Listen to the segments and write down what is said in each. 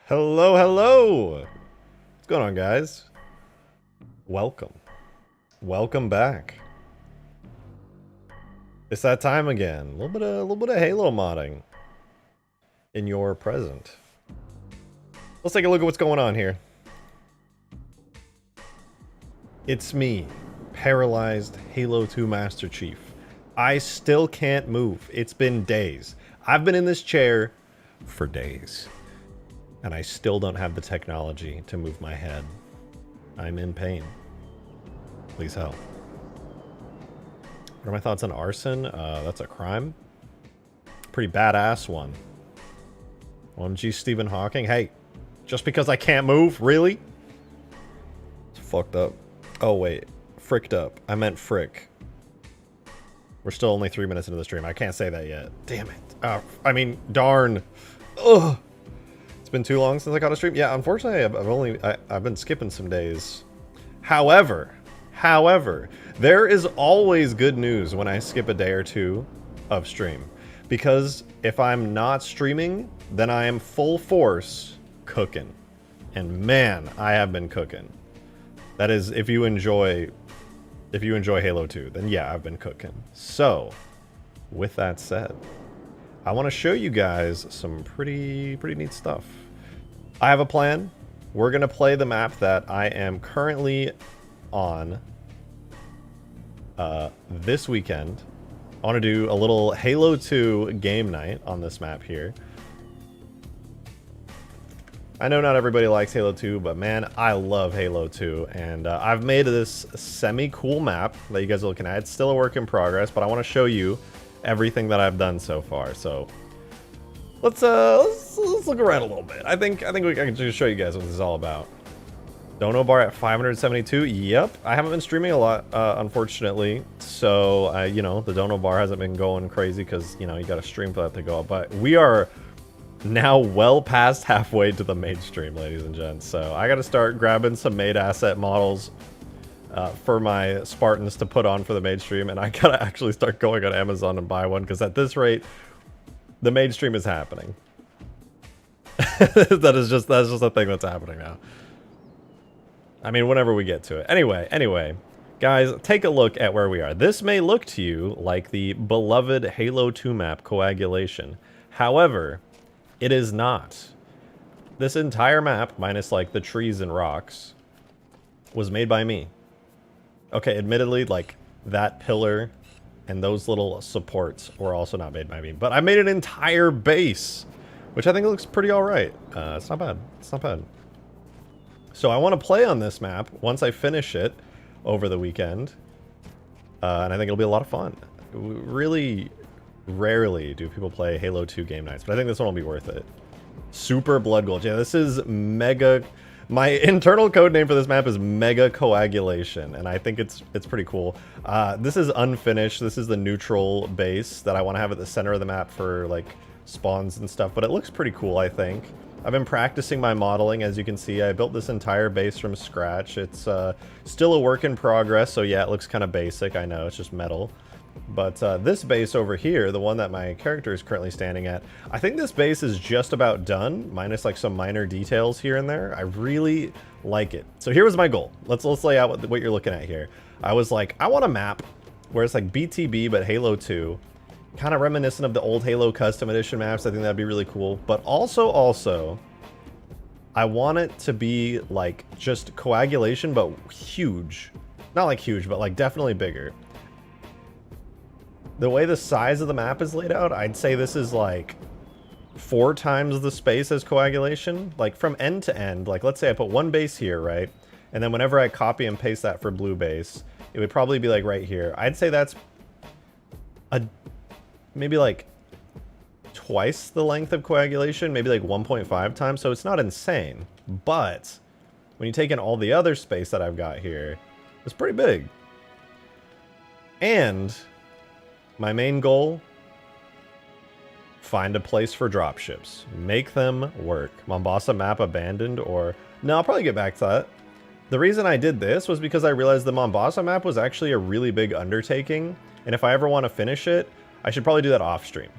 Hello, hello! What's going on, guys? Welcome. Welcome back. It's that time again. A little bit of Halo modding in your present. Let's take a look at what's going on here. It's me, paralyzed Halo 2 Master Chief. I still can't move. It's been days. I've been in this chair for days. And I still don't have the technology to move my head. I'm in pain. Please help. What are my thoughts on arson? That's a crime. Pretty badass one. OMG Stephen Hawking. Hey, just because I can't move? Really? It's fucked up. Oh, wait. Fricked up. I meant frick. We're still only 3 minutes into the stream. I can't say that yet. Damn it. I mean, darn. Ugh. It's been too long since I caught a stream. Yeah, unfortunately, I've been skipping some days. However, there is always good news when I skip a day or two of stream, because if I'm not streaming, then I am full force cooking, and man, I have been cooking. That is, if you enjoy Halo 2, then yeah, I've been cooking. So, with that said, I want to show you guys some pretty neat stuff. I have a plan. We're going to play the map that I am currently on this weekend. I want to do a little Halo 2 game night on this map here. I know not everybody likes Halo 2, but man, I love Halo 2. And I've made this semi-cool map that you guys are looking at. It's still a work in progress, but I want to show you everything that I've done so far. So let's look around a little bit. I can just show you guys what this is all about. Dono bar at 572. Yep, I haven't been streaming a lot, unfortunately. So you know, the Dono bar hasn't been going crazy because you know you got to stream for that to go up. But we are now well past halfway to the main stream, ladies and gents. So I got to start grabbing some made asset models for my Spartans to put on for the main stream, and I gotta actually start going on Amazon and buy one, because at this rate, the main stream is happening. That's just a thing that's happening now. I mean, whenever we get to it. Anyway, guys, take a look at where we are. This may look to you like the beloved Halo 2 map, Coagulation. However, it is not. This entire map, minus like the trees and rocks, was made by me. Okay, admittedly, like that pillar and those little supports were also not made by me, but I made an entire base, which I think looks pretty all right. It's not bad. It's not bad. So I want to play on this map once I finish it over the weekend, and I think it'll be a lot of fun. Really rarely do people play Halo 2 game nights, but I think this one will be worth it. Super Blood Gold. Yeah, this is Mega. My internal code name for this map is MEGA COAGULATION, and I think it's pretty cool. This is unfinished. This is the neutral base that I want to have at the center of the map for like spawns and stuff, but it looks pretty cool, I think. I've been practicing my modeling. As you can see, I built this entire base from scratch. It's still a work in progress, so yeah, it looks kind of basic. I know, it's just metal. But this base over here, the one that my character is currently standing at, I think this base is just about done, minus like some minor details here and there. I really like it. So here was my goal. Let's lay out what you're looking at here. I was like, I want a map where it's like BTB but Halo 2, kind of reminiscent of the old Halo Custom Edition maps. I think that'd be really cool. But also, I want it to be like just Coagulation, but huge. Not like huge, but like definitely bigger. The way the size of the map is laid out, I'd say this is like 4 times the space as Coagulation. Like from end to end, like let's say I put one base here, right? And then whenever I copy and paste that for blue base, it would probably be like right here. I'd say that's maybe like twice the length of Coagulation, maybe like 1.5 times. So it's not insane. But when you take in all the other space that I've got here, it's pretty big. And my main goal, find a place for dropships. Make them work. Mombasa map abandoned, or... No, I'll probably get back to that. The reason I did this was because I realized the Mombasa map was actually a really big undertaking, and if I ever want to finish it, I should probably do that off stream.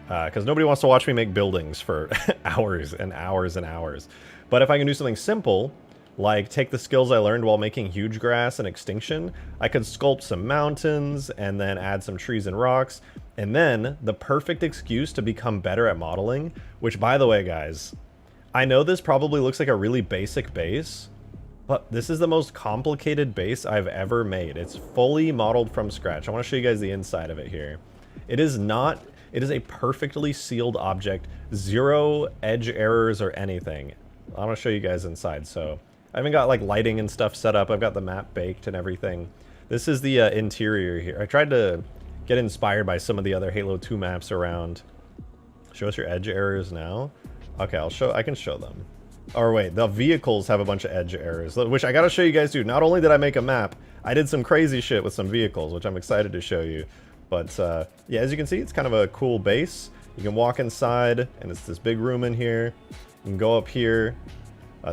because nobody wants to watch me make buildings for hours and hours and hours. But if I can do something simple, like take the skills I learned while making huge grass and extinction, I could sculpt some mountains and then add some trees and rocks, and then the perfect excuse to become better at modeling, which, by the way, guys, I know this probably looks like a really basic base, but this is the most complicated base I've ever made. It's fully modeled from scratch. I want to show you guys the inside of it here. It is not... It is a perfectly sealed object, 0 edge errors or anything. I want to show you guys inside. So I haven't got like lighting and stuff set up. I've got the map baked and everything. This is the interior here. I tried to get inspired by some of the other Halo 2 maps around. Show us your edge errors now. Okay, I can show them. Or wait, the vehicles have a bunch of edge errors, which I gotta show you guys too. Not only did I make a map, I did some crazy shit with some vehicles, which I'm excited to show you. But yeah, as you can see, it's kind of a cool base. You can walk inside, and it's this big room in here. You can go up here.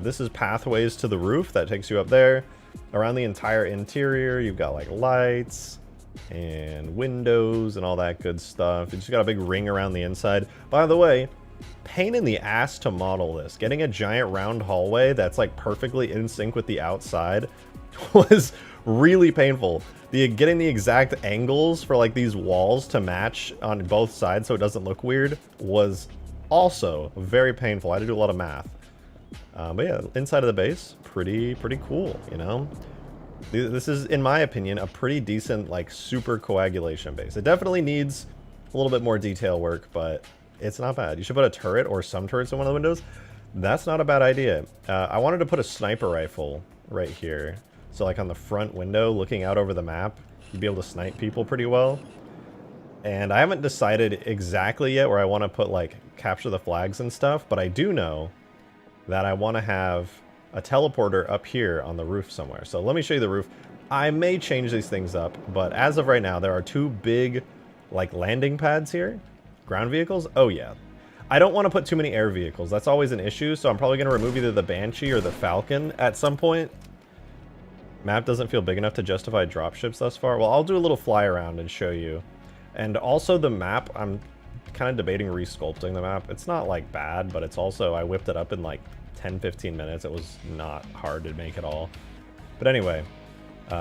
This is pathways to the roof that takes you up there. Around the entire interior, you've got like lights and windows and all that good stuff. You just got a big ring around the inside. By the way, pain in the ass to model this. Getting a giant round hallway that's like perfectly in sync with the outside was really painful. Getting the exact angles for like these walls to match on both sides so it doesn't look weird was also very painful. I had to do a lot of math. But yeah, inside of the base, pretty cool, you know? This is, in my opinion, a pretty decent, like, super coagulation base. It definitely needs a little bit more detail work, but it's not bad. You should put a turret or some turrets in one of the windows. That's not a bad idea. I wanted to put a sniper rifle right here. So like on the front window, looking out over the map, you'd be able to snipe people pretty well. And I haven't decided exactly yet where I want to put like capture the flags and stuff, but I do know that I want to have a teleporter up here on the roof somewhere. So let me show you the roof. I may change these things up, but as of right now, there are 2 big like landing pads here. Ground vehicles? Oh yeah. I don't want to put too many air vehicles. That's always an issue, so I'm probably going to remove either the Banshee or the Falcon at some point. Map doesn't feel big enough to justify dropships thus far. Well, I'll do a little fly around and show you. And also the map, I'm kind of debating resculpting the map. It's not like bad, but it's also, I whipped it up in like 10-15 minutes. It was not hard to make at all. But anyway,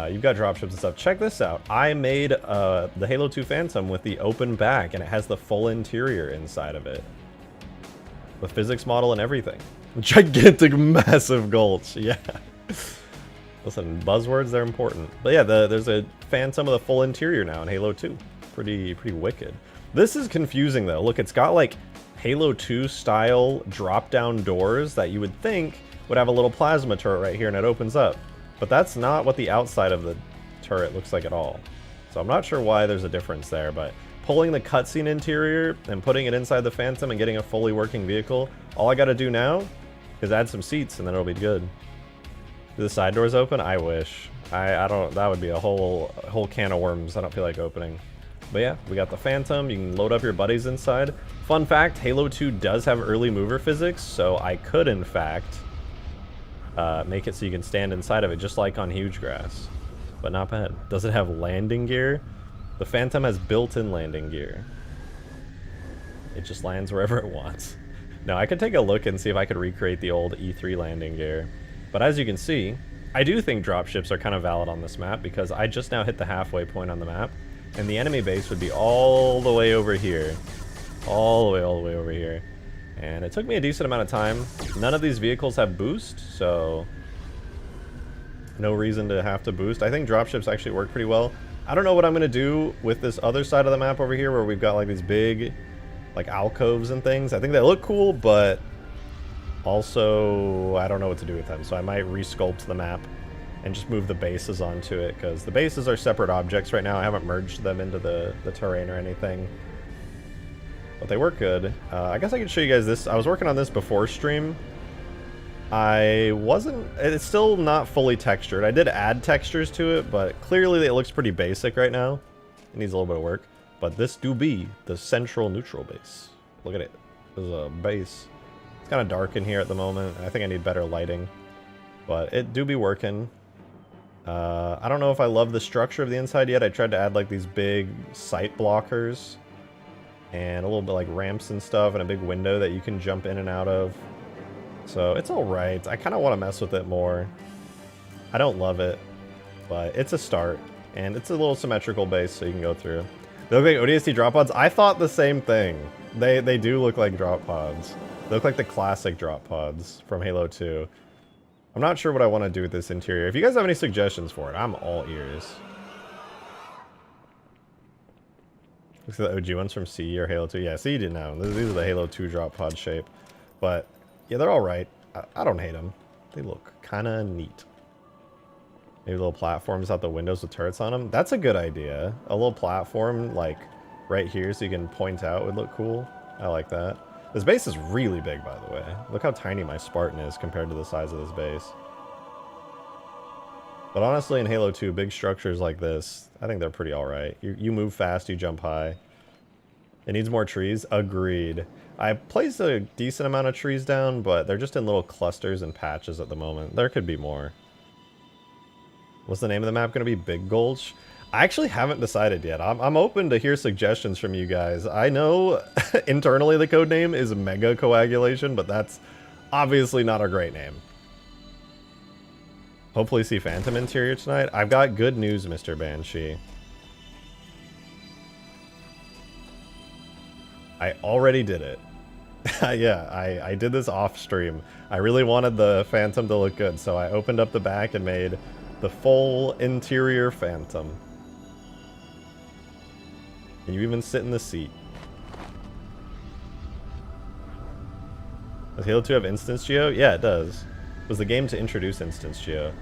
you've got dropships and stuff. Check this out. I made the Halo 2 Phantom with the open back, and it has the full interior inside of it. The physics model and everything. Gigantic, massive gulch. Yeah. Listen, buzzwords, they're important. But yeah, there's a Phantom of the full interior now in Halo 2. Pretty wicked. This is confusing, though. Look, it's got, like, Halo 2 style drop-down doors that you would think would have a little plasma turret right here, and it opens up. But that's not what the outside of the turret looks like at all. So I'm not sure why there's a difference there, but pulling the cutscene interior and putting it inside the Phantom and getting a fully working vehicle, all I gotta do now is add some seats, and then it'll be good. Do the side doors open? I wish. I don't, that would be a whole can of worms I don't feel like opening. But yeah, we got the Phantom. You can load up your buddies inside. Fun fact, Halo 2 does have early mover physics, so I could, in fact, make it so you can stand inside of it, just like on Huge Grass. But not bad. Does it have landing gear? The Phantom has built-in landing gear. It just lands wherever it wants. Now, I could take a look and see if I could recreate the old E3 landing gear. But as you can see, I do think dropships are kind of valid on this map, because I just now hit the halfway point on the map, and the enemy base would be all the way over here. All the way over here. And it took me a decent amount of time. None of these vehicles have boost, so no reason to have to boost. I think dropships actually work pretty well. I don't know what I'm going to do with this other side of the map over here, where we've got like these big like alcoves and things. I think they look cool, but also I don't know what to do with them. So I might resculpt the map and just move the bases onto it, because the bases are separate objects right now. I haven't merged them into the terrain or anything. But they work good. I guess I could show you guys this. I was working on this before stream. It's still not fully textured. I did add textures to it, but clearly it looks pretty basic right now. It needs a little bit of work. But this do be the central neutral base. Look at it. There's a base. It's kind of dark in here at the moment. I think I need better lighting. But it do be working. I don't know if I love the structure of the inside yet. I tried to add like these big sight blockers And a little bit like ramps and stuff, and a big window that you can jump in and out of. So it's alright. I kind of want to mess with it more. I don't love it, but it's a start. And it's a little symmetrical base, so you can go through. They look like ODST drop pods. I thought the same thing. They do look like drop pods. They look like the classic drop pods from Halo 2. I'm not sure what I want to do with this interior. If you guys have any suggestions for it, I'm all ears. Looks like the OG ones from CE or Halo 2. Yeah, CE didn't know. These are the Halo 2 drop pod shape. But, yeah, they're alright. I don't hate them. They look kind of neat. Maybe little platforms out the windows with turrets on them. That's a good idea. A little platform, like, right here so you can point out would look cool. I like that. This base is really big, by the way. Look how tiny my Spartan is compared to the size of this base. But honestly, in Halo 2, big structures like this, I think they're pretty alright. You move fast, you jump high. It needs more trees? Agreed. I placed a decent amount of trees down, but they're just in little clusters and patches at the moment. There could be more. What's the name of the map going to be? Big Gulch? I actually haven't decided yet. I'm open to hear suggestions from you guys. I know internally the code name is MEGA COAGULATION, but that's obviously not a great name. Hopefully see Phantom interior tonight. I've got good news, Mr. Banshee. I already did it. Yeah, I did this off stream. I really wanted the Phantom to look good, so I opened up the back and made the full interior Phantom. And you even sit in the seat. Does Halo 2 have Instance Geo? Yeah, it does. It was the game to introduce Instance Geo.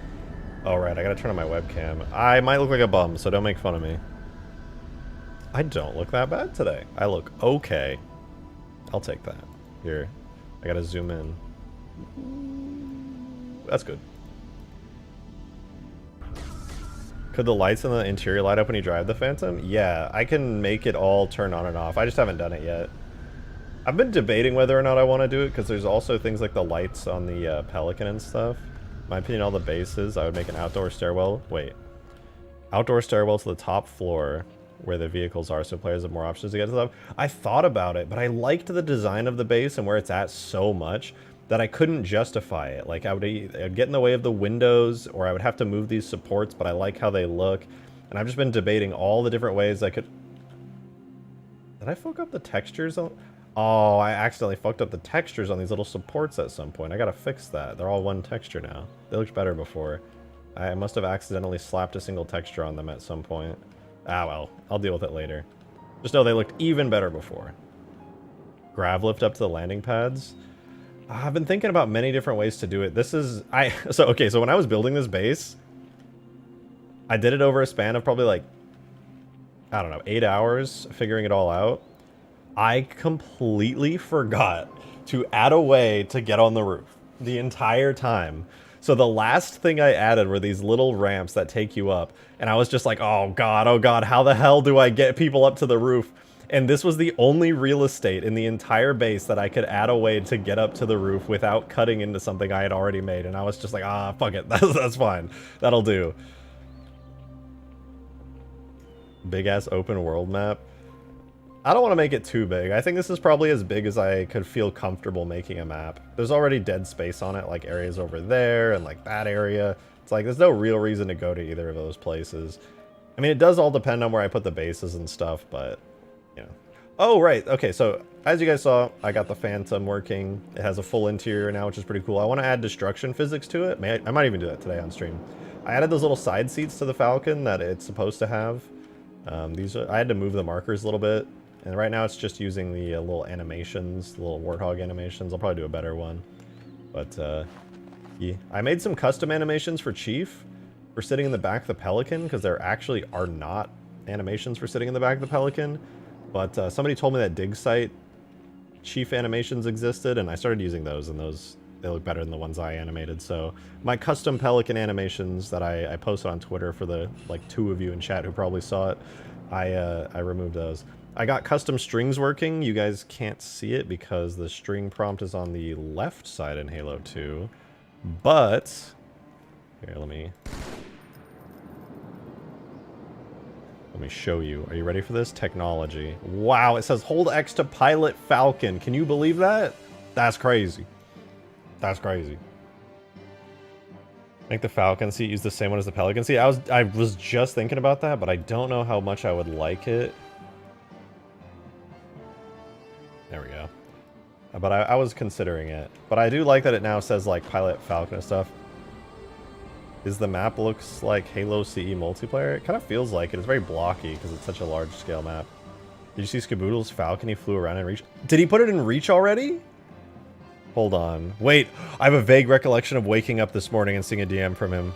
Alright, I gotta turn on my webcam. I might look like a bum, so don't make fun of me. I don't look that bad today. I look okay. I'll take that. Here, I gotta zoom in. That's good. Could the lights in the interior light up when you drive the Phantom? Yeah, I can make it all turn on and off. I just haven't done it yet. I've been debating whether or not I want to do it, because there's also things like the lights on the Pelican and stuff. In my opinion, all the bases, I would make an outdoor stairwell. Wait. Outdoor stairwell to the top floor where the vehicles are, so players have more options to get to them. I thought about it, but I liked the design of the base and where it's at so much that I couldn't justify it. Like, I'd get in the way of the windows, or I would have to move these supports, but I like how they look. And I've just been debating all the different ways I could... Did I fuck up the textures on... Oh, I accidentally fucked up the textures on these little supports at some point. I gotta fix that. They're all one texture now. They looked better before. I must have accidentally slapped a single texture on them at some point. Ah, well. I'll deal with it later. Just know they looked even better before. Grav lift up to the landing pads. I've been thinking about many different ways to do it. This is... So when I was building this base, I did it over a span of probably like, I don't know, 8 hours figuring it all out. I completely forgot to add a way to get on the roof the entire time. So the last thing I added were these little ramps that take you up. And I was just like, oh god, how the hell do I get people up to the roof? And this was the only real estate in the entire base that I could add a way to get up to the roof without cutting into something I had already made. And I was just like, ah, fuck it, that's fine. That'll do. Big ass open world map. I don't want to make it too big. I think this is probably as big as I could feel comfortable making a map. There's already dead space on it, like areas over there and like that area. It's like there's no real reason to go to either of those places. I mean, it does all depend on where I put the bases and stuff, but, you know. Oh, right. Okay, so as you guys saw, I got the Phantom working. It has a full interior now, which is pretty cool. I want to add destruction physics to it. I might even do that today on stream. I added those little side seats to the Falcon that it's supposed to have. I had to move the markers a little bit. And right now it's just using the little animations, the little warthog animations. I'll probably do a better one. But, yeah. I made some custom animations for Chief for sitting in the back of the Pelican, because there actually are not animations for sitting in the back of the Pelican. But somebody told me that dig site Chief animations existed, and I started using those, and they look better than the ones I animated. So my custom Pelican animations that I posted on Twitter for the, like, 2 of you in chat who probably saw it, I removed those. I got custom strings working. You guys can't see it because the string prompt is on the left side in Halo 2. But, here, let me Let me show you. Are you ready for this? Technology. Wow, it says hold X to pilot Falcon. Can you believe that? That's crazy. That's crazy. Make the Falcon seat use the same one as the Pelican seat. I was just thinking about that, but I don't know how much I would like it. There we go. But I was considering it. But I do like that it now says like pilot Falcon and stuff. Is the map looks like Halo CE multiplayer? It kind of feels like it. It's very blocky because it's such a large scale map. Did you see Skaboodle's Falcon? He flew around in Reach. Did he put it in Reach already? Hold on. Wait, I have a vague recollection of waking up this morning and seeing a DM from him.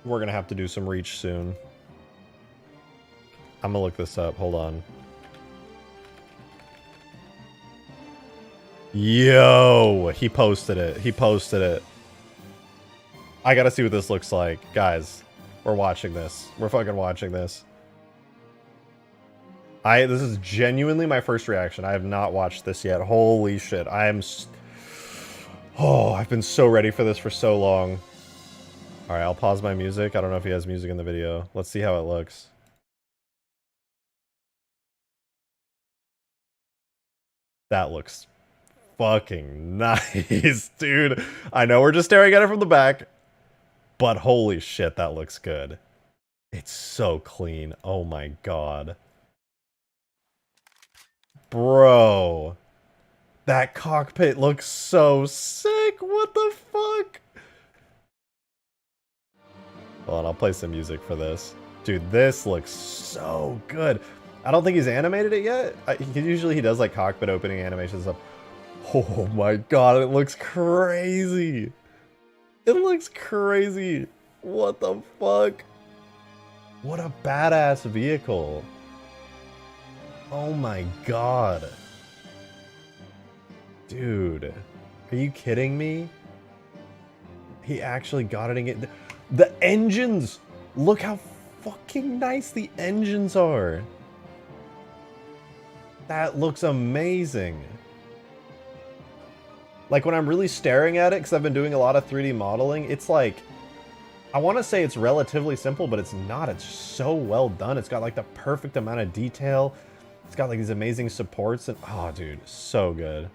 We're gonna have to do some Reach soon. I'm gonna look this up. Hold on. Yo, he posted it. He posted it. I gotta see what this looks like. Guys, we're watching this. We're fucking watching this. This is genuinely my first reaction. I have not watched this yet. Holy shit. I've been so ready for this for so long. Alright, I'll pause my music. I don't know if he has music in the video. Let's see how it looks. That looks fucking nice, dude. I know we're just staring at it from the back, but holy shit, that looks good. It's so clean. Oh my god. Bro. That cockpit looks so sick. What the fuck? Hold on, I'll play some music for this. Dude, this looks so good. I don't think he's animated it yet. Usually he does like cockpit opening animations and stuff. Oh my god, it looks crazy. It looks crazy. What the fuck? What a badass vehicle. Oh my god. Dude. Are you kidding me? He actually got it again. The engines! Look how fucking nice the engines are. That looks amazing. Like when I'm really staring at it, because I've been doing a lot of 3D modeling, it's like, I want to say it's relatively simple, but it's not. It's so well done. It's got like the perfect amount of detail. It's got like these amazing supports and, oh dude, so good.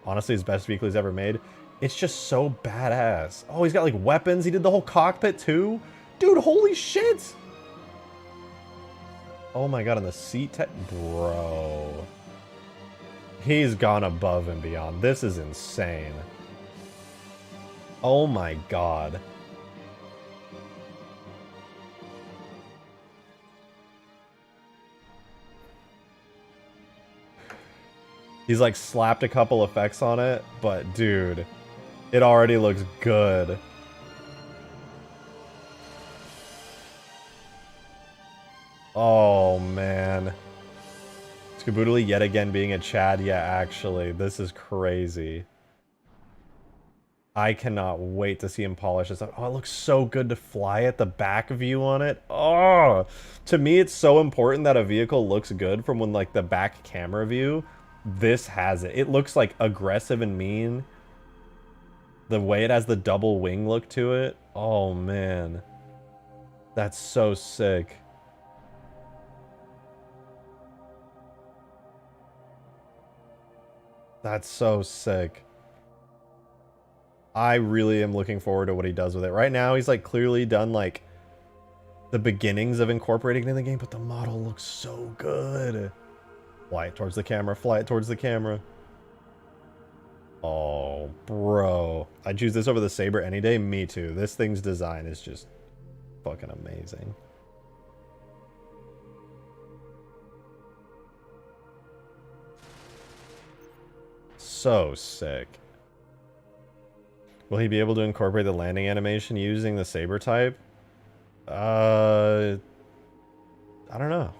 Honestly, his best vehicle he's ever made. It's just so badass. Oh, he's got like weapons. He did the whole cockpit too. Dude, holy shit. Oh my god, and the seat tech, bro. He's gone above and beyond. This is insane. Oh my god. He's like slapped a couple effects on it, but dude, it already looks good. Oh man. Skaboodle yet again being a Chad. Yeah, actually, this is crazy. I cannot wait to see him polish this up. Oh, it looks so good to fly at the back view on it. Oh, to me, it's so important that a vehicle looks good from when like the back camera view. This has it. It looks like aggressive and mean. The way it has the double wing look to it. Oh man. That's so sick. That's so sick. I really am looking forward to what he does with it. Right now, he's like clearly done like the beginnings of incorporating it in the game, but the model looks so good. Fly it towards the camera, fly it towards the camera. Oh, bro. I'd choose this over the Saber any day. Me too. This thing's design is just fucking amazing. So sick. Will he be able to incorporate the landing animation using the Saber type? I don't know.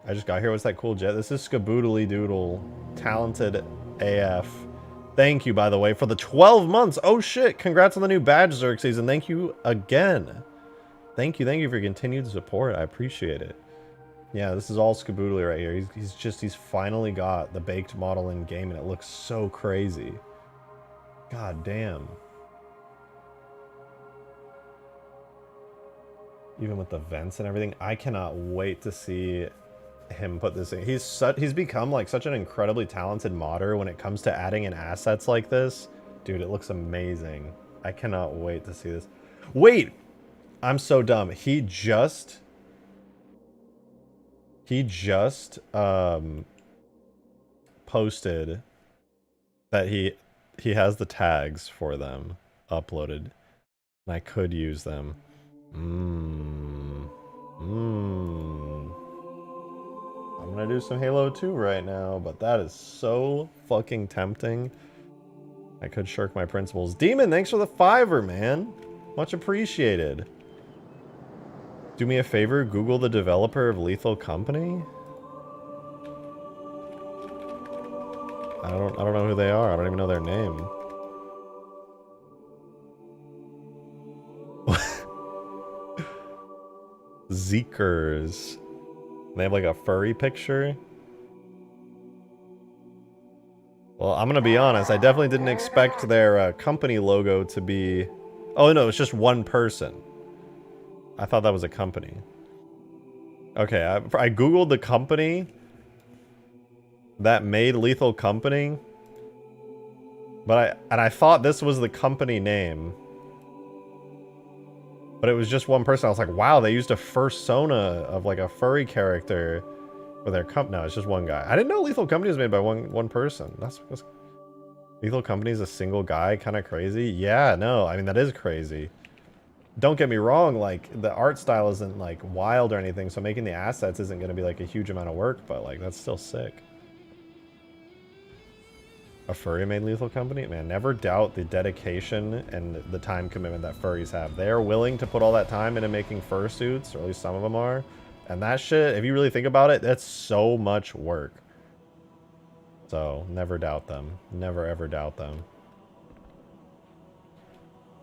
I just got here. What's that cool jet? This is Skaboodly Doodle. Talented AF. Thank you, by the way, for the 12 months. Oh, shit. Congrats on the new badge, Xerxes, and thank you again. Thank you for your continued support. I appreciate it. Yeah, this is all Skaboodly right here. He's finally got the baked model in game, and it looks so crazy. God damn. Even with the vents and everything, I cannot wait to see him put this in. He's become like such an incredibly talented modder when it comes to adding in assets like this. Dude, it looks amazing. I cannot wait to see this. Wait! I'm so dumb. He just posted that he has the tags for them uploaded, and I could use them. I'm gonna do some Halo 2 right now, but that is so fucking tempting. I could shirk my principles. Demon, thanks for the $5, man. Much appreciated. Do me a favor, Google the developer of Lethal Company. I don't know who they are. I don't even know their name. Zeekers. They have like a furry picture. Well, I'm gonna be honest. I definitely didn't expect their company logo to be... Oh no, it's just one person. I thought that was a company. Okay, I googled the company that made Lethal Company, but I thought this was the company name, but it was just one person. I was like, wow, they used a fursona of like a furry character for their company. No, it's just one guy. I didn't know Lethal Company was made by one person. That's Lethal Company is a single guy. Kind of crazy. Yeah, no, I mean that is crazy. Don't get me wrong, like, the art style isn't, like, wild or anything, so making the assets isn't going to be, like, a huge amount of work, but, like, that's still sick. A furry made Lethal Company? Man, never doubt the dedication and the time commitment that furries have. They are willing to put all that time into making fursuits, or at least some of them are. And that shit, if you really think about it, that's so much work. So, never doubt them. Never ever doubt them.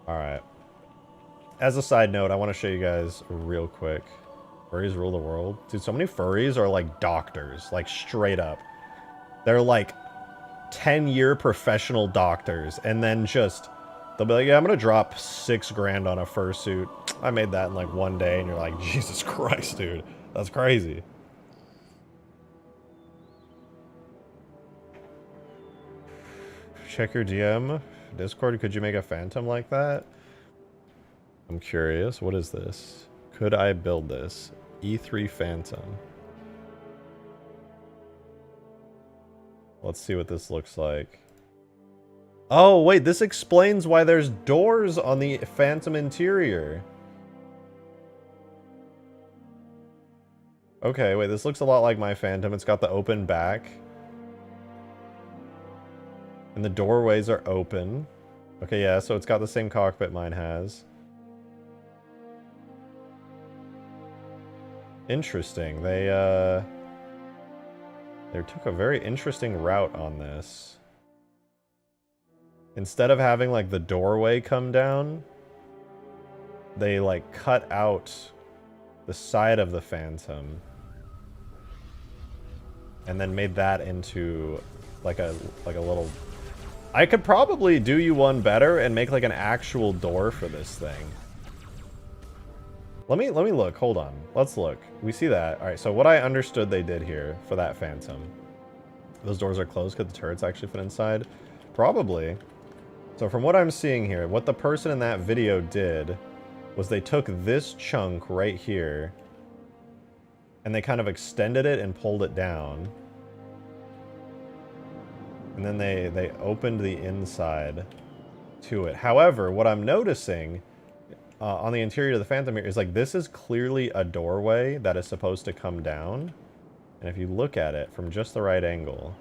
Alright. As a side note, I want to show you guys real quick. Furries rule the world. Dude, so many furries are like doctors. Like, straight up. They're like 10-year professional doctors. And then just... They'll be like, yeah, I'm going to drop 6 grand on a fursuit. I made that in like one day. And you're like, Jesus Christ, dude. That's crazy. Check your DM. Discord, could you make a phantom like that? I'm curious. What is this? Could I build this? E3 Phantom. Let's see what this looks like. Oh, wait. This explains why there's doors on the Phantom interior. Okay, wait. This looks a lot like my Phantom. It's got the open back. And the doorways are open. Okay, yeah. So it's got the same cockpit mine has. Interesting. They took a very interesting route on this. Instead of having like the doorway come down, they like cut out the side of the Phantom and then made that into like a little... I could probably do you one better and make like an actual door for this thing. Let me look. Hold on. Let's look. We see that. All right, so what I understood they did here for that Phantom. Those doors are closed. Could the turrets actually fit inside? Probably. So from what I'm seeing here, what the person in that video did was they took this chunk right here and they kind of extended it and pulled it down. And then they opened the inside to it. However, what I'm noticing... on the interior of the Phantom here is like, this is clearly a doorway that is supposed to come down. And if you look at it from just the right angle,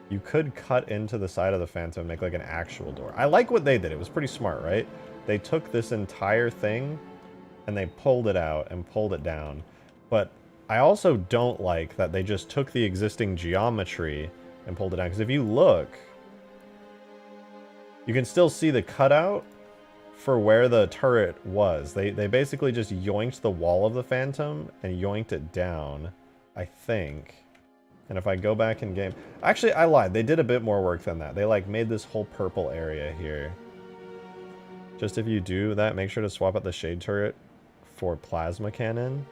you could cut into the side of the Phantom and make like an actual door. I like what they did. It was pretty smart, right? They took this entire thing and they pulled it out and pulled it down. But I also don't like that they just took the existing geometry and pulled it down. Because if you look... you can still see the cutout for where the turret was. They basically just yoinked the wall of the Phantom and yoinked it down, I think. And if I go back in game... Actually, I lied. They did a bit more work than that. They, like, made this whole purple area here. Just if you do that, make sure to swap out the shade turret for plasma cannon.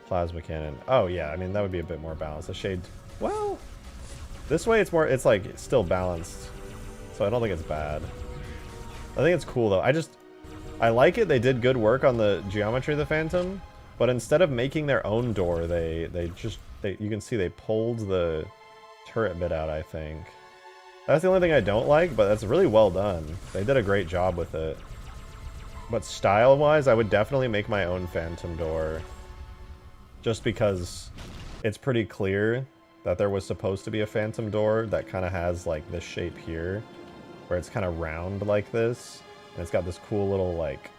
Plasma cannon. Oh yeah, I mean that would be a bit more balanced. The shade, well, this way it's more, it's like still balanced. So I don't think it's bad. I think it's cool though. I like it. They did good work on the geometry of the Phantom, but instead of making their own door, you can see they pulled the turret bit out, I think. That's the only thing I don't like, but that's really well done. They did a great job with it. But style-wise, I would definitely make my own Phantom door. Just because it's pretty clear that there was supposed to be a Phantom door that kind of has, like, this shape here. Where it's kind of round like this. And it's got this cool little, like,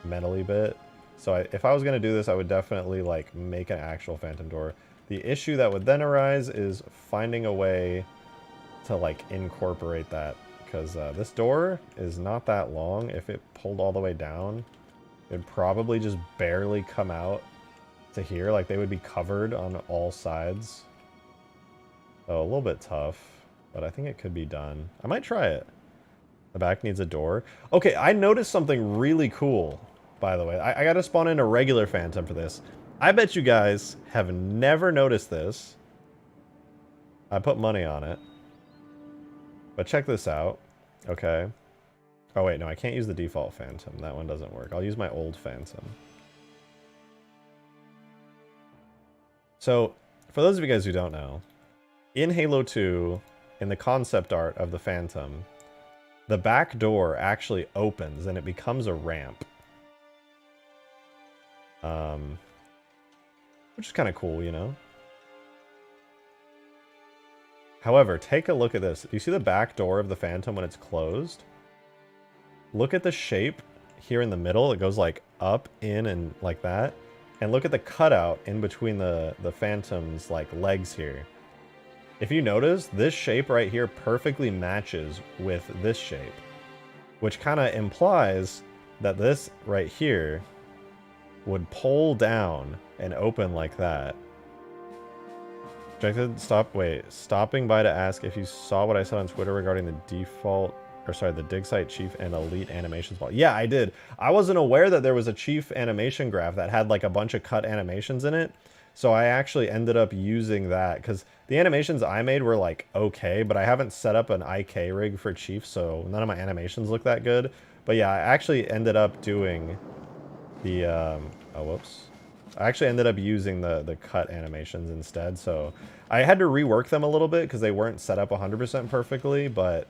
metal-y bit. So if I was going to do this, I would definitely, like, make an actual Phantom door. The issue that would then arise is finding a way to, like, incorporate that. Because this door is not that long. If it pulled all the way down, it would probably just barely come out to here. Like, they would be covered on all sides. So a little bit tough. But I think it could be done. I might try it. The back needs a door. Okay, I noticed something really cool, by the way. I gotta spawn in a regular Phantom for this. I bet you guys have never noticed this. I put money on it. But check this out. Okay. Oh wait, no, I can't use the default Phantom. That one doesn't work. I'll use my old Phantom. So, for those of you guys who don't know, in Halo 2, in the concept art of the Phantom, the back door actually opens and it becomes a ramp. Which is kind of cool, you know? However, take a look at this. Do you see the back door of the Phantom when it's closed? Look at the shape here in the middle. It goes like up, in, and like that. And look at the cutout in between the Phantom's like legs here. If you notice, this shape right here perfectly matches with this shape, which kind of implies that this right here would pull down and open like that. Stopping by to ask if you saw what I said on Twitter regarding the dig site chief and elite animations ball. Yeah, I did. I wasn't aware that there was a chief animation graph that had like a bunch of cut animations in it. So I actually ended up using that because the animations I made were like okay, but I haven't set up an IK rig for Chief, so none of my animations look that good. But yeah, I actually ended up doing the I actually ended up using the cut animations instead. So I had to rework them a little bit because they weren't set up 100% perfectly. But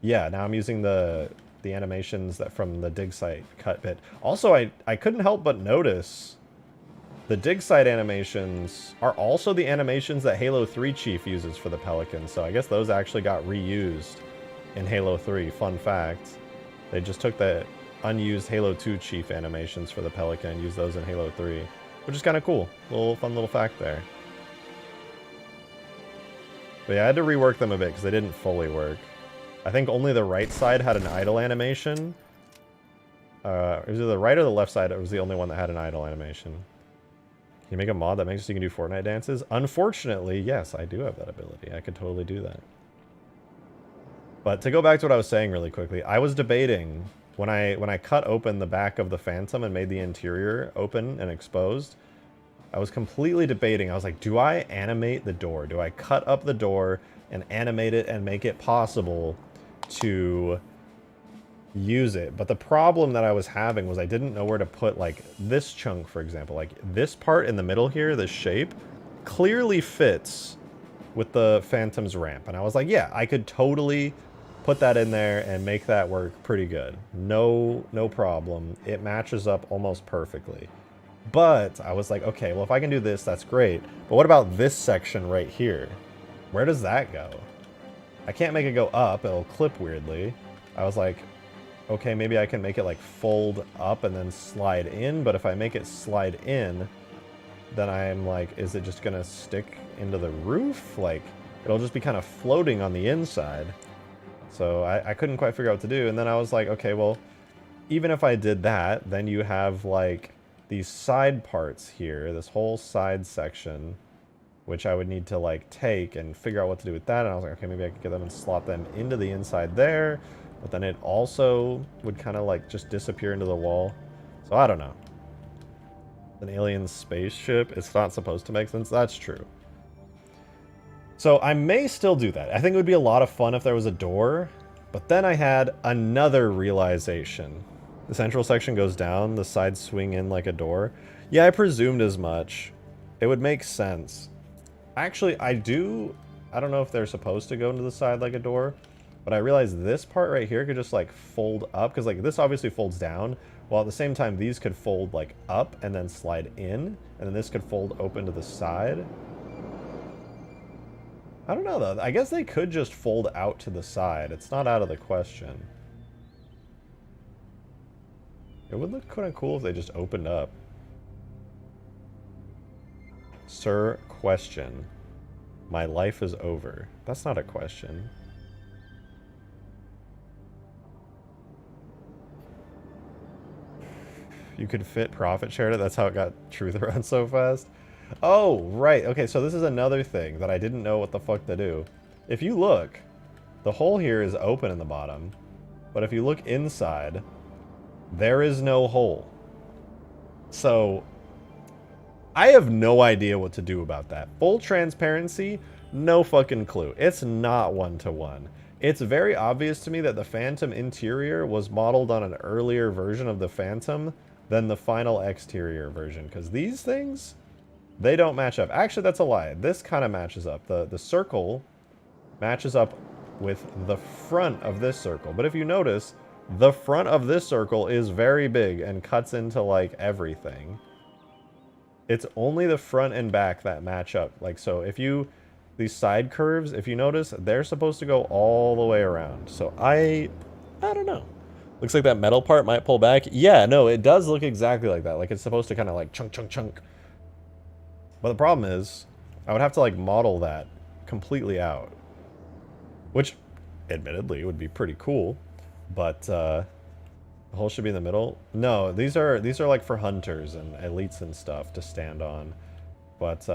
yeah, now I'm using the animations that from the dig site cut bit. Also, I couldn't help but notice the dig site animations are also the animations that Halo 3 Chief uses for the Pelicans, so I guess those actually got reused in Halo 3. Fun fact. They just took the unused Halo 2 Chief animations for the Pelican and used those in Halo 3, which is kind of cool. Fun little fact there. But yeah, I had to rework them a bit because they didn't fully work. I think only the right side had an idle animation. It was either the right or the left side. It was the only one that had an idle animation. Can you make a mod that makes it so you can do Fortnite dances? Unfortunately, yes, I do have that ability. I could totally do that. But to go back to what I was saying really quickly, I was debating when I cut open the back of the Phantom and made the interior open and exposed, I was completely debating. I was like, do I animate the door? Do I cut up the door and animate it and make it possible to use it? But the problem that I was having was I didn't know where to put like this chunk, for example. Like this part in the middle here, this shape, clearly fits with the Phantom's ramp. And I was like, yeah, I could totally put that in there and make that work pretty good. No problem. It matches up almost perfectly. But I was like, okay, well, if I can do this, that's great. But what about this section right here? Where does that go? I can't make it go up. It'll clip weirdly. I was like, okay, maybe I can make it like fold up and then slide in. But if I make it slide in, then I'm like, is it just going to stick into the roof? Like, it'll just be kind of floating on the inside. So I couldn't quite figure out what to do. And then I was like, okay, well, even if I did that, then you have like these side parts here, this whole side section, which I would need to like take and figure out what to do with that. And I was like, okay, maybe I could get them and slot them into the inside there. But then it also would kind of like just disappear into the wall. So I don't know. An alien spaceship, it's not supposed to make sense. That's true. So I may still do that. I think it would be a lot of fun if there was a door. But then I had another realization. The central section goes down, the sides swing in like a door. Yeah, I presumed as much. It would make sense. Actually, I don't know if they're supposed to go into the side like a door, but I realized this part right here could just like fold up, because like this obviously folds down, while at the same time these could fold like up and then slide in, and then this could fold open to the side. I don't know though. I guess they could just fold out to the side. It's not out of the question. It would look kind of cool if they just opened up. Sir, question. My life is over. That's not a question. You could fit profit share it. That's how it got truth around so fast. Oh, right. Okay, so this is another thing that I didn't know what the fuck to do. If you look, the hole here is open in the bottom. But if you look inside, there is no hole. So I have no idea what to do about that. Full transparency, no fucking clue. It's not one-to-one. It's very obvious to me that the Phantom interior was modeled on an earlier version of the Phantom than the final exterior version, because these things, they don't match up. Actually, that's a lie. This kind of matches up. The circle matches up with the front of this circle. But if you notice, the front of this circle is very big and cuts into like everything. It's only the front and back that match up. Like, so if you, these side curves, if you notice, they're supposed to go all the way around. So I don't know. Looks like that metal part might pull back. Yeah, no, it does look exactly like that. Like it's supposed to kind of like chunk, chunk, chunk. But the problem is, I would have to like model that completely out. Which, admittedly, would be pretty cool. But, the hole should be in the middle. No, these are like for hunters and elites and stuff to stand on. But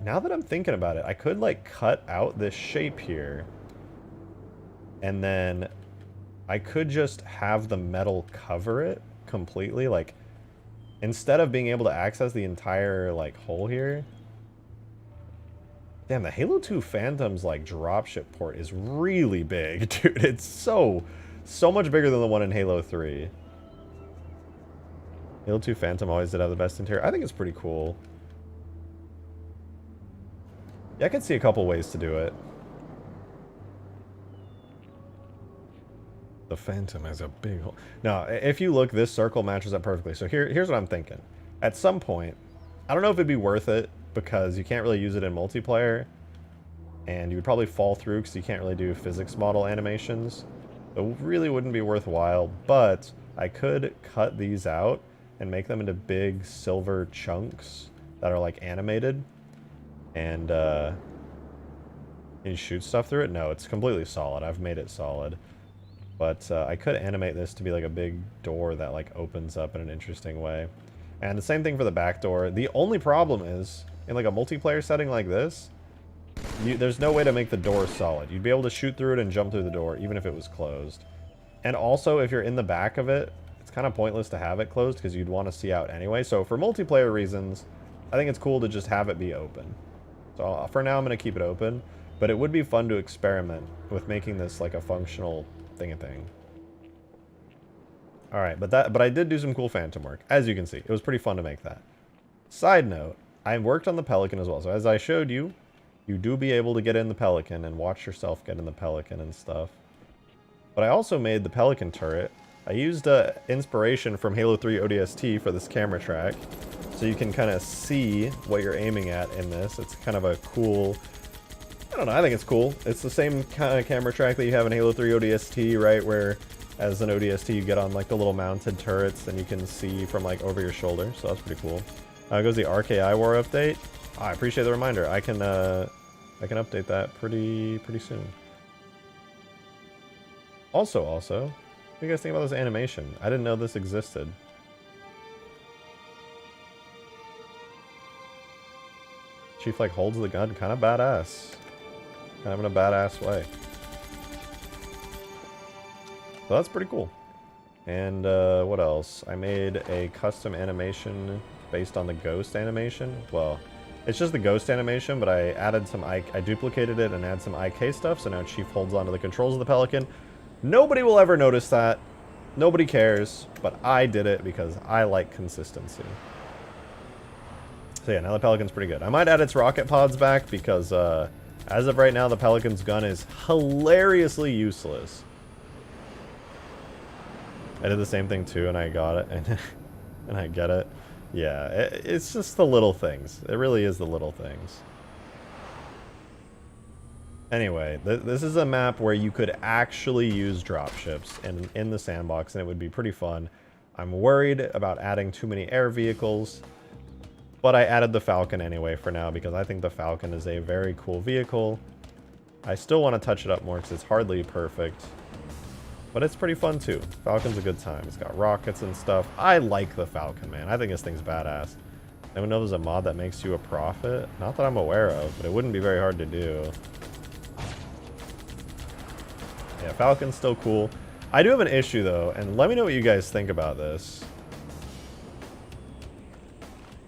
now that I'm thinking about it, I could like cut out this shape here. And then I could just have the metal cover it completely. Like, instead of being able to access the entire like hole here. Damn, the Halo 2 Phantom's like dropship port is really big, dude. It's so much bigger than the one in Halo 3. Halo 2 Phantom always did have the best interior. I think it's pretty cool. Yeah, I could see a couple ways to do it. The Phantom has a big hole. Now, if you look, this circle matches up perfectly. So here's what I'm thinking. At some point, I don't know if it'd be worth it, because you can't really use it in multiplayer. And you would probably fall through because you can't really do physics model animations. It really wouldn't be worthwhile, but I could cut these out and make them into big silver chunks that are like animated. And can you shoot stuff through it? No, it's completely solid. I've made it solid. But I could animate this to be like a big door that like opens up in an interesting way. And the same thing for the back door. The only problem is, in like a multiplayer setting like this, there's no way to make the door solid. You'd be able to shoot through it and jump through the door, even if it was closed. And also, if you're in the back of it, it's kind of pointless to have it closed, because you'd want to see out anyway. So for multiplayer reasons, I think it's cool to just have it be open. So for now, I'm going to keep it open. But it would be fun to experiment with making this like a functional thing. Alright, but I did do some cool Phantom work. As you can see, it was pretty fun to make that. Side note, I worked on the Pelican as well. So as I showed you, you do be able to get in the Pelican and watch yourself get in the Pelican and stuff. But I also made the Pelican turret. I used inspiration from Halo 3 ODST for this camera track. So you can kind of see what you're aiming at in this. It's kind of a cool... I don't know, I think it's cool. It's the same kind of camera track that you have in Halo 3 ODST, right? Where as an ODST you get on like the little mounted turrets and you can see from like over your shoulder. So that's pretty cool. Goes the RKI War update. I appreciate the reminder. I can update that pretty soon. Also, what do you guys think about this animation? I didn't know this existed. Chief like holds the gun, kind of badass. Kind of in a badass way. So that's pretty cool. And what else? I made a custom animation based on the ghost animation. Well, it's just the ghost animation, but I added some I duplicated it and added some IK stuff, so now Chief holds onto the controls of the Pelican. Nobody will ever notice that. Nobody cares, but I did it because I like consistency. So yeah, now the Pelican's pretty good. I might add its rocket pods back because as of right now, the Pelican's gun is hilariously useless. I did the same thing too, and I got it, and I get it. Yeah, it's just the little things. It really is the little things. Anyway, this is a map where you could actually use dropships in the sandbox, and it would be pretty fun. I'm worried about adding too many air vehicles, but I added the Falcon anyway for now because I think the Falcon is a very cool vehicle. I still want to touch it up more because it's hardly perfect. But it's pretty fun too. Falcon's a good time. It's got rockets and stuff. I like the Falcon, man. I think this thing's badass. Anyone know there's a mod that makes you a prophet? Not that I'm aware of, but it wouldn't be very hard to do. Yeah, Falcon's still cool. I do have an issue though, and let me know what you guys think about this.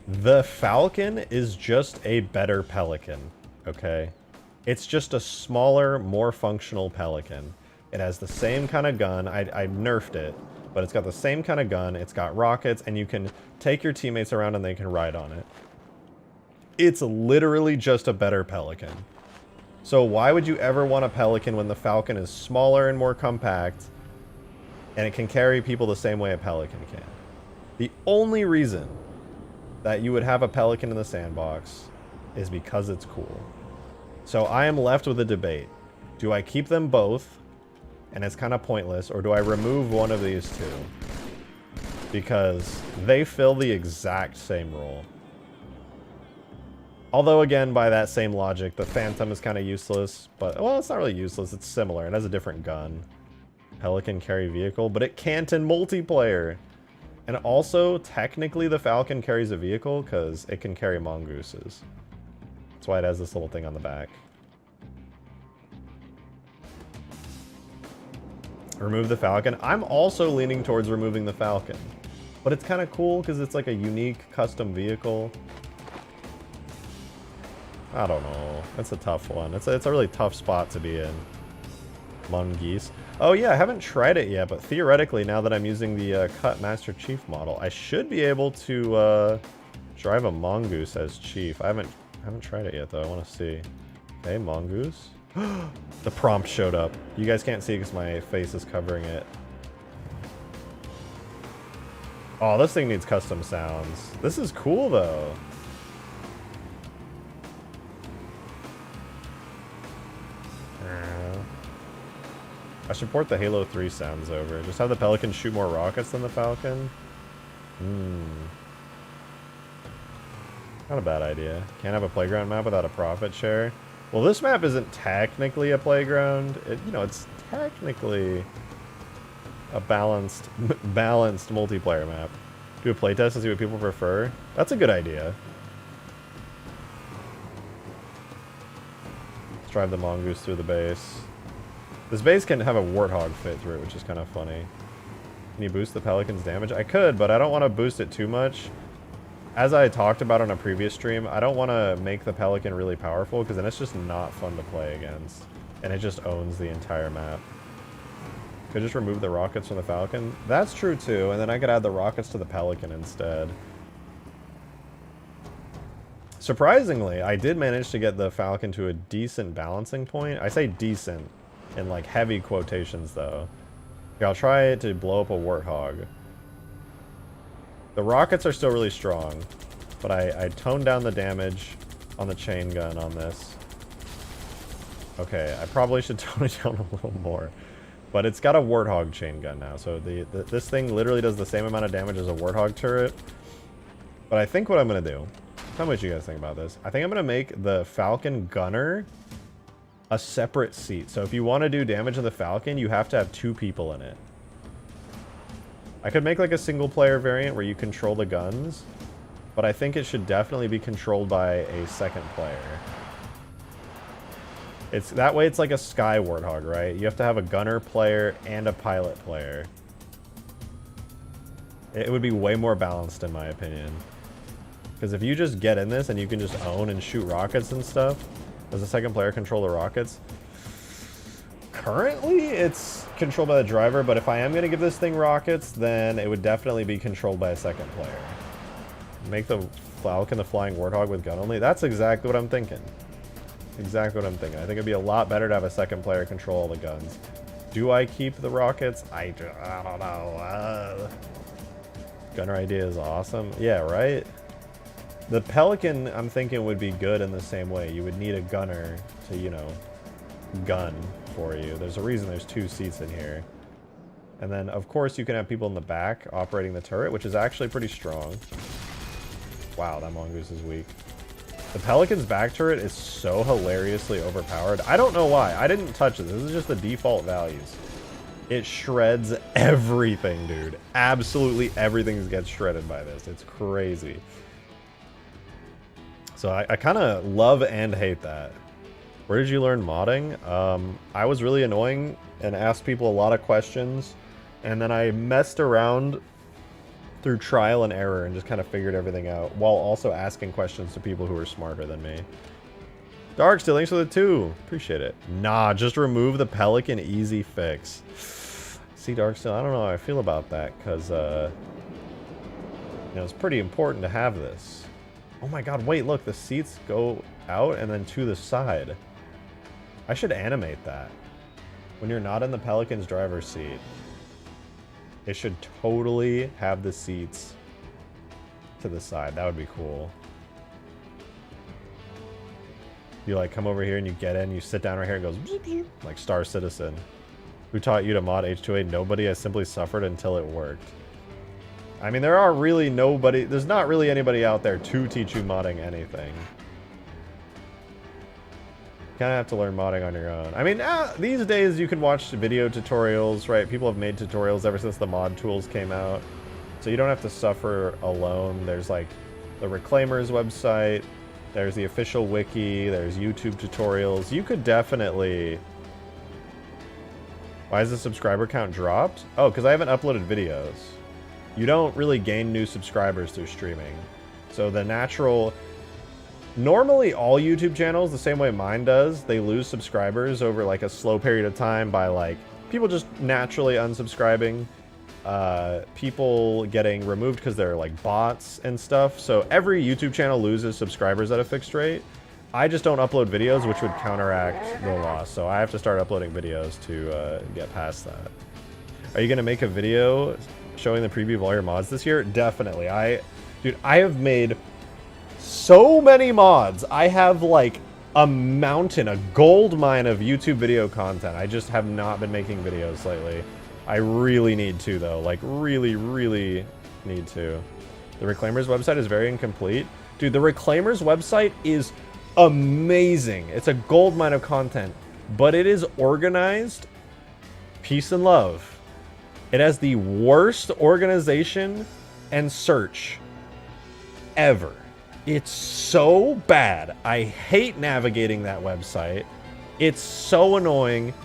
The Falcon is just a better Pelican, okay? It's just a smaller, more functional Pelican. It has the same kind of gun. I nerfed it, but it's got the same kind of gun. It's got rockets, and you can take your teammates around and they can ride on it. It's literally just a better Pelican. So why would you ever want a Pelican when the Falcon is smaller and more compact, and it can carry people the same way a Pelican can? The only reason that you would have a Pelican in the sandbox is because it's cool. So I am left with a debate. Do I keep them both? And it's kind of pointless, or do I remove one of these two? Because they fill the exact same role. Although, again, by that same logic, the Phantom is kind of useless, but, well, it's not really useless, it's similar. It has a different gun. Pelican carry vehicle, but it can't in multiplayer. And also, technically, the Falcon carries a vehicle, because it can carry mongooses. That's why it has this little thing on the back. Remove the Falcon. I'm also leaning towards removing the Falcon. But it's kind of cool because it's like a unique custom vehicle. I don't know. That's a tough one. It's a really tough spot to be in. Mongoose. Oh yeah, I haven't tried it yet, but theoretically, now that I'm using the Cut Master Chief model, I should be able to drive a mongoose as Chief. I haven't tried it yet though. I want to see. Okay, mongoose. The prompt showed up. You guys can't see because my face is covering it. Oh, this thing needs custom sounds. This is cool though. I should port the Halo 3 sounds over. Just have the Pelican shoot more rockets than the Falcon. Not a bad idea. Can't have a playground map without a profit share. Well, this map isn't technically a playground. You know, it's technically a balanced multiplayer map. Do a playtest and see what people prefer. That's a good idea. Let's drive the mongoose through the base. This base can have a warthog fit through it, which is kind of funny. Can you boost the Pelican's damage? I could, but I don't want to boost it too much. As I talked about on a previous stream, I don't want to make the Pelican really powerful because then it's just not fun to play against. And it just owns the entire map. Could just remove the rockets from the Falcon. That's true too, and then I could add the rockets to the Pelican instead. Surprisingly, I did manage to get the Falcon to a decent balancing point. I say decent in like heavy quotations though. Okay, I'll try to blow up a warthog. The rockets are still really strong, but I toned down the damage on the chain gun on this. Okay, I probably should tone it down a little more. But it's got a warthog chain gun now, so this thing literally does the same amount of damage as a warthog turret. But I think what I'm going to do, tell me what you guys think about this. I think I'm going to make the Falcon gunner a separate seat. So if you want to do damage in the Falcon, you have to have 2 people in it. I could make like a single player variant where you control the guns, but I think it should definitely be controlled by a second player. It's that way. It's like a Sky Warthog, right? You have to have a gunner player and a pilot player. It would be way more balanced in my opinion. Because if you just get in this and you can just own and shoot rockets and stuff, does the second player control the rockets? Currently, it's controlled by the driver, but if I am going to give this thing rockets, then it would definitely be controlled by a second player. Make the Falcon the flying Warthog with gun only? That's exactly what I'm thinking. Exactly what I'm thinking. I think it'd be a lot better to have a second player control all the guns. Do I keep the rockets? I don't know. Gunner idea is awesome. Yeah, right? The Pelican, I'm thinking, would be good in the same way. You would need a gunner to, you know, gun for you. There's a reason there's 2 seats in here. And then, of course, you can have people in the back operating the turret, which is actually pretty strong. Wow, that mongoose is weak. The Pelican's back turret is so hilariously overpowered. I don't know why. I didn't touch it. This is just the default values. It shreds everything, dude. Absolutely everything gets shredded by this. It's crazy. So I kind of love and hate that. Where did you learn modding? I was really annoying and asked people a lot of questions. And then I messed around through trial and error and just kind of figured everything out while also asking questions to people who are smarter than me. Darkstill, thanks for the 2. Appreciate it. Nah, just remove the Pelican, easy fix. See, Darkstill, I don't know how I feel about that because, you know, it's pretty important to have this. Oh my god, wait, look, the seats go out and then to the side. I should animate that. When you're not in the Pelican's driver's seat, it should totally have the seats to the side. That would be cool. You like come over here and you get in, you sit down right here and it goes like Star Citizen. Who taught you to mod H2A? Nobody. I simply suffered until it worked. I mean, there are really nobody, there's not really anybody out there to teach you modding anything. You kind of have to learn modding on your own. I mean, these days you can watch video tutorials, right? People have made tutorials ever since the mod tools came out. So you don't have to suffer alone. There's like the Reclaimers website, there's the official wiki, there's YouTube tutorials. You could definitely... Why is the subscriber count dropped? Oh, because I haven't uploaded videos. You don't really gain new subscribers through streaming. So the natural... Normally all YouTube channels, the same way mine does, they lose subscribers over like a slow period of time by like people just naturally unsubscribing, people getting removed because they're like bots and stuff. So every YouTube channel loses subscribers at a fixed rate. I just don't upload videos, which would counteract the loss. So I have to start uploading videos to get past that. Are you going to make a video showing the preview of all your mods this year? Definitely. Dude, I have made so many mods. I have like a mountain, a gold mine of YouTube video content. I just have not been making videos lately. I really need to though, like really, really need to. The Reclaimers website is very incomplete. Dude, the Reclaimers website is amazing. It's a gold mine of content, but it is organized. Peace and love. It has the worst organization and search ever. It's so bad. I hate navigating that website. It's so annoying,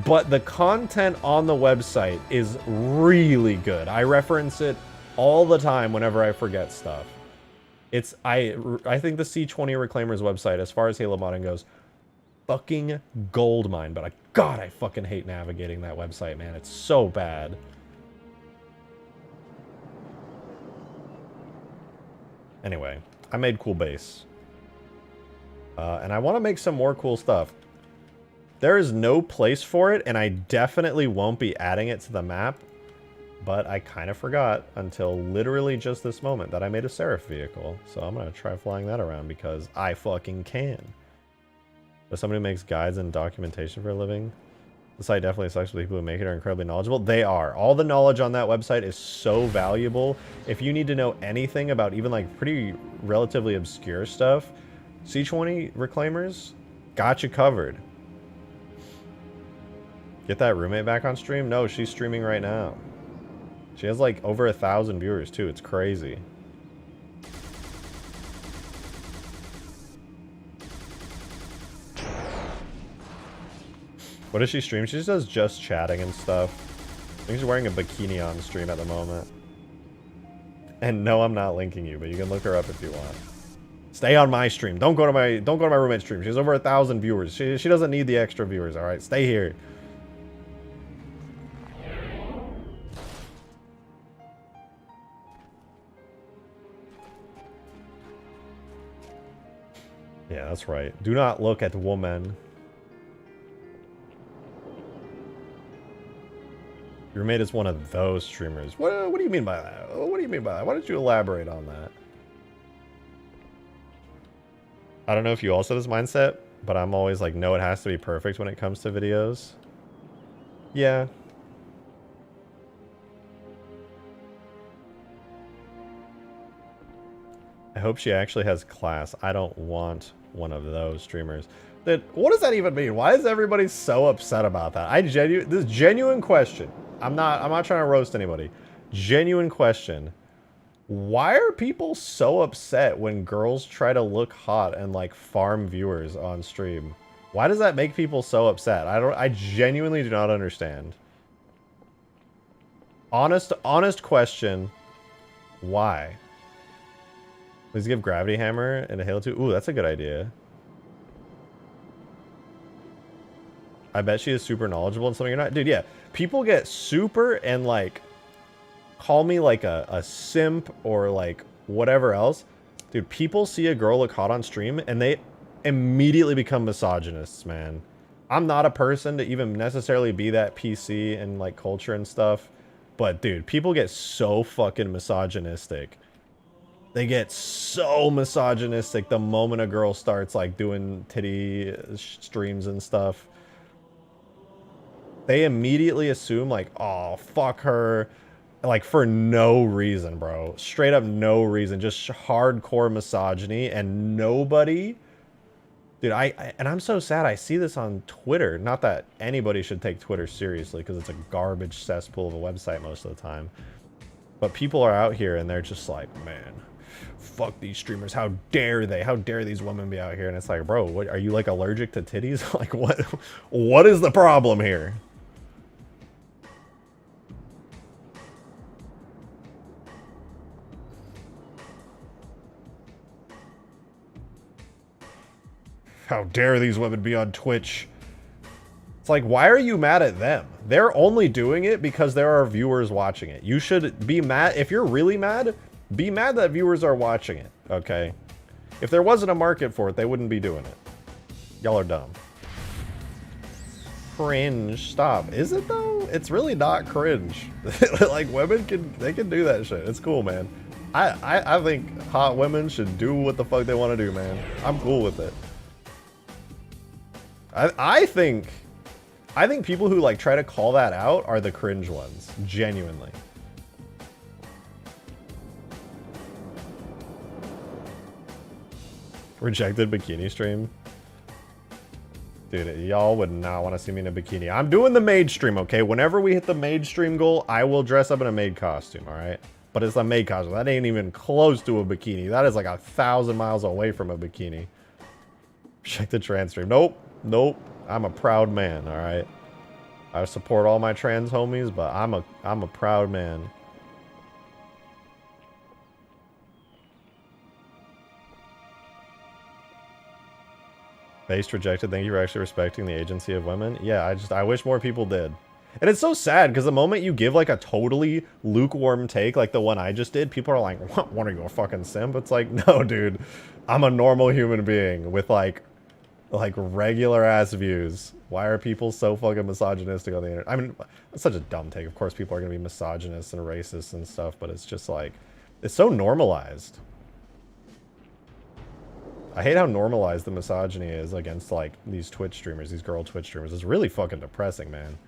but the content on the website is really good. I reference it all the time whenever I forget stuff. I think the C20 Reclaimers website, as far as Halo modding goes, fucking gold mine. But God, I fucking hate navigating that website, man. It's so bad. Anyway, I made cool base. And I want to make some more cool stuff. There is no place for it, and I definitely won't be adding it to the map. But I kind of forgot until literally just this moment that I made a Seraph vehicle. So I'm going to try flying that around because I fucking can. As somebody who makes guides and documentation for a living, the site definitely sucks, but the people who make it are incredibly knowledgeable. They are. All the knowledge on that website is so valuable. If you need to know anything about even like pretty relatively obscure stuff, C20 Reclaimers got you covered. Get that roommate back on stream? No, she's streaming right now. She has like over 1,000 viewers too. It's crazy. What does she stream? She just does just chatting and stuff. I think she's wearing a bikini on stream at the moment. And no, I'm not linking you, but you can look her up if you want. Stay on my stream. Don't go to my roommate's stream. She has over 1,000 viewers. She doesn't need the extra viewers, all right? Stay here. Yeah, that's right. Do not look at women. Your roommate is one of those streamers. What do you mean by that? What do you mean by that? Why don't you elaborate on that? I don't know if you also have this mindset, but I'm always like, no, it has to be perfect when it comes to videos. Yeah. I hope she actually has class. I don't want one of those streamers. What does that even mean? Why is everybody so upset about that? This genuine question. I'm not trying to roast anybody. Genuine question. Why are people so upset when girls try to look hot and like farm viewers on stream? Why does that make people so upset? I genuinely do not understand. Honest question. Why? Please give Gravity Hammer and a Halo 2. Ooh, that's a good idea. I bet she is super knowledgeable in something you're not. Dude, yeah. People get super and like call me like a simp or like whatever else. Dude, people see a girl look hot on stream and they immediately become misogynists, man. I'm not a person to even necessarily be that PC and like culture and stuff. But dude, people get so fucking misogynistic. They get so misogynistic the moment a girl starts like doing titty streams and stuff. They immediately assume like, oh, fuck her. Like for no reason, bro. Straight up no reason. Just hardcore misogyny and nobody. Dude, and I'm so sad. I see this on Twitter. Not that anybody should take Twitter seriously because it's a garbage cesspool of a website most of the time. But people are out here and they're just like, man, fuck these streamers. How dare they? How dare these women be out here? And it's like, bro, what, are you like allergic to titties? Like what is the problem here? How dare these women be on Twitch? It's like, why are you mad at them? They're only doing it because there are viewers watching it. You should be mad. If you're really mad, be mad that viewers are watching it, okay? If there wasn't a market for it, they wouldn't be doing it. Y'all are dumb. Cringe. Stop. Is it though? It's really not cringe. Like, women they can do that shit. It's cool, man. I think hot women should do what the fuck they want to do, man. I'm cool with it. I think people who like try to call that out are the cringe ones, genuinely. Rejected bikini stream. Dude, y'all would not want to see me in a bikini. I'm doing the maid stream, okay? Whenever we hit the maid stream goal, I will dress up in a maid costume, all right? But it's a maid costume. That ain't even close to a bikini. That is like 1,000 miles away from a bikini. Rejected trans stream. Nope. Nope. I'm a proud man, all right? I support all my trans homies, but I'm a proud man. Based rejected. Thank you for actually respecting the agency of women. Yeah, I wish more people did. And it's so sad because the moment you give like a totally lukewarm take like the one I just did, people are like, what are you, a fucking simp? It's like, no, dude. I'm a normal human being with like regular ass views. Why are people so fucking misogynistic on the internet? I mean, it's such a dumb take. Of course people are going to be misogynist and racist and stuff, but it's just like, it's so normalized. I hate how normalized the misogyny is against like these Twitch streamers, these girl Twitch streamers. It's really fucking depressing, man.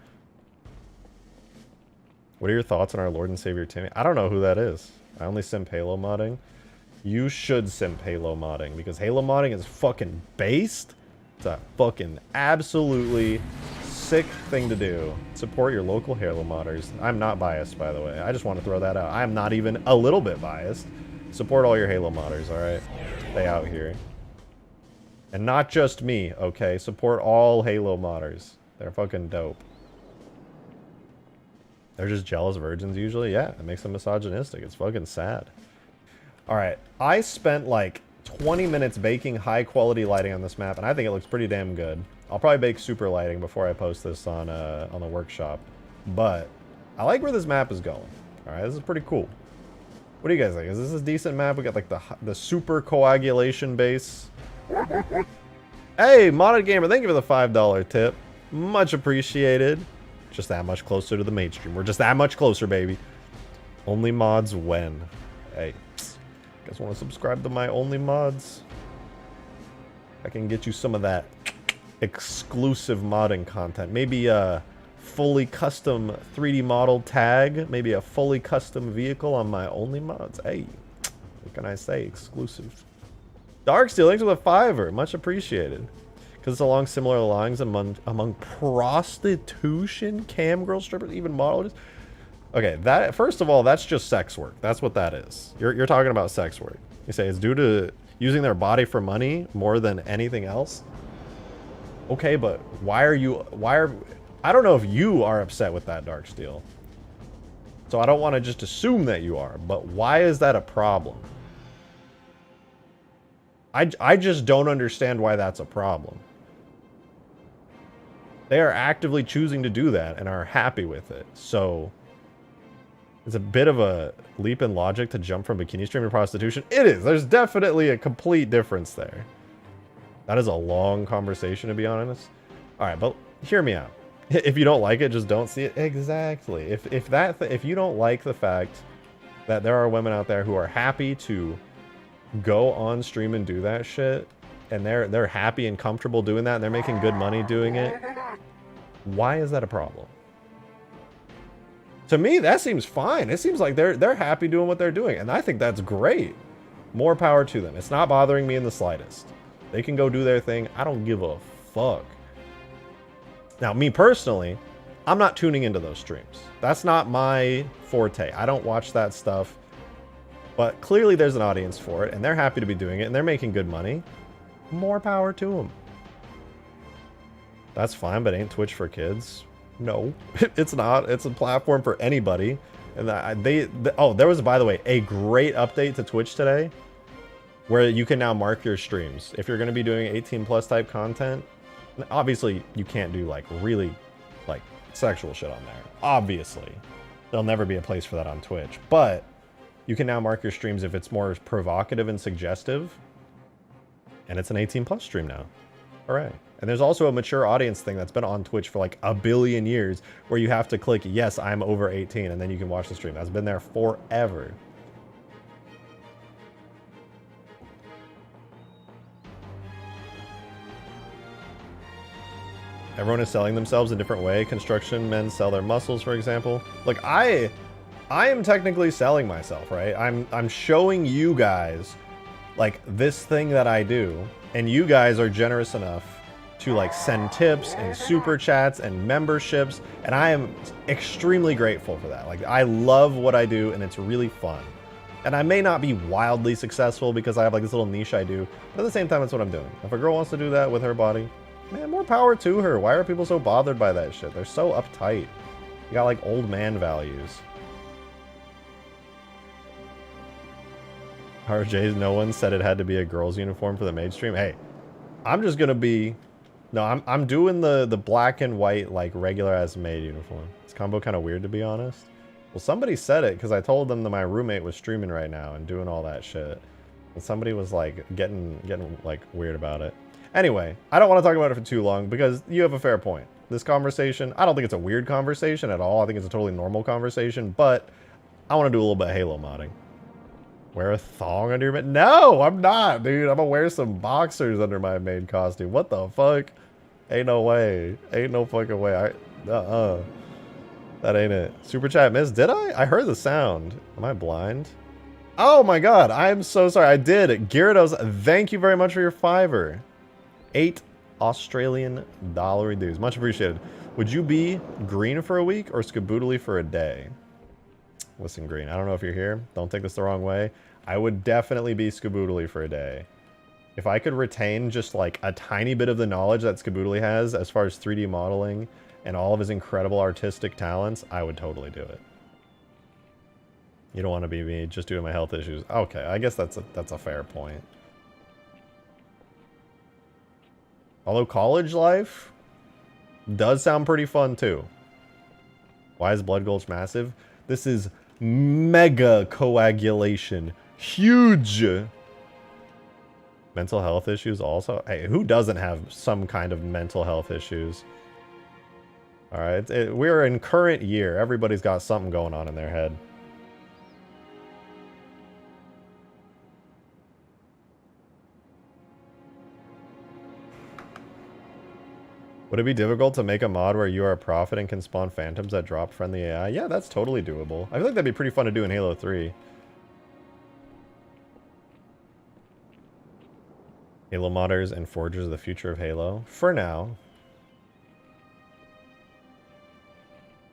What are your thoughts on our Lord and Savior Timmy? I don't know who that is. I only simp Halo modding. You should simp Halo modding because Halo modding is fucking based. It's a fucking absolutely sick thing to do. Support your local Halo modders. I'm not biased, by the way. I just want to throw that out. I'm not even a little bit biased. Support all your Halo modders, alright? Stay out here. And not just me, okay? Support all Halo modders. They're fucking dope. They're just jealous virgins usually. Yeah, it makes them misogynistic. It's fucking sad. All right, I spent like 20 minutes baking high quality lighting on this map, and I think it looks pretty damn good. I'll probably bake super lighting before I post this on the workshop, but I like where this map is going. All right, this is pretty cool. What do you guys think? Is this a decent map? We got like the super coagulation base. Hey, Modded Gamer, thank you for the $5 tip. Much appreciated. Just that much closer to the mainstream. We're just that much closer, baby. Only mods when. Hey, guys want to subscribe to my only mods? I can get you some of that exclusive modding content. Maybe a fully custom 3D model tag. Maybe a fully custom vehicle on my only mods. Hey, what can I say? Exclusive. Darksteel, thanks for the $5. Much appreciated. Because it's along similar lines among prostitution, cam girl strippers, even models. Okay, that first of all, that's just sex work. That's what that is. You're talking about sex work. You say it's due to using their body for money more than anything else. Okay, but why are I don't know if you are upset with that, Darksteel. So I don't want to just assume that you are, but why is that a problem? I just don't understand why that's a problem. They are actively choosing to do that and are happy with it. So it's a bit of a leap in logic to jump from bikini stream to prostitution. It is. There's definitely a complete difference there. That is a long conversation, to be honest. All right, but hear me out. If you don't like it, just don't see it. Exactly. If you don't like the fact that there are women out there who are happy to go on stream and do that shit, and they're happy and comfortable doing that, and they're making good money doing it, why is that a problem? To me, that seems fine. It seems like they're happy doing what they're doing, and I think that's great. More power to them. It's not bothering me in the slightest. They can go do their thing. I don't give a fuck. Now, me personally, I'm not tuning into those streams. That's not my forte. I don't watch that stuff. But clearly there's an audience for it, and they're happy to be doing it, and they're making good money. More power to them. That's fine, but ain't Twitch for kids? No, it's not. It's a platform for anybody. And oh, there was, by the way, a great update to Twitch today where you can now mark your streams. If you're going to be doing 18+ type content, obviously you can't do like really like sexual shit on there. Obviously. There'll never be a place for that on Twitch. But you can now mark your streams if it's more provocative and suggestive. And it's an 18+ stream now. Hooray. And there's also a mature audience thing that's been on Twitch for like a billion years where you have to click, yes, I'm over 18, and then you can watch the stream. That's been there forever. Everyone is selling themselves a different way. Construction men sell their muscles, for example. Look, I am technically selling myself, right? I'm showing you guys like this thing that I do, and you guys are generous enough to like send tips and super chats and memberships, and I am extremely grateful for that. Like, I love what I do, and it's really fun. And I may not be wildly successful because I have like this little niche I do, but at the same time, it's what I'm doing. If a girl wants to do that with her body, man, more power to her. Why are people so bothered by that shit? They're so uptight. You got like old man values. RJ's, no one said it had to be a girl's uniform for the maid stream. Hey, I'm just gonna be, no, I'm doing the black and white like regular ass maid uniform. This combo kind of weird, to be honest. Well, somebody said it because I told them that my roommate was streaming right now and doing all that shit, and somebody was like getting like weird about it. Anyway, I don't want to talk about it for too long because you have a fair point. This conversation, I don't think it's a weird conversation at all. I think it's a totally normal conversation, but I want to do a little bit of Halo modding. Wear a thong under your maid? No, I'm not, dude. I'm gonna wear some boxers under my maid costume. What the fuck? Ain't no way. Ain't no fucking way. That ain't it. Super chat missed. Did I? I heard the sound. Am I blind? Oh my god. I'm so sorry. I did. Gyarados, thank you very much for your $5. 8 Australian dollar dues. Much appreciated. Would you be green for a week or skaboodly for a day? Listen, Green, I don't know if you're here. Don't take this the wrong way. I would definitely be skaboodly for a day. If I could retain just like a tiny bit of the knowledge that Skaboodly has as far as 3D modeling and all of his incredible artistic talents, I would totally do it. You don't want to be me just due to my health issues. Okay, I guess that's a fair point. Although college life does sound pretty fun too. Why is Blood Gulch massive? This is mega coagulation. Huge! Mental health issues also? Hey, who doesn't have some kind of mental health issues? Alright, we're in current year. Everybody's got something going on in their head. Would it be difficult to make a mod where you are a prophet and can spawn phantoms that drop friendly AI? Yeah, that's totally doable. I feel like that'd be pretty fun to do in Halo 3. Halo modders and forgers are the future of Halo. For now.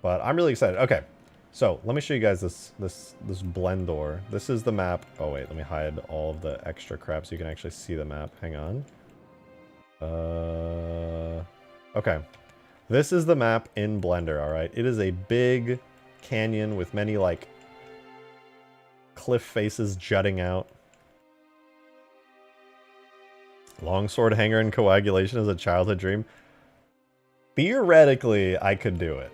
But I'm really excited. Okay, so let me show you guys this blendor. This is the map. Oh wait, let me hide all of the extra crap so you can actually see the map. Hang on. Okay. This is the map in Blender, alright? It is a big canyon with many, like, cliff faces jutting out. Longsword hanger and coagulation is a childhood dream. Theoretically, I could do it.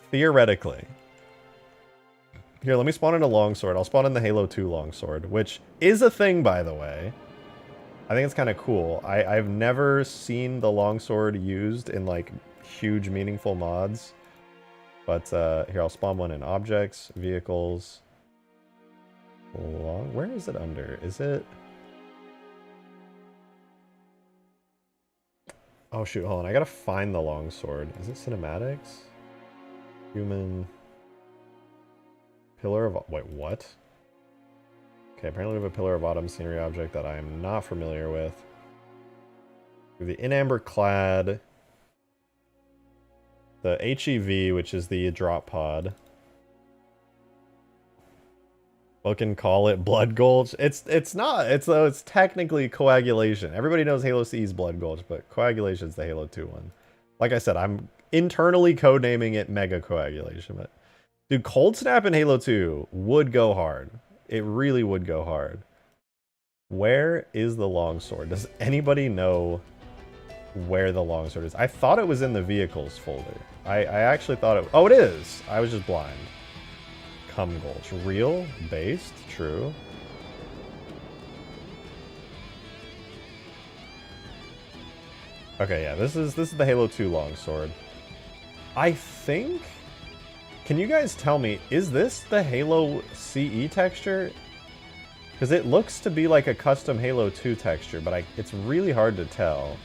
Theoretically. Here, let me spawn in a longsword. I'll spawn in the Halo 2 longsword, which is a thing, by the way. I think it's kind of cool. I've never seen the longsword used in, like, huge, meaningful mods. But, here, I'll spawn one in objects, vehicles. Where is it under? Is it... Oh, shoot, hold on. I gotta find the longsword. Is it cinematics? Human... Pillar of... Wait, what? Okay, apparently we have a Pillar of Autumn scenery object that I am not familiar with. We have the in amber clad. The HEV, which is the drop pod. We can call it Blood Gulch. It's not. It's technically coagulation. Everybody knows Halo C's Blood Gulch, but coagulation's the Halo 2 one. Like I said, I'm internally codenaming it Mega Coagulation, but dude, Cold Snap in Halo 2 would go hard. It really would go hard. Where is the longsword? Does anybody know where the longsword is? I thought it was in the vehicles folder. I actually thought it... Oh, it is! I was just blind. Cum Gulch. Real? Based? True. Okay, yeah, this is the Halo 2 longsword. I think... Can you guys tell me, is this the Halo CE texture? Because it looks to be like a custom Halo 2 texture, but it's really hard to tell.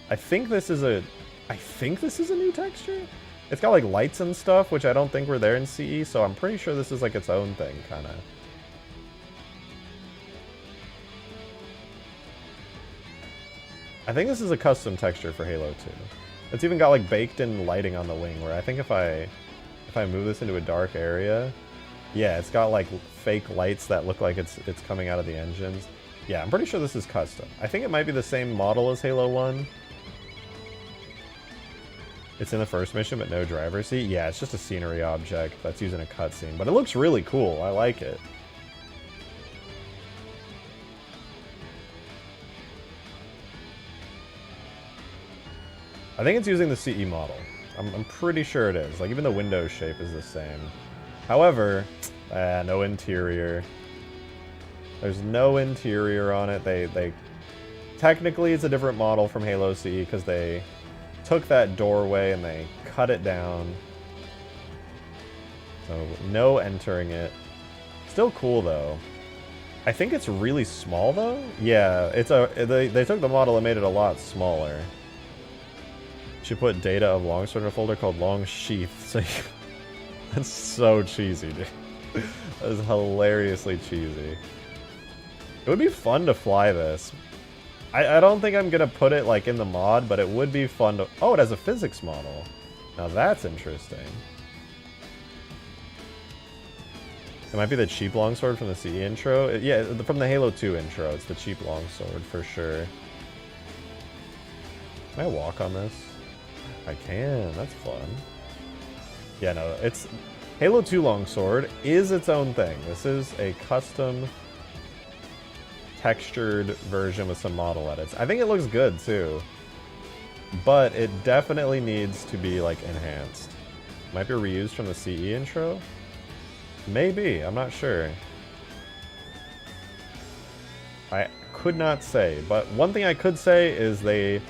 I think this is a new texture? It's got like lights and stuff, which I don't think were there in CE, so I'm pretty sure this is like its own thing, kind of. I think this is a custom texture for Halo 2. It's even got like baked-in lighting on the wing, where I think if I move this into a dark area, yeah, it's got like fake lights that look like it's coming out of the engines. Yeah, I'm pretty sure this is custom. I think it might be the same model as Halo 1. It's in the first mission, but no driver's seat. Yeah, it's just a scenery object that's using a cutscene, but it looks really cool. I like it. I think it's using the CE model. I'm pretty sure it is. Like, even the window shape is the same. However, no interior. There's no interior on it. They technically, it's a different model from Halo CE because they took that doorway and they cut it down. So, no entering it. Still cool, though. I think it's really small, though. Yeah, they took the model and made it a lot smaller. Should put data of longsword in a folder called long sheath. So that's so cheesy, dude. That is hilariously cheesy. It would be fun to fly this. I don't think I'm gonna put it like in the mod, but it would be fun to... Oh, it has a physics model. Now that's interesting. It might be the cheap longsword from the CE intro. Yeah, from the Halo 2 intro. It's the cheap longsword for sure. Can I walk on this? I can. That's fun. Yeah, no, it's... Halo 2 longsword is its own thing. This is a custom textured version with some model edits. I think it looks good too. But it definitely needs to be like enhanced. Might be reused from the CE intro? Maybe, I'm not sure. I could not say, but one thing I could say is they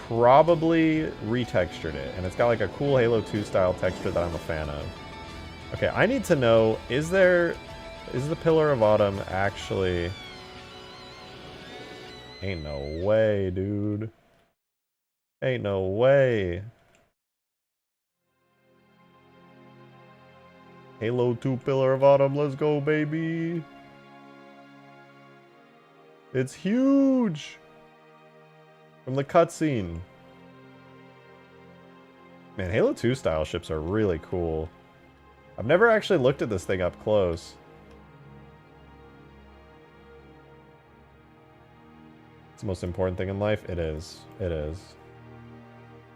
probably retextured it, and it's got like a cool Halo 2 style texture that I'm a fan of. Okay, I need to know, is the Pillar of Autumn actually... Ain't no way, dude. Ain't no way. Halo 2 Pillar of Autumn, let's go, baby. It's huge. From the cutscene. Man, Halo 2 style ships are really cool. I've never actually looked at this thing up close. It's the most important thing in life? It is. It is.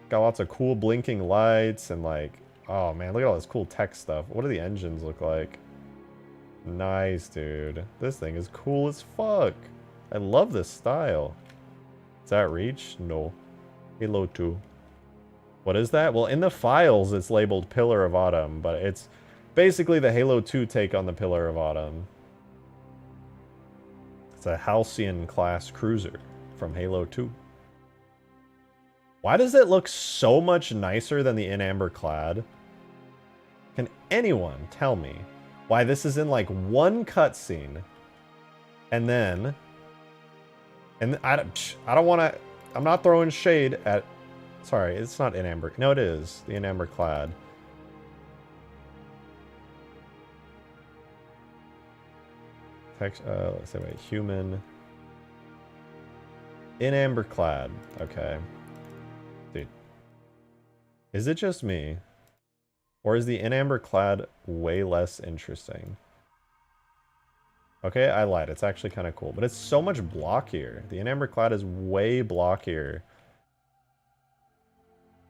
Got lots of cool blinking lights and like... Oh man, look at all this cool tech stuff. What do the engines look like? Nice, dude. This thing is cool as fuck. I love this style. Is that Reach? No. Halo 2. What is that? Well, in the files, it's labeled Pillar of Autumn, but it's basically the Halo 2 take on the Pillar of Autumn. It's a Halcyon class cruiser from Halo 2. Why does it look so much nicer than the in Amber Clad? Can anyone tell me why this is in like one cutscene and then... And I don't want to... I'm not throwing shade at... Sorry, it's not in Amber... No, it is. The in Amber Clad. Let's say, wait, human... In Amber Clad. Okay. Dude. Is it just me? Or is the in Amber Clad way less interesting? Okay, I lied. It's actually kind of cool. But it's so much blockier. The in Amber Clad is way blockier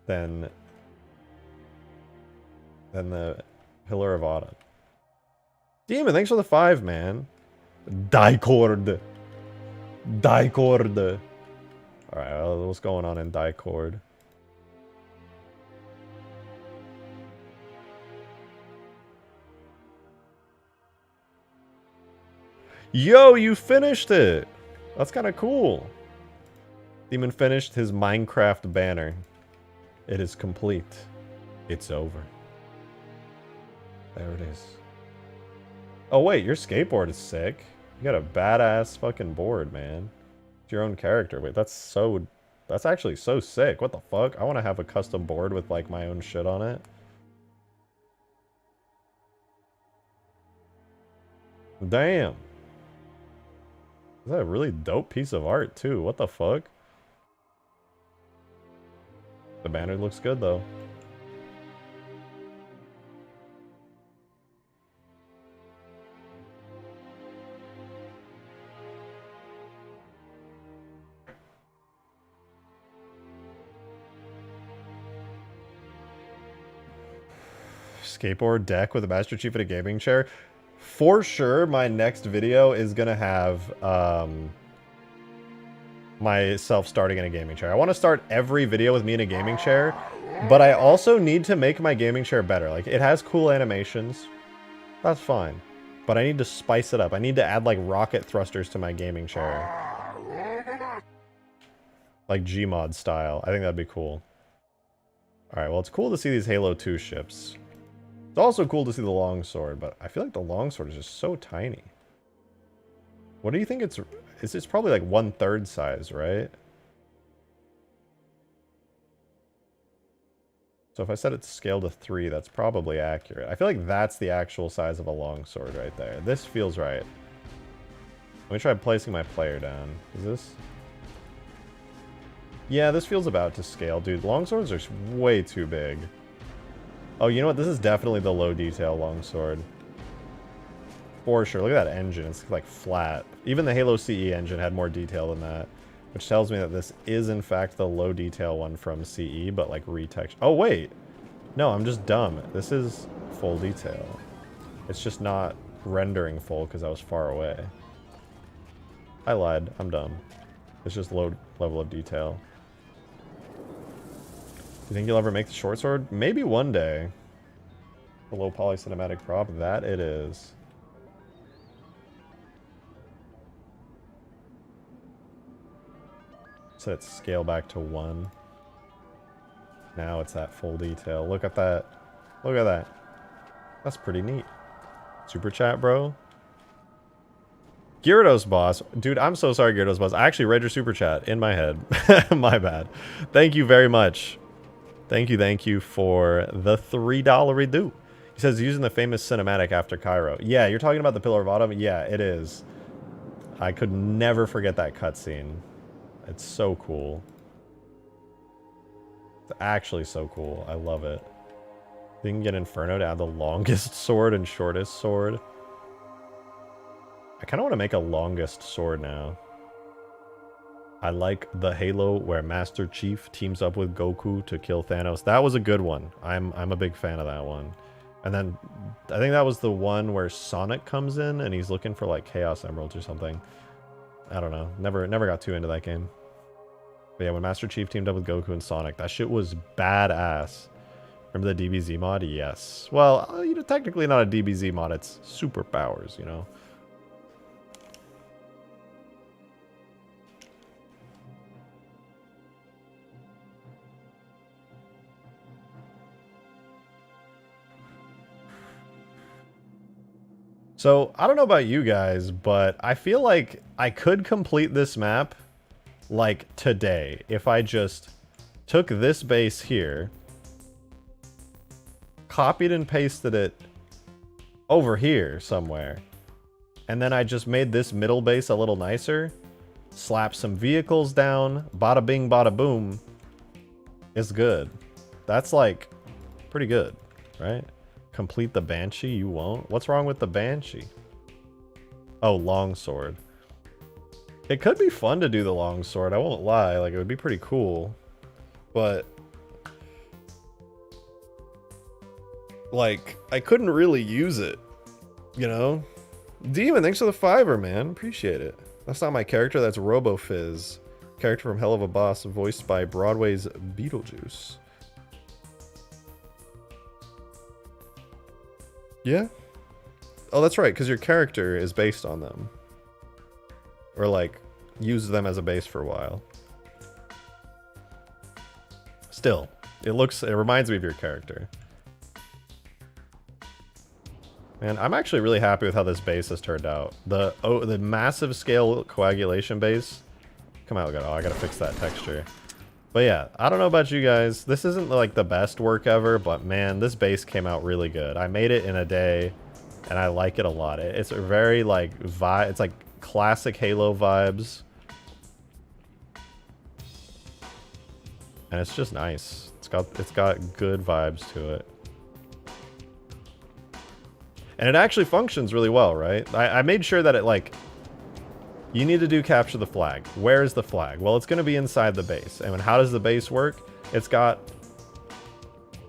than the Pillar of Autumn. Demon, thanks for the 5, man. Dicord. Dicord. Alright, what's going on in Dicord? Yo, you finished it! That's kind of cool. Demon finished his Minecraft banner. It is complete. It's over. There it is. Oh wait, your skateboard is sick. You got a badass fucking board, man. It's your own character. Wait, that's actually so sick. What the fuck? I want to have a custom board with like my own shit on it. Damn. Is that a really dope piece of art too? What the fuck? The banner looks good though. Skateboard deck with a Master Chief and a gaming chair. For sure, my next video is gonna have myself starting in a gaming chair. I want to start every video with me in a gaming chair, but I also need to make my gaming chair better. Like, it has cool animations. That's fine. But I need to spice it up. I need to add, like, rocket thrusters to my gaming chair. Like Gmod style. I think that'd be cool. Alright, well, it's cool to see these Halo 2 ships. It's also cool to see the longsword, but I feel like the longsword is just so tiny. What do you think it's... It's probably like 1/3 size, right? So if I set it to scale to 3, that's probably accurate. I feel like that's the actual size of a longsword right there. This feels right. Let me try placing my player down. Is this... Yeah, this feels about to scale. Dude, longswords are way too big. Oh, you know what? This is definitely the low detail longsword. For sure. Look at that engine. It's like flat. Even the Halo CE engine had more detail than that. Which tells me that this is in fact the low detail one from CE, but like retextured. Oh wait. No, I'm just dumb. This is full detail. It's just not rendering full because I was far away. I lied. I'm dumb. It's just low level of detail. You think you'll ever make the short sword? Maybe one day. A low poly cinematic prop. That it is. So it's scale back to 1. Now it's at full detail. Look at that. Look at that. That's pretty neat. Super chat, bro. Gyarados boss. Dude, I'm so sorry, Gyarados boss. I actually read your super chat in my head. My bad. Thank you very much. Thank you for the $3 redo. He says using the famous cinematic after Cairo. Yeah, you're talking about the Pillar of Autumn? Yeah, it is. I could never forget that cutscene. It's so cool. It's actually so cool. I love it. You can get Inferno to add the longest sword and shortest sword. I kind of want to make a longest sword now. I like the Halo where Master Chief teams up with Goku to kill Thanos. That was a good one. I'm a big fan of that one. And then I think that was the one where Sonic comes in and he's looking for like Chaos Emeralds or something. I don't know. Never got too into that game. But yeah, when Master Chief teamed up with Goku and Sonic, that shit was badass. Remember the DBZ mod? Yes. Well, you know, technically not a DBZ mod. It's superpowers, you know. So, I don't know about you guys, but I feel like I could complete this map, like, today. If I just took this base here, copied and pasted it over here somewhere, and then I just made this middle base a little nicer, slapped some vehicles down, bada bing, bada boom, it's good. That's, like, pretty good, right? Complete the Banshee, you won't? What's wrong with the Banshee? Oh, longsword. It could be fun to do the longsword, I won't lie. Like, it would be pretty cool. But like, I couldn't really use it, you know? Demon, thanks for the $5, man. Appreciate it. That's not my character, that's RoboFizz. Character from Hell of a Boss, voiced by Broadway's Beetlejuice. Yeah? Oh, that's right, because your character is based on them. Or, like, use them as a base for a while. Still, it reminds me of your character. Man, I'm actually really happy with how this base has turned out. The massive scale coagulation base. Come on, I gotta fix that texture. But yeah, I don't know about you guys. This isn't like the best work ever, but man, this base came out really good. I made it in a day, and I like it a lot. It's a very like vibe. It's like classic Halo vibes, and it's just nice. It's got good vibes to it, and it actually functions really well, right? I made sure that it like. You need to do capture the flag. Where is the flag? Well, it's going to be inside the base. And how does the base work? It's got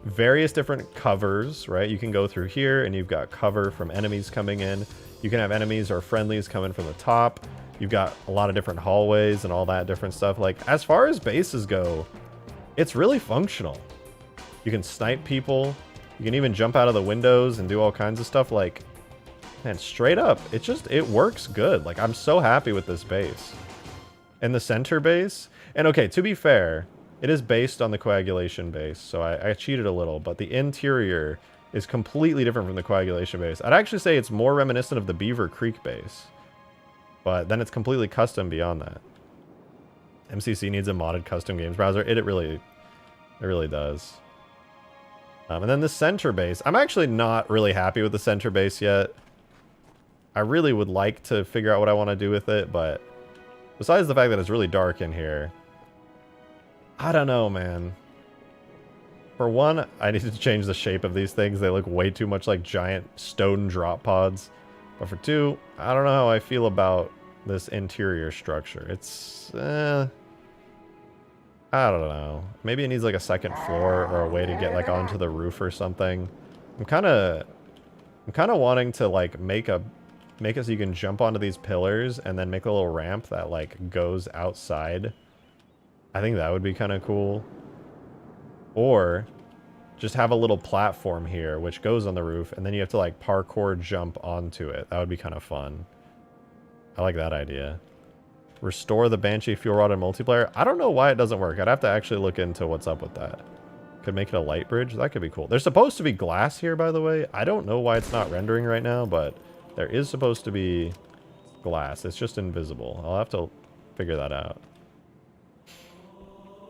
various different covers, right? You can go through here and you've got cover from enemies coming in. You can have enemies or friendlies coming from the top. You've got a lot of different hallways and all that different stuff. Like, as far as bases go, it's really functional. You can snipe people. You can even jump out of the windows and do all kinds of stuff. Like, man, straight up, it works good. Like, I'm so happy with this base. And the center base, and okay, to be fair, it is based on the coagulation base, so I cheated a little, but the interior is completely different from the coagulation base. I'd actually say it's more reminiscent of the Beaver Creek base, but then it's completely custom beyond that. MCC needs a modded custom games browser. It really does. And then the center base, I'm actually not really happy with the center base yet. I really would like to figure out what I want to do with it, but besides the fact that it's really dark in here, I don't know, man. For one, I need to change the shape of these things. They look way too much like giant stone drop pods. But for 2, I don't know how I feel about this interior structure. It's, I don't know. Maybe it needs like a second floor or a way to get like onto the roof or something. I'm kind of wanting to like make it so you can jump onto these pillars and then make a little ramp that like goes outside. I think that would be kind of cool. Or just have a little platform here which goes on the roof and then you have to like parkour jump onto it. That would be kind of fun. I like that idea. Restore the Banshee fuel rod in multiplayer. I don't know why it doesn't work. I'd have to actually look into what's up with that. Could make it a light bridge. That could be cool. There's supposed to be glass here, by the way. I don't know why it's not rendering right now, but there is supposed to be glass. It's just invisible. I'll have to figure that out.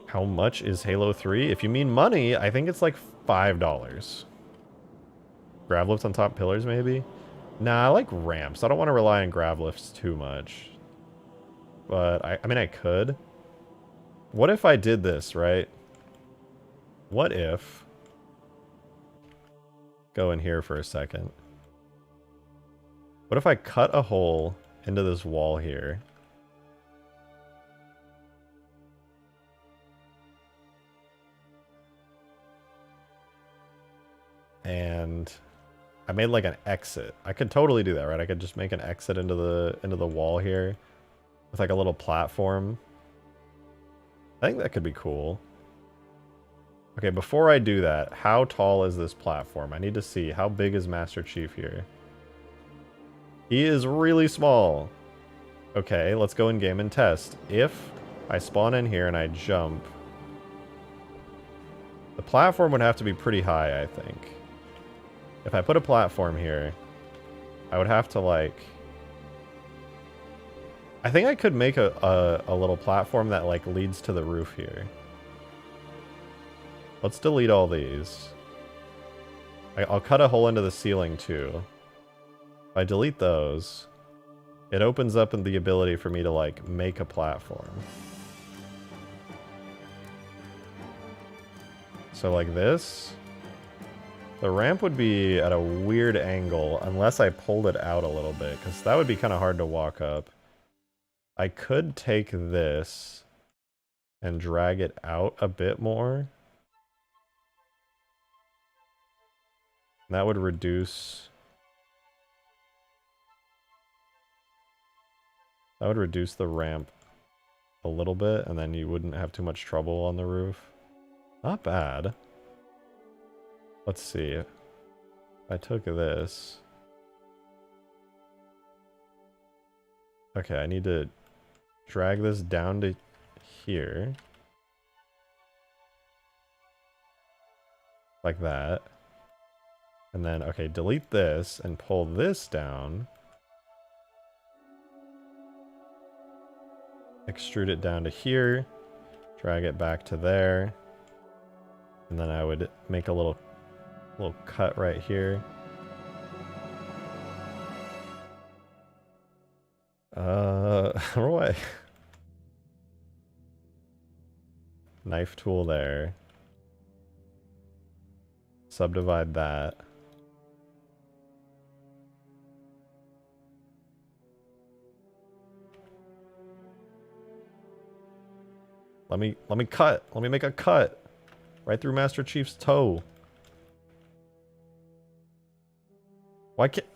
How much is Halo 3? If you mean money, I think it's like $5. Grav lifts on top pillars, maybe? Nah, I like ramps. I don't want to rely on grav lifts too much. But, I mean, I could. What if I did this, right? What if... Go in here for a second. What if I cut a hole into this wall here? And I made like an exit. I could totally do that, right? I could just make an exit into the wall here with like a little platform. I think that could be cool. Okay, before I do that, how tall is this platform? I need to see how big is Master Chief here. He is really small. Okay, let's go in game and test. If I spawn in here and I jump, the platform would have to be pretty high, I think. If I put a platform here, I would have to like... I think I could make a little platform that like leads to the roof here. Let's delete all these. I'll cut a hole into the ceiling too. If I delete those, it opens up the ability for me to like make a platform. So like this. The ramp would be at a weird angle unless I pulled it out a little bit, because that would be kind of hard to walk up. I could take this and drag it out a bit more. That would reduce... That would reduce the ramp a little bit, and then you wouldn't have too much trouble on the roof. Not bad. Let's see. If I took this... Okay, I need to drag this down to here. Like that. And then, okay, delete this and pull this down. Extrude it down to here. Drag it back to there. And then I would make a little cut right here. How do I... Knife tool there. Subdivide that. Let me cut. Let me make a cut. Right through Master Chief's toe. Why can't...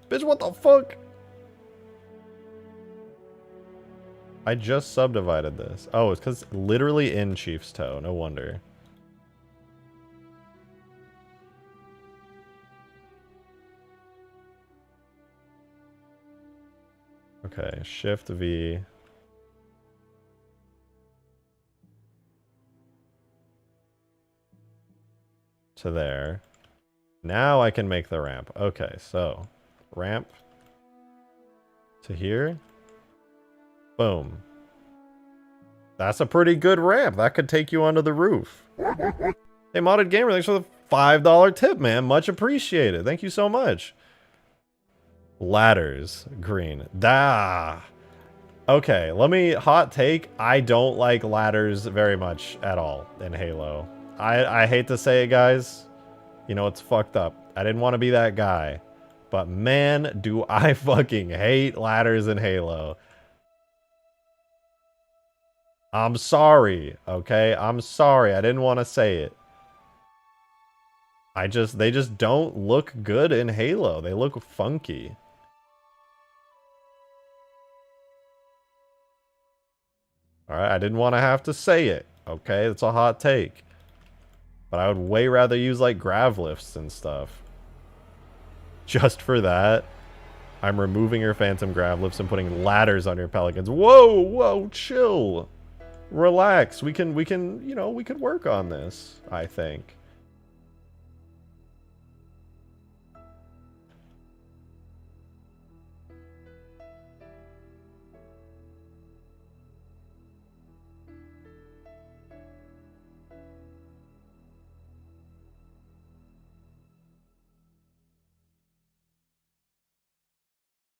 Bitch, what the fuck? I just subdivided this. Oh, it's because it's literally in Chief's toe. No wonder. Okay, Shift V. To there. Now I can make the ramp. Okay, so ramp to here. Boom. That's a pretty good ramp. That could take you onto the roof. Hey, Modded Gamer, thanks for the $5 tip, man. Much appreciated. Thank you so much. Ladders, green. Okay, let me hot take. I don't like ladders very much at all in Halo. I hate to say it, guys. You know, it's fucked up. I didn't want to be that guy. But man, do I fucking hate ladders in Halo. I'm sorry, okay? I'm sorry. I didn't want to say it. They just don't look good in Halo. They look funky. Alright, I didn't want to have to say it, okay? It's a hot take. But I would way rather use, like, grav lifts and stuff. Just for that, I'm removing your phantom grav lifts and putting ladders on your Pelicans. Whoa, whoa, chill. Relax. We can, you know, we could work on this, I think.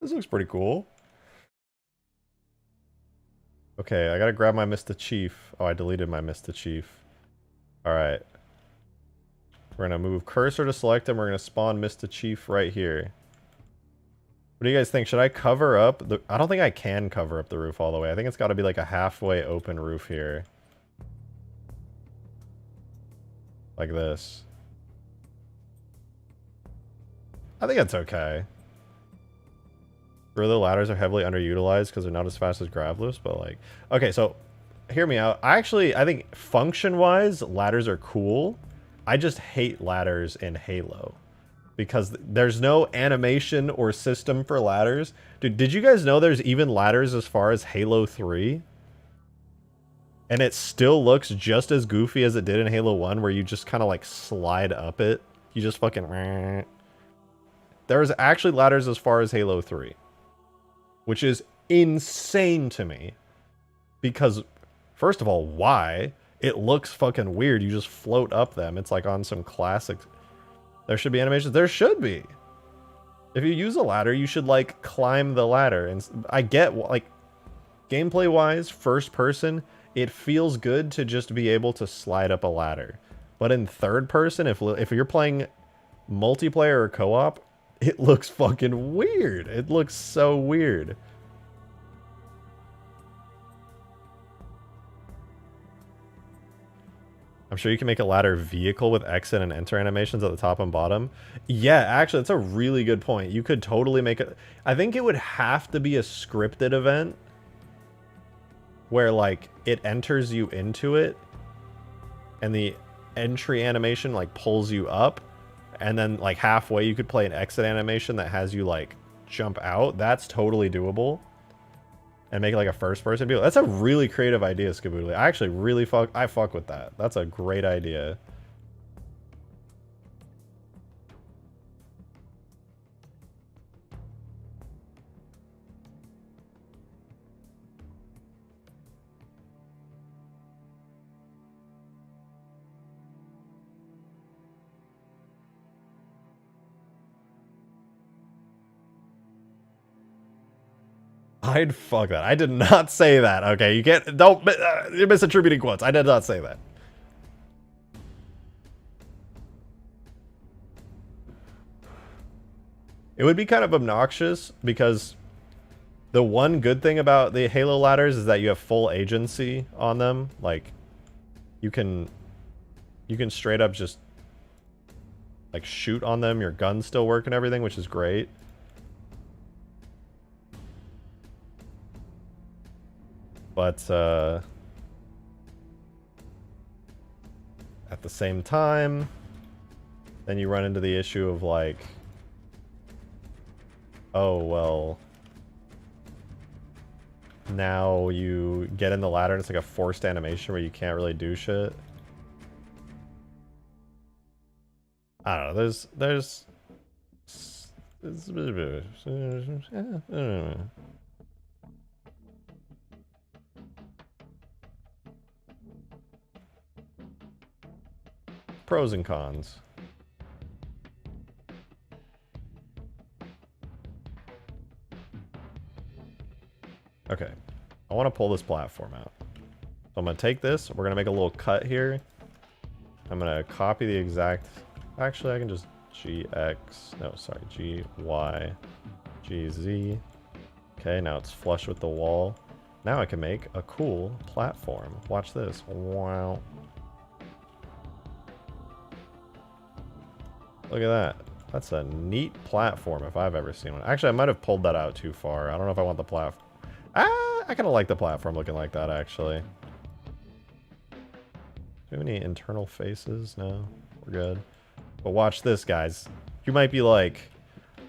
This looks pretty cool. Okay, I gotta grab my Mr. Chief. Oh, I deleted my Mr. Chief. Alright. We're gonna move cursor to select and we're gonna spawn Mr. Chief right here. What do you guys think? Should I cover up the... I don't think I can cover up the roof all the way. I think it's gotta be like a halfway open roof here. Like this. I think that's okay. Further ladders are heavily underutilized because they're not as fast as grav lifts, but like... Okay, so, hear me out. I think function-wise, ladders are cool. I just hate ladders in Halo. Because there's no animation or system for ladders. Dude, did you guys know there's even ladders as far as Halo 3? And it still looks just as goofy as it did in Halo 1, where you just kind of like slide up it. You just fucking... There's actually ladders as far as Halo 3. Which is insane to me. Because, first of all, why? It looks fucking weird. You just float up them. It's like on some classic... There should be animations. There should be. If you use a ladder, you should, like, climb the ladder. And I get, like, gameplay-wise, first person, it feels good to just be able to slide up a ladder. But in third person, if you're playing multiplayer or co-op, it looks fucking weird. It looks so weird. I'm sure you can make a ladder vehicle with exit and enter animations at the top and bottom. Yeah, actually, that's a really good point. You could totally make it... I think it would have to be a scripted event where, like, it enters you into it and the entry animation, like, pulls you up. And then, like, halfway you could play an exit animation that has you, like, jump out. That's totally doable. And make it like a first-person view. That's a really creative idea, Skaboodly. I actually really fuck with that. That's a great idea. I'd fuck that. I did not say that. Okay, you can't... Don't... You're misattributing quotes. I did not say that. It would be kind of obnoxious because the one good thing about the Halo ladders is that you have full agency on them. Like, you can straight up just, like, shoot on them. Your guns still work and everything, which is great. But, at the same time, then you run into the issue of, like, oh, well, now you get in the ladder and it's like a forced animation where you can't really do shit. I don't know, there's pros and cons. Okay, I want to pull this platform out. So I'm going to take this, we're going to make a little cut here. I'm going to copy the exact... Actually, I can just GX, no, sorry, GY, GZ. Okay, now it's flush with the wall. Now I can make a cool platform. Watch this. Wow. Look at that. That's a neat platform if I've ever seen one. Actually, I might have pulled that out too far. I don't know if I want the platform. Ah, I kind of like the platform looking like that, actually. Do we have any internal faces? No, we're good. But watch this, guys. You might be like,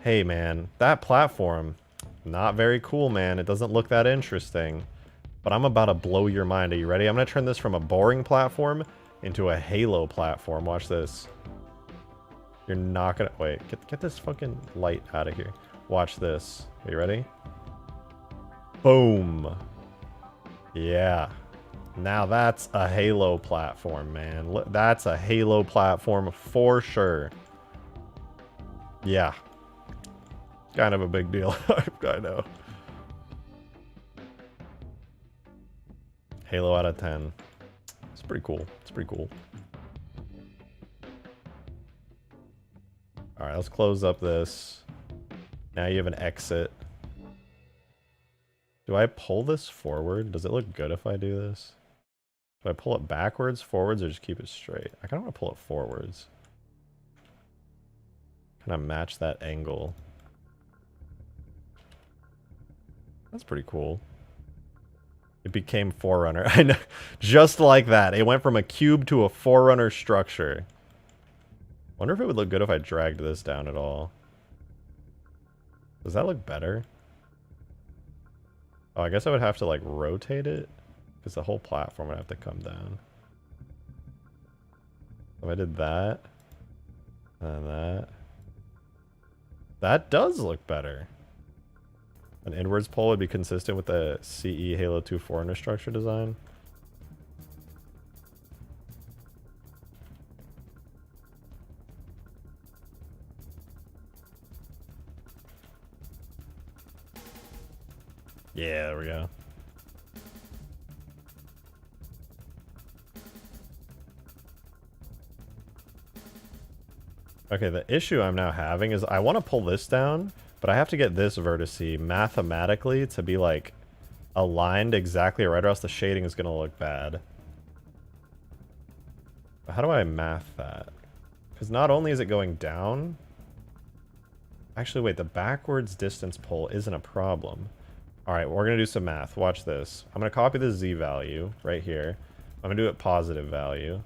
hey, man, that platform, not very cool, man. It doesn't look that interesting. But I'm about to blow your mind. Are you ready? I'm going to turn this from a boring platform into a Halo platform. Watch this. You're not gonna... Wait, get this fucking light out of here. Watch this. Are you ready? Boom. Yeah. Now that's a Halo platform, man. That's a Halo platform for sure. Yeah. Kind of a big deal. I know. Halo out of 10. It's pretty cool. It's pretty cool. Alright, let's close up this. Now you have an exit. Do I pull this forward? Does it look good if I do this? Do I pull it backwards, forwards, or just keep it straight? I kind of want to pull it forwards. Kind of match that angle. That's pretty cool. It became Forerunner. I know. Just like that. It went from a cube to a Forerunner structure. Wonder if it would look good if I dragged this down at all. Does that look better? Oh, I guess I would have to like rotate it because the whole platform would have to come down. If I did that and that, that does look better. An inwards pull would be consistent with the CE Halo 2 Forerunner structure design. Yeah, there we go. Okay, the issue I'm now having is I want to pull this down, but I have to get this vertice mathematically to be like aligned exactly right, or else the shading is going to look bad. But how do I math that? Because not only is it going down... Actually, wait, the backwards distance pull isn't a problem. Alright, we're going to do some math. Watch this. I'm going to copy the Z value right here. I'm going to do it positive value.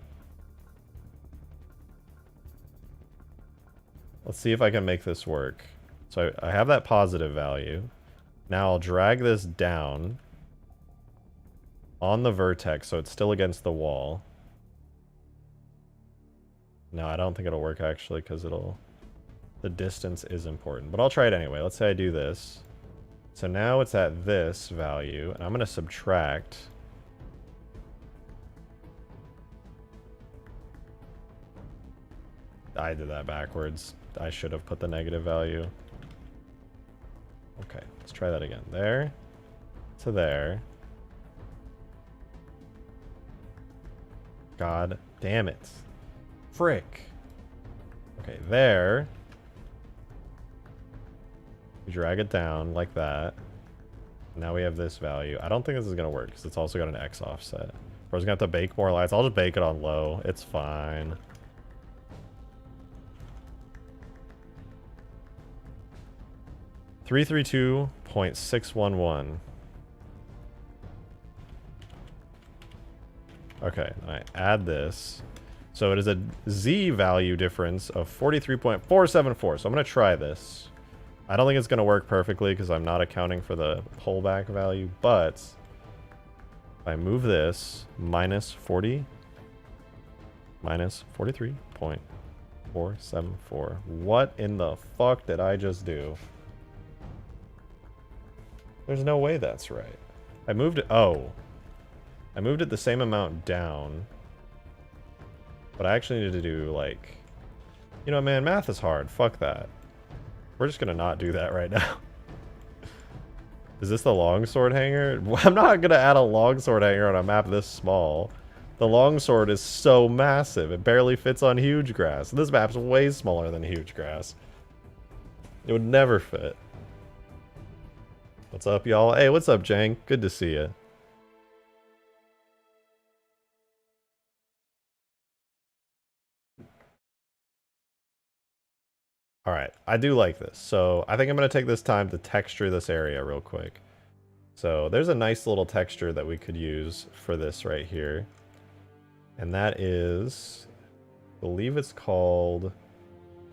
Let's see if I can make this work. So I have that positive value. Now I'll drag this down on the vertex so it's still against the wall. No, I don't think it'll work actually because the distance is important. But I'll try it anyway. Let's say I do this. So now it's at this value, and I'm going to subtract. I did that backwards. I should have put the negative value. Okay, let's try that again. There to there. God damn it. Frick. Okay, there. We drag it down like that. Now we have this value. I don't think this is going to work because it's also got an X offset. We're just going to have to bake more lights. I'll just bake it on low. It's fine. $332.611. Okay, I add this. So it is a Z value difference of 43.474. So I'm going to try this. I don't think it's going to work perfectly because I'm not accounting for the pullback value, but if I move this minus 40, minus 43.474. What in the fuck did I just do? There's no way that's right. I moved it. Oh, I moved it the same amount down, but I actually need to do like, you know, man, math is hard. Fuck that. We're just gonna not do that right now. Is this the longsword hanger? I'm not gonna add a longsword hanger on a map this small. The longsword is so massive. It barely fits on huge grass. This map's way smaller than huge grass. It would never fit. What's up, y'all? Hey, what's up, Jang? Good to see you. Alright, I do like this. So I think I'm going to take this time to texture this area real quick. So there's a nice little texture that we could use for this right here. And that is, I believe it's called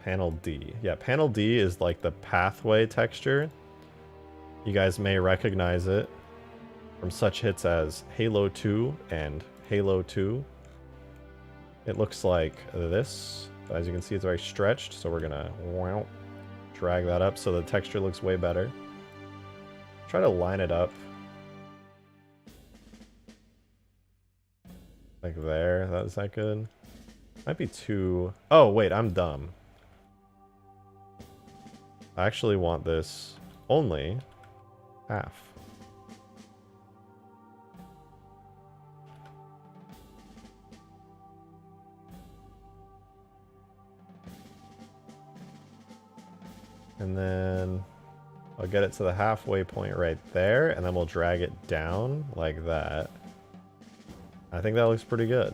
Panel D. Yeah, Panel D is like the pathway texture. You guys may recognize it from such hits as Halo 2 and Halo 2. It looks like this. But as you can see, it's very stretched, so we're gonna drag that up so the texture looks way better. Try to line it up like there. Is that good? Might be too... Oh, wait, I'm dumb. I actually want this only half. And then I'll get it to the halfway point right there, and then we'll drag it down like that. I think that looks pretty good.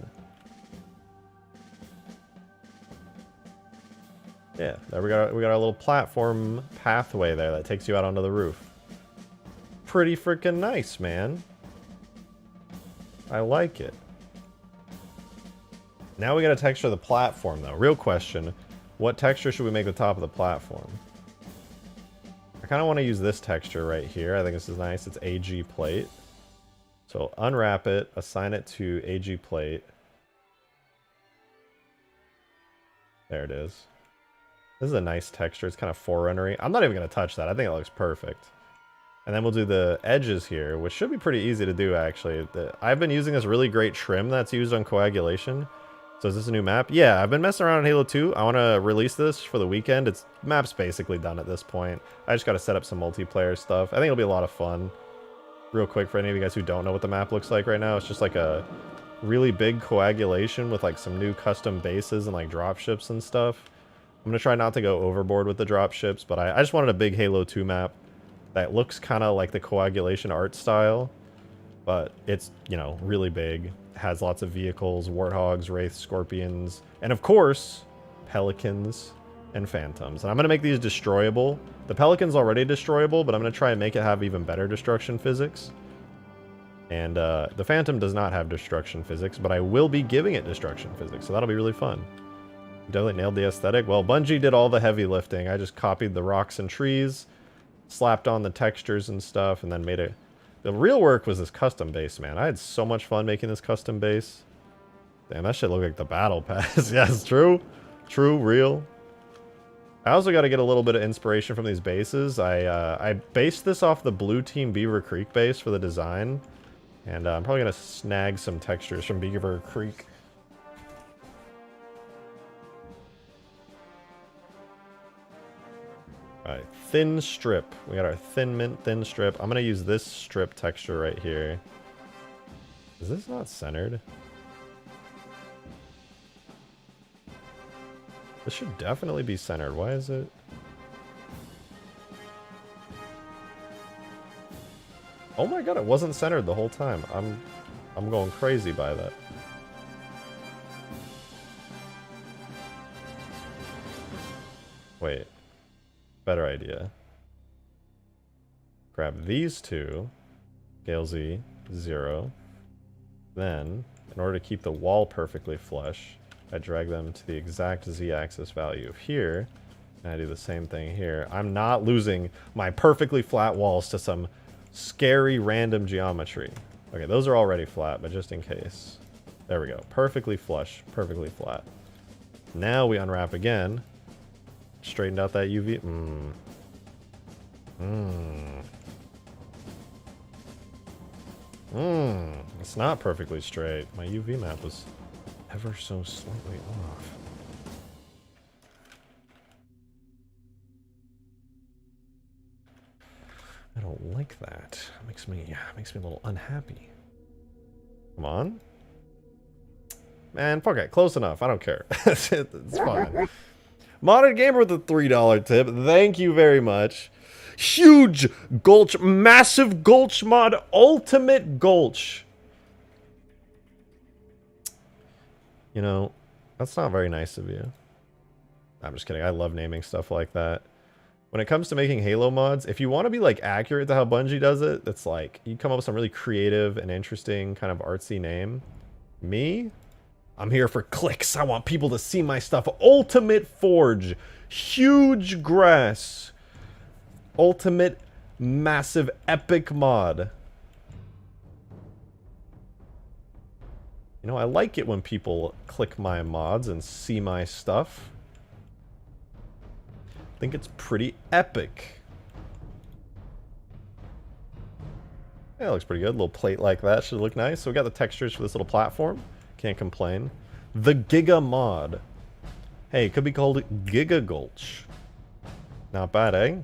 Yeah, there we got our little platform pathway there that takes you out onto the roof. Pretty freaking nice, man. I like it. Now we gotta texture the platform though. Real question, what texture should we make the top of the platform? I kind of want to use this texture right here. I think this is nice. It's AG plate. So unwrap it, assign it to AG plate. There it is. This is a nice texture. It's kind of forerunnery. I'm not even going to touch that. I think it looks perfect. And then we'll do the edges here, which should be pretty easy to do, actually. I've been using this really great trim that's used on Coagulation. So is this a new map? Yeah, I've been messing around in Halo 2. I want to release this for the weekend. Map's basically done at this point. I just got to set up some multiplayer stuff. I think it'll be a lot of fun. Real quick, for any of you guys who don't know what the map looks like right now, it's just like a really big Coagulation with like some new custom bases and like dropships and stuff. I'm going to try not to go overboard with the dropships, but I just wanted a big Halo 2 map that looks kind of like the Coagulation art style, but it's, you know, really big. Has lots of vehicles, warthogs, wraiths, scorpions, and of course, pelicans and phantoms. And I'm going to make these destroyable. The pelican's already destroyable, but I'm going to try and make it have even better destruction physics. And the phantom does not have destruction physics, but I will be giving it destruction physics, so that'll be really fun. Definitely nailed the aesthetic. Well, Bungie did all the heavy lifting. I just copied the rocks and trees, slapped on the textures and stuff, and then made it. The real work was this custom base, man. I had so much fun making this custom base. Damn, that shit looked like the battle pass. Yeah, it's true. True, real. I also got to get a little bit of inspiration from these bases. I based this off the Blue Team Beaver Creek base for the design. And I'm probably going to snag some textures from Beaver Creek. Alright, thin strip. We got our thin mint, thin strip. I'm going to use this strip texture right here. Is this not centered? This should definitely be centered. Why is it? Oh my god, it wasn't centered the whole time. I'm going crazy by that. Wait. Better idea. Grab these two. Scale Z, 0. Then, in order to keep the wall perfectly flush, I drag them to the exact Z-axis value of here. And I do the same thing here. I'm not losing my perfectly flat walls to some scary random geometry. Okay, those are already flat, but just in case. There we go. Perfectly flush, perfectly flat. Now we unwrap again. Straightened out that UV. It's not perfectly straight. My UV map was ever so slightly off. I don't like that. It makes me a little unhappy. Come on. Man, fuck it. Close enough. I don't care. It's fine. Modern Gamer with a $3 tip. Thank you very much. Huge Gulch. Massive Gulch mod. Ultimate Gulch. You know, that's not very nice of you. I'm just kidding. I love naming stuff like that. When it comes to making Halo mods, if you want to be like accurate to how Bungie does it, that's like, you come up with some really creative and interesting kind of artsy name. Me? I'm here for clicks. I want people to see my stuff. Ultimate Forge. Huge grass. Ultimate massive epic mod. You know, I like it when people click my mods and see my stuff. I think it's pretty epic. Yeah, it looks pretty good. A little plate like that should look nice. So we got the textures for this little platform. Can't complain. The Giga mod. Hey, it could be called Giga Gulch. Not bad, eh?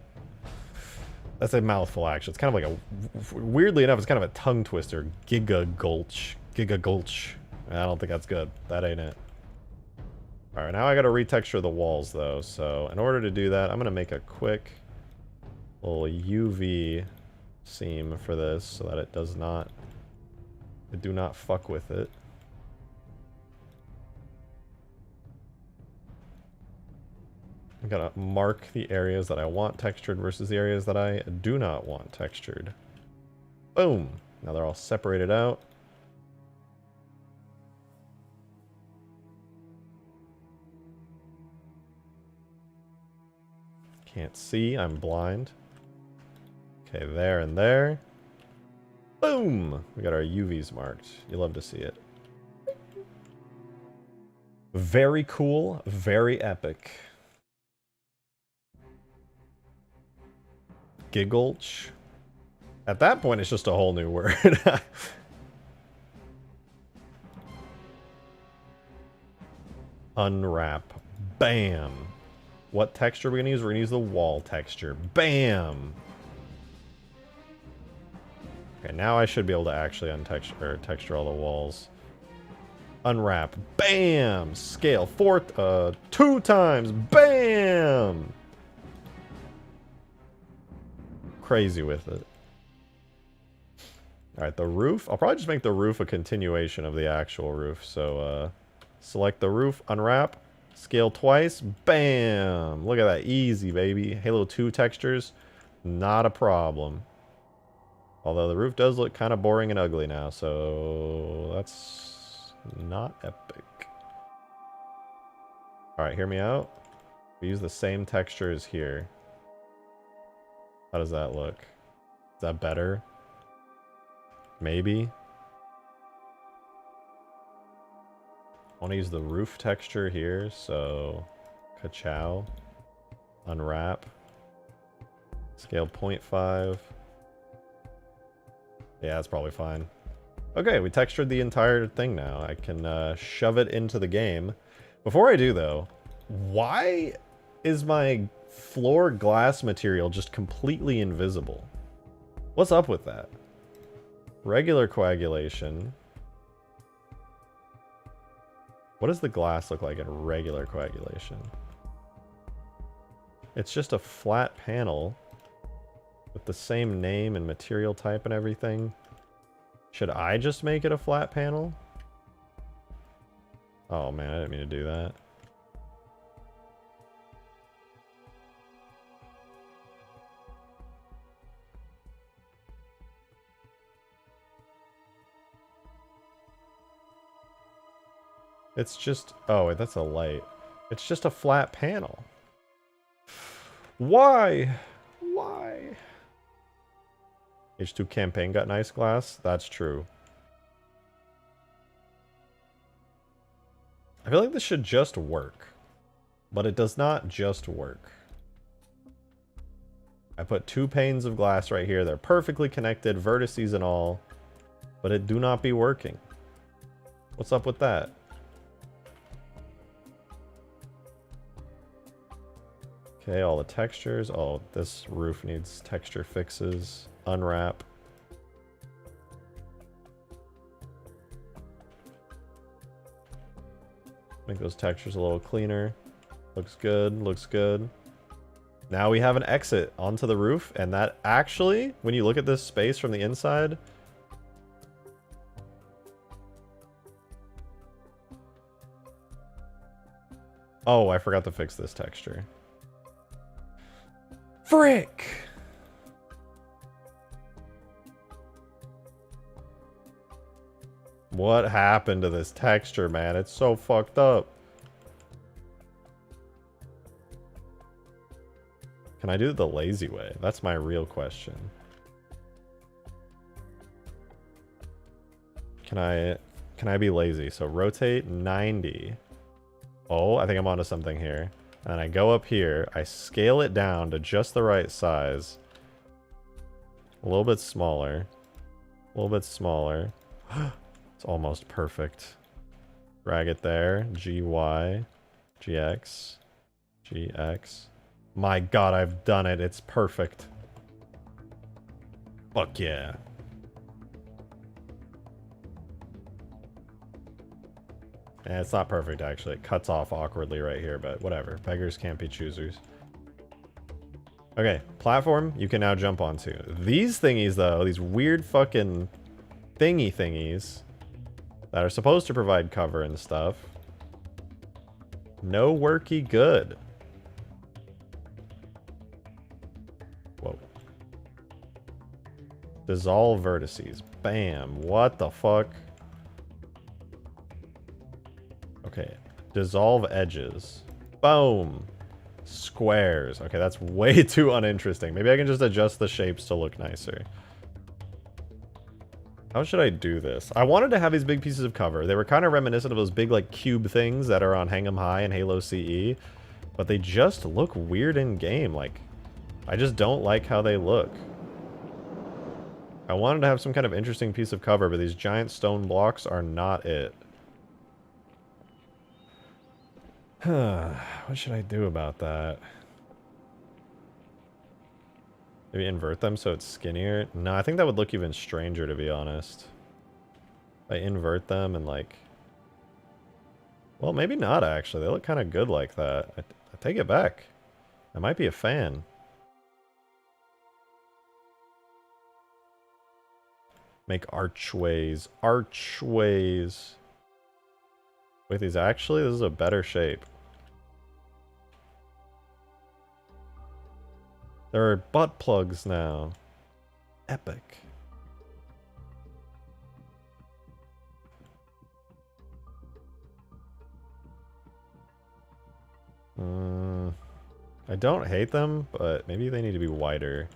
That's a mouthful, actually. It's kind of like a... Weirdly enough, it's kind of a tongue twister. Giga Gulch. Giga Gulch. I don't think that's good. That ain't it. Alright, now I gotta retexture the walls, though. So, in order to do that, I'm gonna make a quick little UV seam for this so that it does not... do not fuck with it. I'm gonna mark the areas that I want textured versus the areas that I do not want textured. Boom! Now they're all separated out. Can't see, I'm blind. Okay, there and there. Boom! We got our UVs marked. You love to see it. Very cool, very epic. Gigulch. At that point, it's just a whole new word. Unwrap. Bam. What texture are we gonna use? We're gonna use the wall texture. Bam! Okay, now I should be able to actually texture all the walls. Unwrap. Bam! Scale 2 times. Bam! Crazy with it. Alright, the roof. I'll probably just make the roof a continuation of the actual roof. So, select the roof, unwrap, scale twice, bam! Look at that, easy, baby. Halo 2 textures, not a problem. Although the roof does look kind of boring and ugly now, so that's not epic. Alright, hear me out. We use the same texture as here. How does that look? Is that better? Maybe. I want to use the roof texture here, so ka-chow, unwrap, scale 0.5. Yeah, that's probably fine. Okay, we textured the entire thing now. I can shove it into the game. Before I do, though, why is my floor glass material just completely invisible? What's up with that? Regular coagulation. What does the glass look like in regular coagulation? It's just a flat panel with the same name and material type and everything. Should I just make it a flat panel? Oh man, I didn't mean to do that. It's just... oh, wait, that's a light. It's just a flat panel. Why? Why? H2 campaign got nice glass? That's true. I feel like this should just work. But it does not just work. I put 2 panes of glass right here. They're perfectly connected, vertices and all. But it do not be working. What's up with that? Okay, all the textures. Oh, this roof needs texture fixes. Unwrap. Make those textures a little cleaner. Looks good, looks good. Now we have an exit onto the roof, and that actually, when you look at this space from the inside, oh, I forgot to fix this texture. Frick! What happened to this texture, man? It's so fucked up. Can I do it the lazy way? That's my real question. Can I be lazy? So rotate 90. Oh, I think I'm onto something here. And then I go up here, I scale it down to just the right size. A little bit smaller. A little bit smaller. It's almost perfect. Drag it there. GY. GX. GX. My god, I've done it. It's perfect. Fuck yeah. And it's not perfect, actually. It cuts off awkwardly right here, but whatever. Beggars can't be choosers. Okay, platform you can now jump onto. These thingies, though, these weird fucking thingies that are supposed to provide cover and stuff. No worky good. Whoa. Dissolve vertices. Bam. What the fuck? Okay. Dissolve edges. Boom. Squares. Okay, that's way too uninteresting. Maybe I can just adjust the shapes to look nicer. How should I do this? I wanted to have these big pieces of cover. They were kind of reminiscent of those big, like, cube things that are on Hang 'em High and Halo CE. But they just look weird in game. Like, I just don't like how they look. I wanted to have some kind of interesting piece of cover, but these giant stone blocks are not it. What should I do about that? Maybe invert them so it's skinnier? No, I think that would look even stranger, to be honest. If I invert them and, like... Well, maybe not, actually. They look kind of good like that. I take it back. I might be a fan. Make archways. Archways. Wait, these actually? This is a better shape. There are butt plugs now. Epic. I don't hate them, but maybe they need to be wider.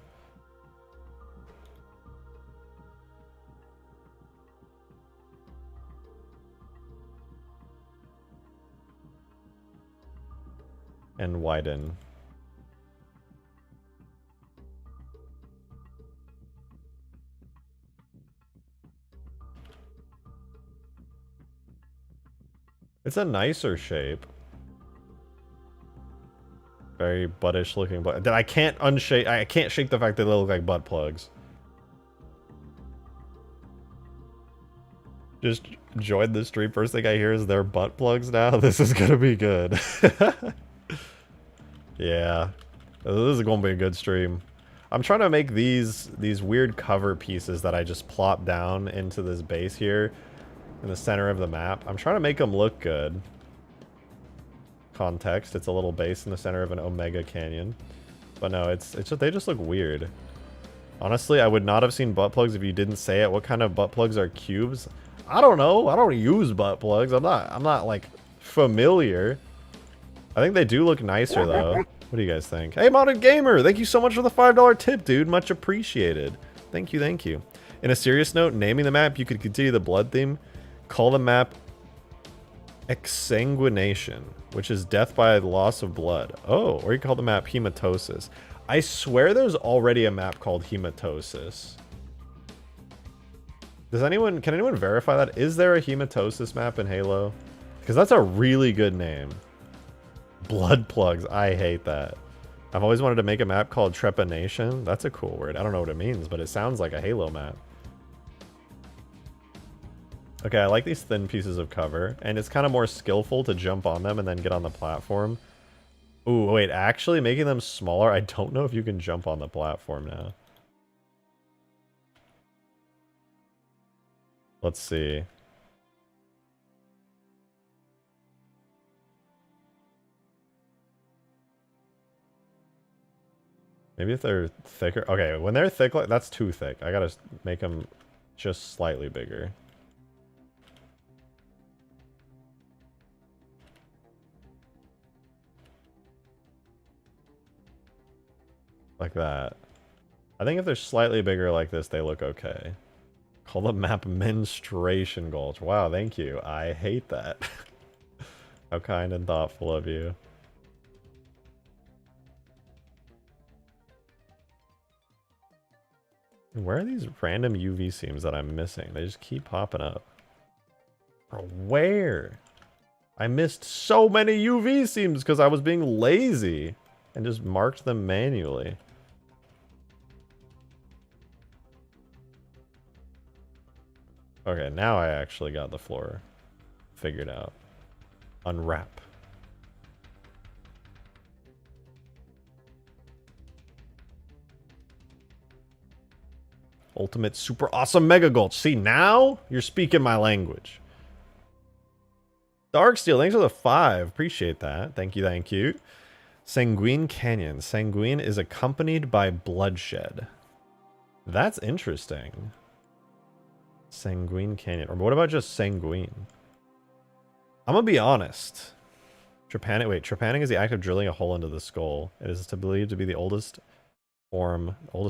And widen. It's a nicer shape. Very buttish looking, but I can't unshake. I can't shake the fact that they look like butt plugs. Just join the stream. First thing I hear is they're butt plugs now. This is gonna be good. Yeah, this is gonna be a good stream. I'm trying to make these weird cover pieces that I just plop down into this base here in the center of the map. I'm trying to make them look good. Context, it's a little base in the center of an Omega Canyon. But no, it's just, they just look weird. Honestly, I would not have seen butt plugs if you didn't say it. What kind of butt plugs are cubes? I don't know. I don't use butt plugs. I'm not like familiar. I think they do look nicer though. What do you guys think? Hey, Modded Gamer, thank you so much for the $5 tip, dude. Much appreciated. Thank you, thank you. In a serious note, naming the map, you could continue the blood theme. Call the map Exsanguination, which is death by loss of blood. Oh, or you call the map Hematosis. I swear there's already a map called Hematosis. Can anyone verify that? Is there a Hematosis map in Halo? Because that's a really good name. Blood plugs. I hate that. I've always wanted to make a map called Trepanation. That's a cool word. I don't know what it means, but it sounds like a Halo map. Okay, I like these thin pieces of cover, and it's kind of more skillful to jump on them and then get on the platform. Ooh, wait, actually making them smaller, I don't know if you can jump on the platform now. Let's see. Maybe if they're thicker. Okay, when they're thick, like that's too thick. I gotta make them just slightly bigger. Like that. I think if they're slightly bigger like this, they look okay. Call the map Menstruation Gulch. Wow, thank you. I hate that. How kind and thoughtful of you. Where are these random UV seams that I'm missing? They just keep popping up. Bro, where? I missed so many UV seams because I was being lazy and just marked them manually. Okay, now I actually got the floor figured out. Unwrap. Ultimate super awesome mega gulch. See, now you're speaking my language. Darksteel, thanks for the 5. Appreciate that. Thank you, thank you. Sanguine Canyon. Sanguine is accompanied by bloodshed. That's interesting. Sanguine Canyon. Or what about just Sanguine? I'm gonna be honest. Trepanning is the act of drilling a hole into the skull. It is believed to be the oldest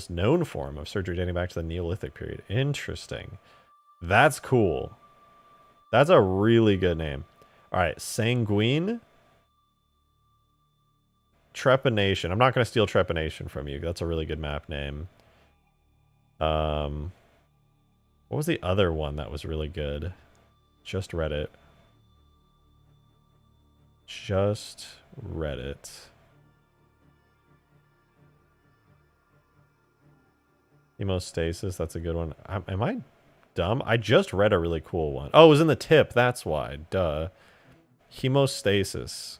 known form of surgery dating back to the Neolithic period. Interesting. That's cool. That's a really good name. All right, Sanguine. Trepanation. I'm not going to steal Trepanation from you. That's a really good map name. What was the other one that was really good? Just Reddit. Just Reddit. Hemostasis, that's a good one. Am I dumb? I just read a really cool one. Oh, it was in the tip, that's why. Duh. Hemostasis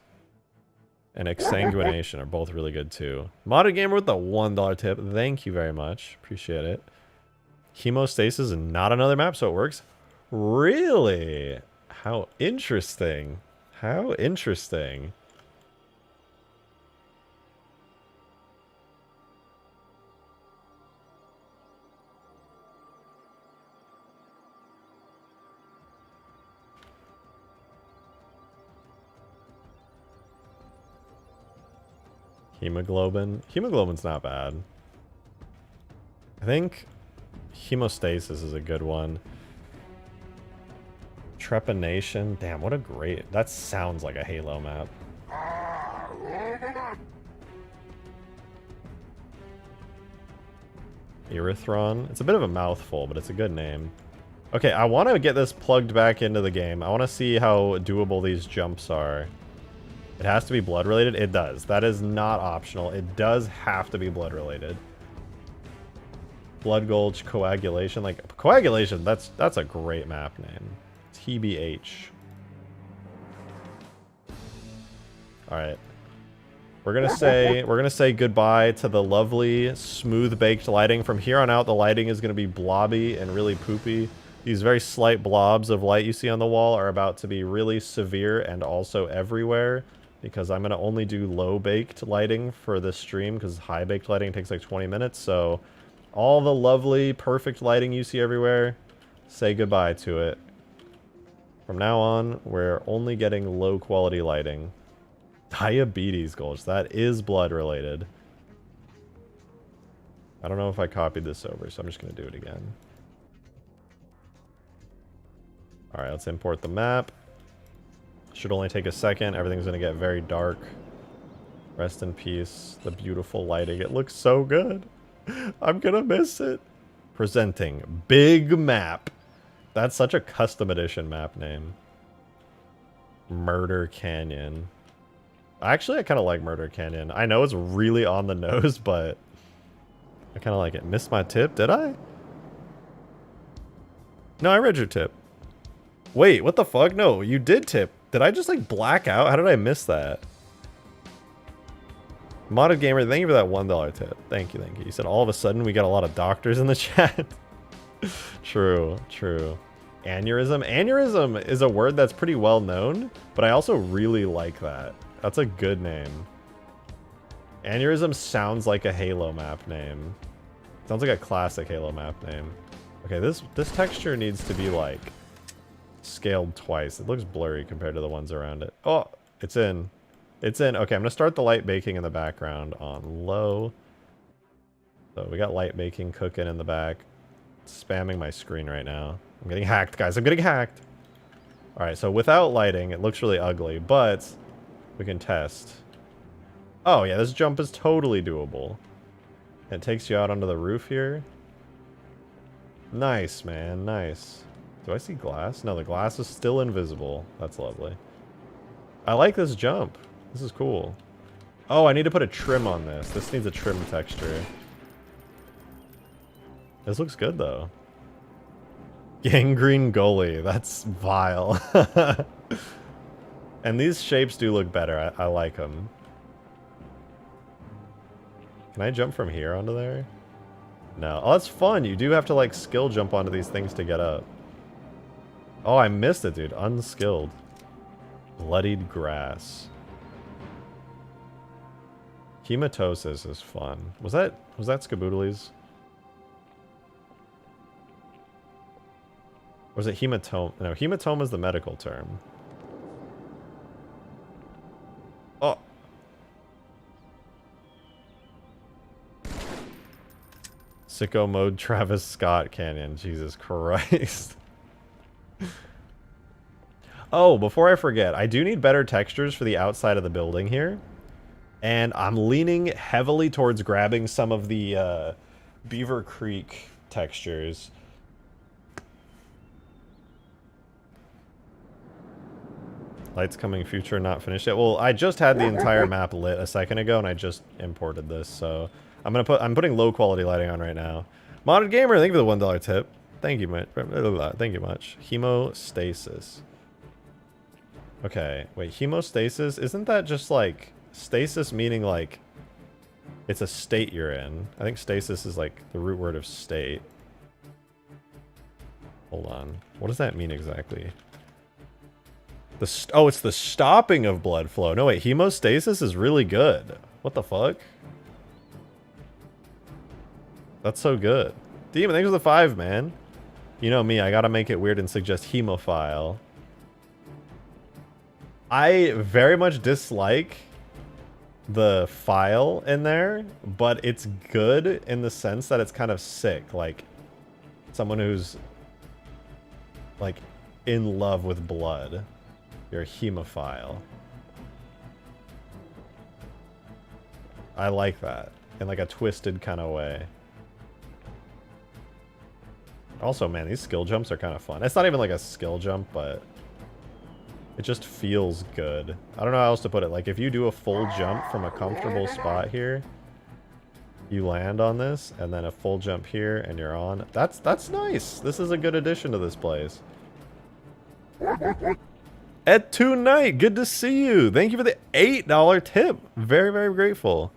and exsanguination are both really good too. Modded Gamer with the $1 tip. Thank you very much. Appreciate it. Hemostasis is not another map, so it works. Really? How interesting. How interesting. Hemoglobin. Hemoglobin's not bad. I think hemostasis is a good one. Trepanation. Damn, what a great... That sounds like a Halo map. Erythron. It's a bit of a mouthful, but it's a good name. Okay, I want to get this plugged back into the game. I want to see how doable these jumps are. It has to be blood related? It does. That is not optional. It does have to be blood related. Blood Gulch, Coagulation. Like, Coagulation, that's a great map name. TBH. Alright. We're gonna say goodbye to the lovely, smooth baked lighting. From here on out, the lighting is gonna be blobby and really poopy. These very slight blobs of light you see on the wall are about to be really severe and also everywhere, because I'm going to only do low-baked lighting for this stream, because high-baked lighting takes like 20 minutes, so all the lovely, perfect lighting you see everywhere, say goodbye to it. From now on, we're only getting low-quality lighting. Diabetes Gulch, that is blood-related. I don't know if I copied this over, so I'm just going to do it again. Alright, let's import the map. Should only take a second. Everything's going to get very dark. Rest in peace. The beautiful lighting. It looks so good. I'm going to miss it. Presenting Big Map. That's such a custom edition map name. Murder Canyon. Actually, I kind of like Murder Canyon. I know it's really on the nose, but I kind of like it. Missed my tip, did I? No, I read your tip. Wait, what the fuck? No, you did tip. Did I just like black out? How did I miss that? Modded Gamer, thank you for that $1 tip. Thank you, thank you. You said all of a sudden we got a lot of doctors in the chat. True, true. Aneurysm? Aneurysm is a word that's pretty well known, but I also really like that. That's a good name. Aneurysm sounds like a Halo map name. Sounds like a classic Halo map name. Okay, this texture needs to be like scaled twice. It looks blurry compared to the ones around it. Oh, it's in. It's in. Okay, I'm gonna start the light baking in the background on low. So we got light baking cooking in the back. It's spamming my screen right now. I'm getting hacked, guys. I'm getting hacked. All right, so without lighting, it looks really ugly, but we can test. Oh yeah, this jump is totally doable. It takes you out onto the roof here. Nice, man, nice. Do I see glass? No, the glass is still invisible. That's lovely. I like this jump. This is cool. Oh, I need to put a trim on this. This needs a trim texture. This looks good, though. Gangrene goalie. That's vile. And these shapes do look better. I like them. Can I jump from here onto there? No. Oh, that's fun. You do have to, like, skill jump onto these things to get up. Oh, I missed it, dude. Unskilled. Bloodied grass. Hematosis is fun. Was that Skaboodles? Or was it hematoma? No, hematoma is the medical term. Oh. Sicko mode Travis Scott Canyon. Jesus Christ. Oh, before I forget, I do need better textures for the outside of the building here. And I'm leaning heavily towards grabbing some of the Beaver Creek textures. Lights coming future, not finished yet. Well, I just had the entire map lit a second ago and I just imported this, so I'm putting low quality lighting on right now. Modded Gamer, thank you for the $1 tip. Thank you much. Thank you much. Hemostasis. Okay, wait, hemostasis, isn't that just like stasis meaning like it's a state you're in? I think stasis is like the root word of state. Hold on. What does that mean exactly? Oh, it's the stopping of blood flow. No, wait, hemostasis is really good. What the fuck? That's so good. Demon, thanks for the 5, man. You know me, I gotta make it weird and suggest hemophile. I very much dislike the file in there, but it's good in the sense that it's kind of sick. Like, someone who's, like, in love with blood. You're a hemophile. I like that. In, like, a twisted kind of way. Also, man, these skill jumps are kind of fun. It's not even like a skill jump, but it just feels good. I don't know how else to put it. Like, if you do a full jump from a comfortable spot here, you land on this, and then a full jump here, and you're on. That's nice. This is a good addition to this place. Ed Tonight, good to see you. Thank you for the $8 tip. Very, very grateful.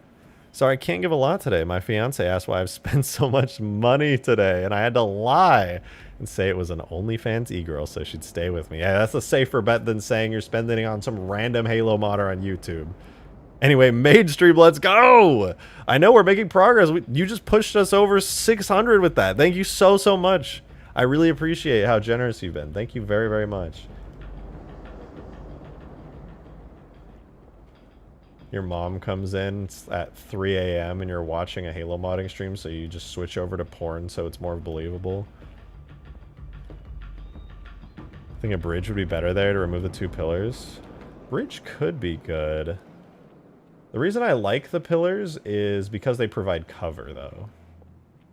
Sorry, I can't give a lot today. My fiance asked why I've spent so much money today, and I had to lie and say it was an OnlyFans e-girl, so she'd stay with me. Yeah, that's a safer bet than saying you're spending it on some random Halo modder on YouTube. Anyway, Mage Stream, let's go! I know we're making progress. You just pushed us over 600 with that. Thank you so, so much. I really appreciate how generous you've been. Thank you very, very much. Your mom comes in at 3 a.m. and you're watching a Halo modding stream, so you just switch over to porn so it's more believable. I think a bridge would be better there to remove the 2 pillars. Bridge could be good. The reason I like the pillars is because they provide cover, though.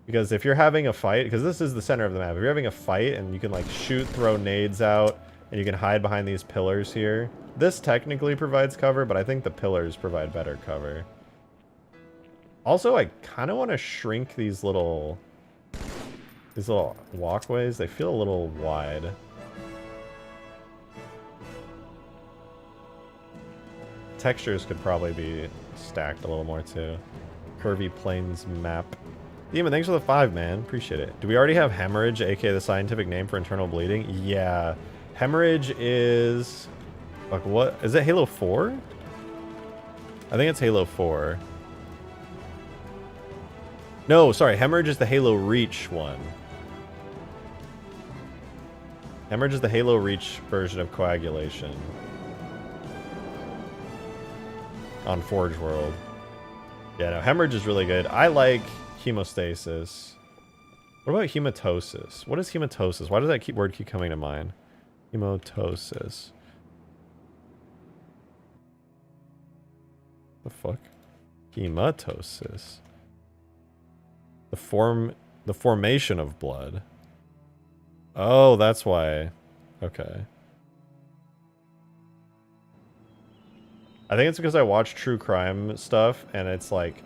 Because if you're having a fight, because this is the center of the map, if you're having a fight and you can like shoot, throw nades out, and you can hide behind these pillars here. This technically provides cover, but I think the pillars provide better cover. Also, I kind of want to shrink these little walkways. They feel a little wide. Textures could probably be stacked a little more too. Curvy plains map. Demon, thanks for the 5, man. Appreciate it. Do we already have hemorrhage, aka the scientific name for internal bleeding? Yeah. Hemorrhage is... Like what? Is it Halo 4? I think it's Halo 4. No, sorry. Hemorrhage is the Halo Reach one. Hemorrhage is the Halo Reach version of coagulation. On Forge World. Yeah, no, hemorrhage is really good. I like hemostasis. What about hematosis? What is hematosis? Why does that word keep coming to mind? Hematosis. The fuck? Hematosis. The formation of blood. Oh, that's why. Okay. I think it's because I watch true crime stuff, and it's like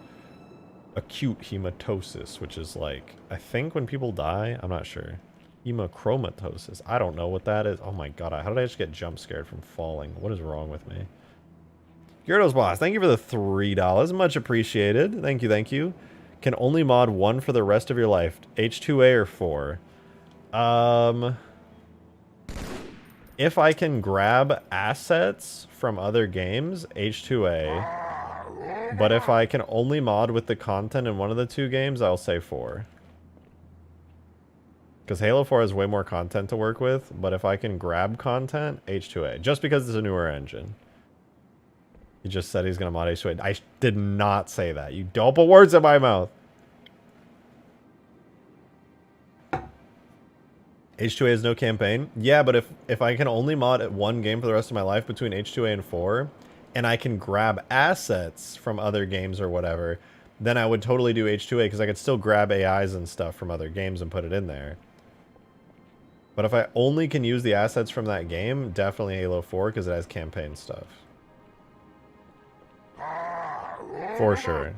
acute hematosis, which is like, I think when people die, I'm not sure. Hemochromatosis. I don't know what that is. Oh my god, how did I just get jump scared from falling? What is wrong with me? Gyarados Boss, thank you for the $3. Much appreciated. Thank you, thank you. Can only mod 1 for the rest of your life. H2A or 4? If I can grab assets from other games, H2A. But if I can only mod with the content in one of the 2 games, I'll say 4. Because Halo 4 has way more content to work with, but if I can grab content, H2A. Just because it's a newer engine. He just said he's going to mod H2A. I did not say that. You don't put words in my mouth. H2A has no campaign. Yeah, but if I can only mod at 1 game for the rest of my life between H2A and 4, and I can grab assets from other games or whatever, then I would totally do H2A because I could still grab AIs and stuff from other games and put it in there. But if I only can use the assets from that game, definitely Halo 4 because it has campaign stuff. For sure.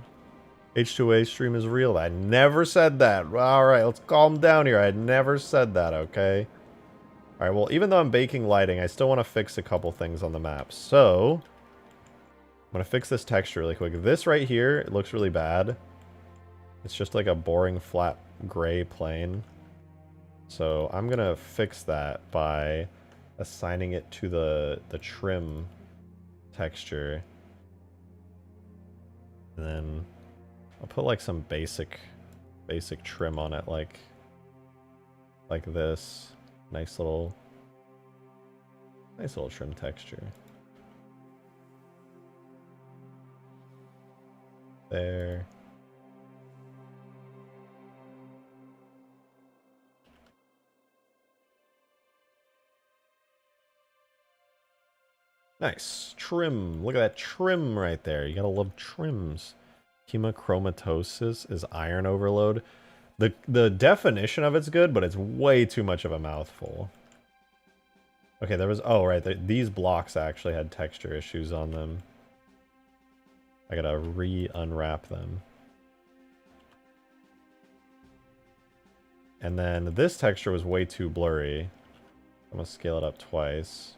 H2A stream is real. I never said that. Alright, let's calm down here. I never said that, okay? Alright, well, even though I'm baking lighting, I still want to fix a couple things on the map. So, I'm going to fix this texture really quick. This right here, it looks really bad. It's just like a boring, flat, gray plane. So, I'm going to fix that by assigning it to the trim texture. And then I'll put like some basic trim on it, like this. Nice little trim texture. There. Nice. Trim. Look at that trim right there. You gotta love trims. Hemochromatosis is iron overload. The definition of it's good, but it's way too much of a mouthful. Okay, there was... Oh, right. These blocks actually had texture issues on them. I gotta re-unwrap them. And then this texture was way too blurry. I'm gonna scale it up twice.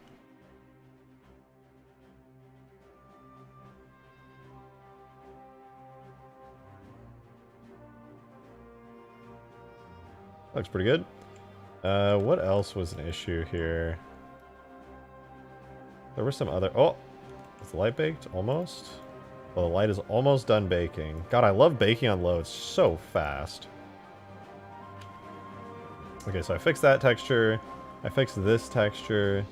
Looks pretty good. What else was an issue here? There were some other... Oh! Is the light baked? Almost? Well, the light is almost done baking. God, I love baking on low. It's so fast. Okay, so I fixed that texture. I fixed this texture.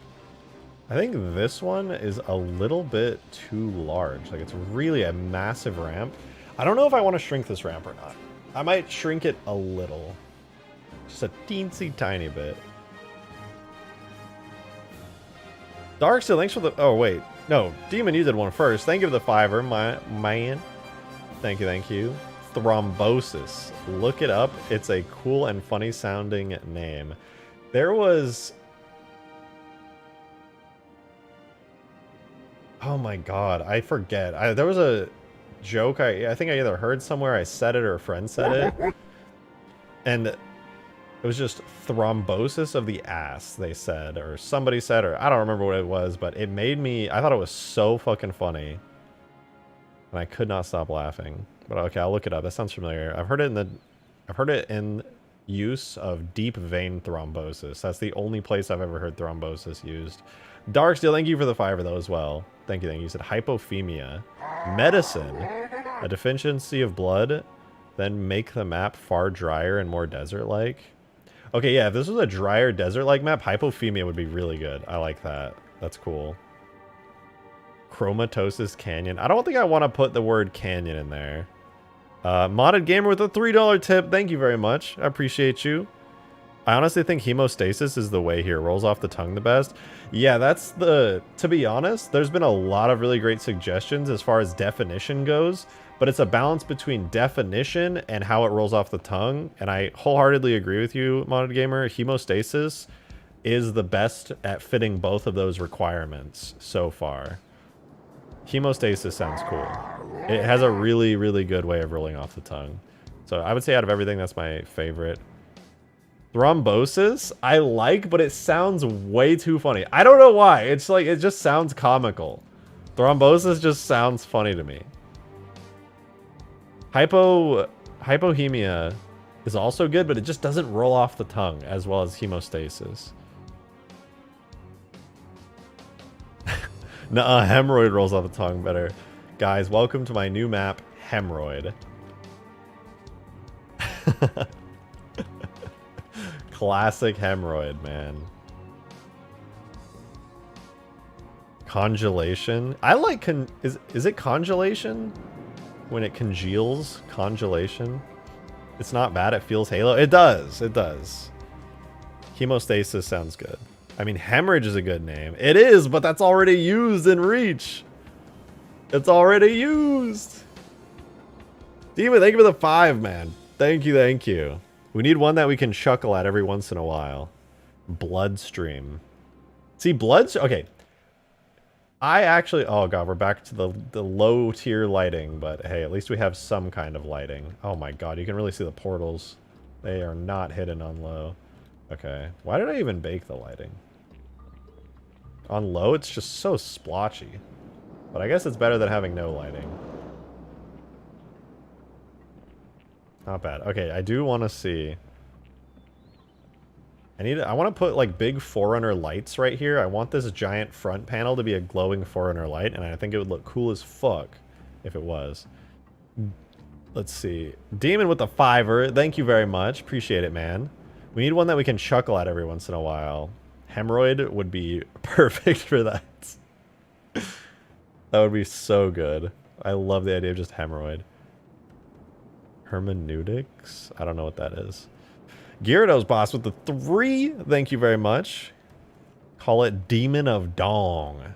I think this one is a little bit too large. Like, it's really a massive ramp. I don't know if I want to shrink this ramp or not. I might shrink it a little. Just a teensy tiny bit. Darksteel, thanks for the... Oh, wait. No, Demon, you did one first. Thank you for the $5, my man. Thank you, thank you. Thrombosis. Look it up. It's a cool and funny sounding name. There was... Oh my god, I forget. There was a joke I think I either heard somewhere, I said it, or a friend said it. And It was just thrombosis of the ass, they said, or somebody said, or I don't remember what it was, but it made me, I thought it was so fucking funny. And I could not stop laughing. But okay, I'll look it up. That sounds familiar. I've heard it in use of deep vein thrombosis. That's the only place I've ever heard thrombosis used. Darksteel, thank you for the 5 of those as well. Thank you, thank you. You said hypophemia. Medicine. A deficiency of blood. Then make the map far drier and more desert-like. Okay, yeah, if this was a drier desert-like map, hypophemia would be really good. I like that. That's cool. Chromatosis Canyon. I don't think I want to put the word canyon in there. Modded Gamer with a $3 tip. Thank you very much. I appreciate you. I honestly think hemostasis is the way here. Rolls off the tongue the best. Yeah, that's the... To be honest, there's been a lot of really great suggestions as far as definition goes, but it's a balance between definition and how it rolls off the tongue, and I wholeheartedly agree with you, Modded Gamer. Hemostasis is the best at fitting both of those requirements so far. Hemostasis sounds cool. It has a really, really good way of rolling off the tongue. So I would say out of everything, that's my favorite. Thrombosis, I like, but it sounds way too funny. I don't know why. It's like, it just sounds comical. Thrombosis just sounds funny to me. Hypohemia is also good, but it just doesn't roll off the tongue as well as hemostasis. Nuh-uh, hemorrhoid rolls off the tongue better. Guys, welcome to my new map, Hemorrhoid. Classic hemorrhoid, man. Congelation. I like is it congelation? When it congeals? Congelation? It's not bad, it feels Halo. It does, it does. Hemostasis sounds good. I mean, hemorrhage is a good name. It is, but that's already used in Reach. It's already used. Demon, thank you for the 5, man. Thank you, thank you. We need one that we can chuckle at every once in a while. Bloodstream. See, okay. I actually... Oh, God, we're back to the low-tier lighting, but hey, at least we have some kind of lighting. Oh, my God, you can really see the portals. They are not hidden on low. Okay. Why did I even bake the lighting? On low, it's just so splotchy. But I guess it's better than having no lighting. Not bad. Okay, I do want to see... I want to put, like, big Forerunner lights right here. I want this giant front panel to be a glowing Forerunner light, and I think it would look cool as fuck if it was. Let's see. Demon with the 5-er. Thank you very much. Appreciate it, man. We need one that we can chuckle at every once in a while. Hemorrhoid would be perfect for that. That would be so good. I love the idea of just hemorrhoid. Hermeneutics? I don't know what that is. Gyarados boss with the 3. Thank you very much. Call it Demon of Dong.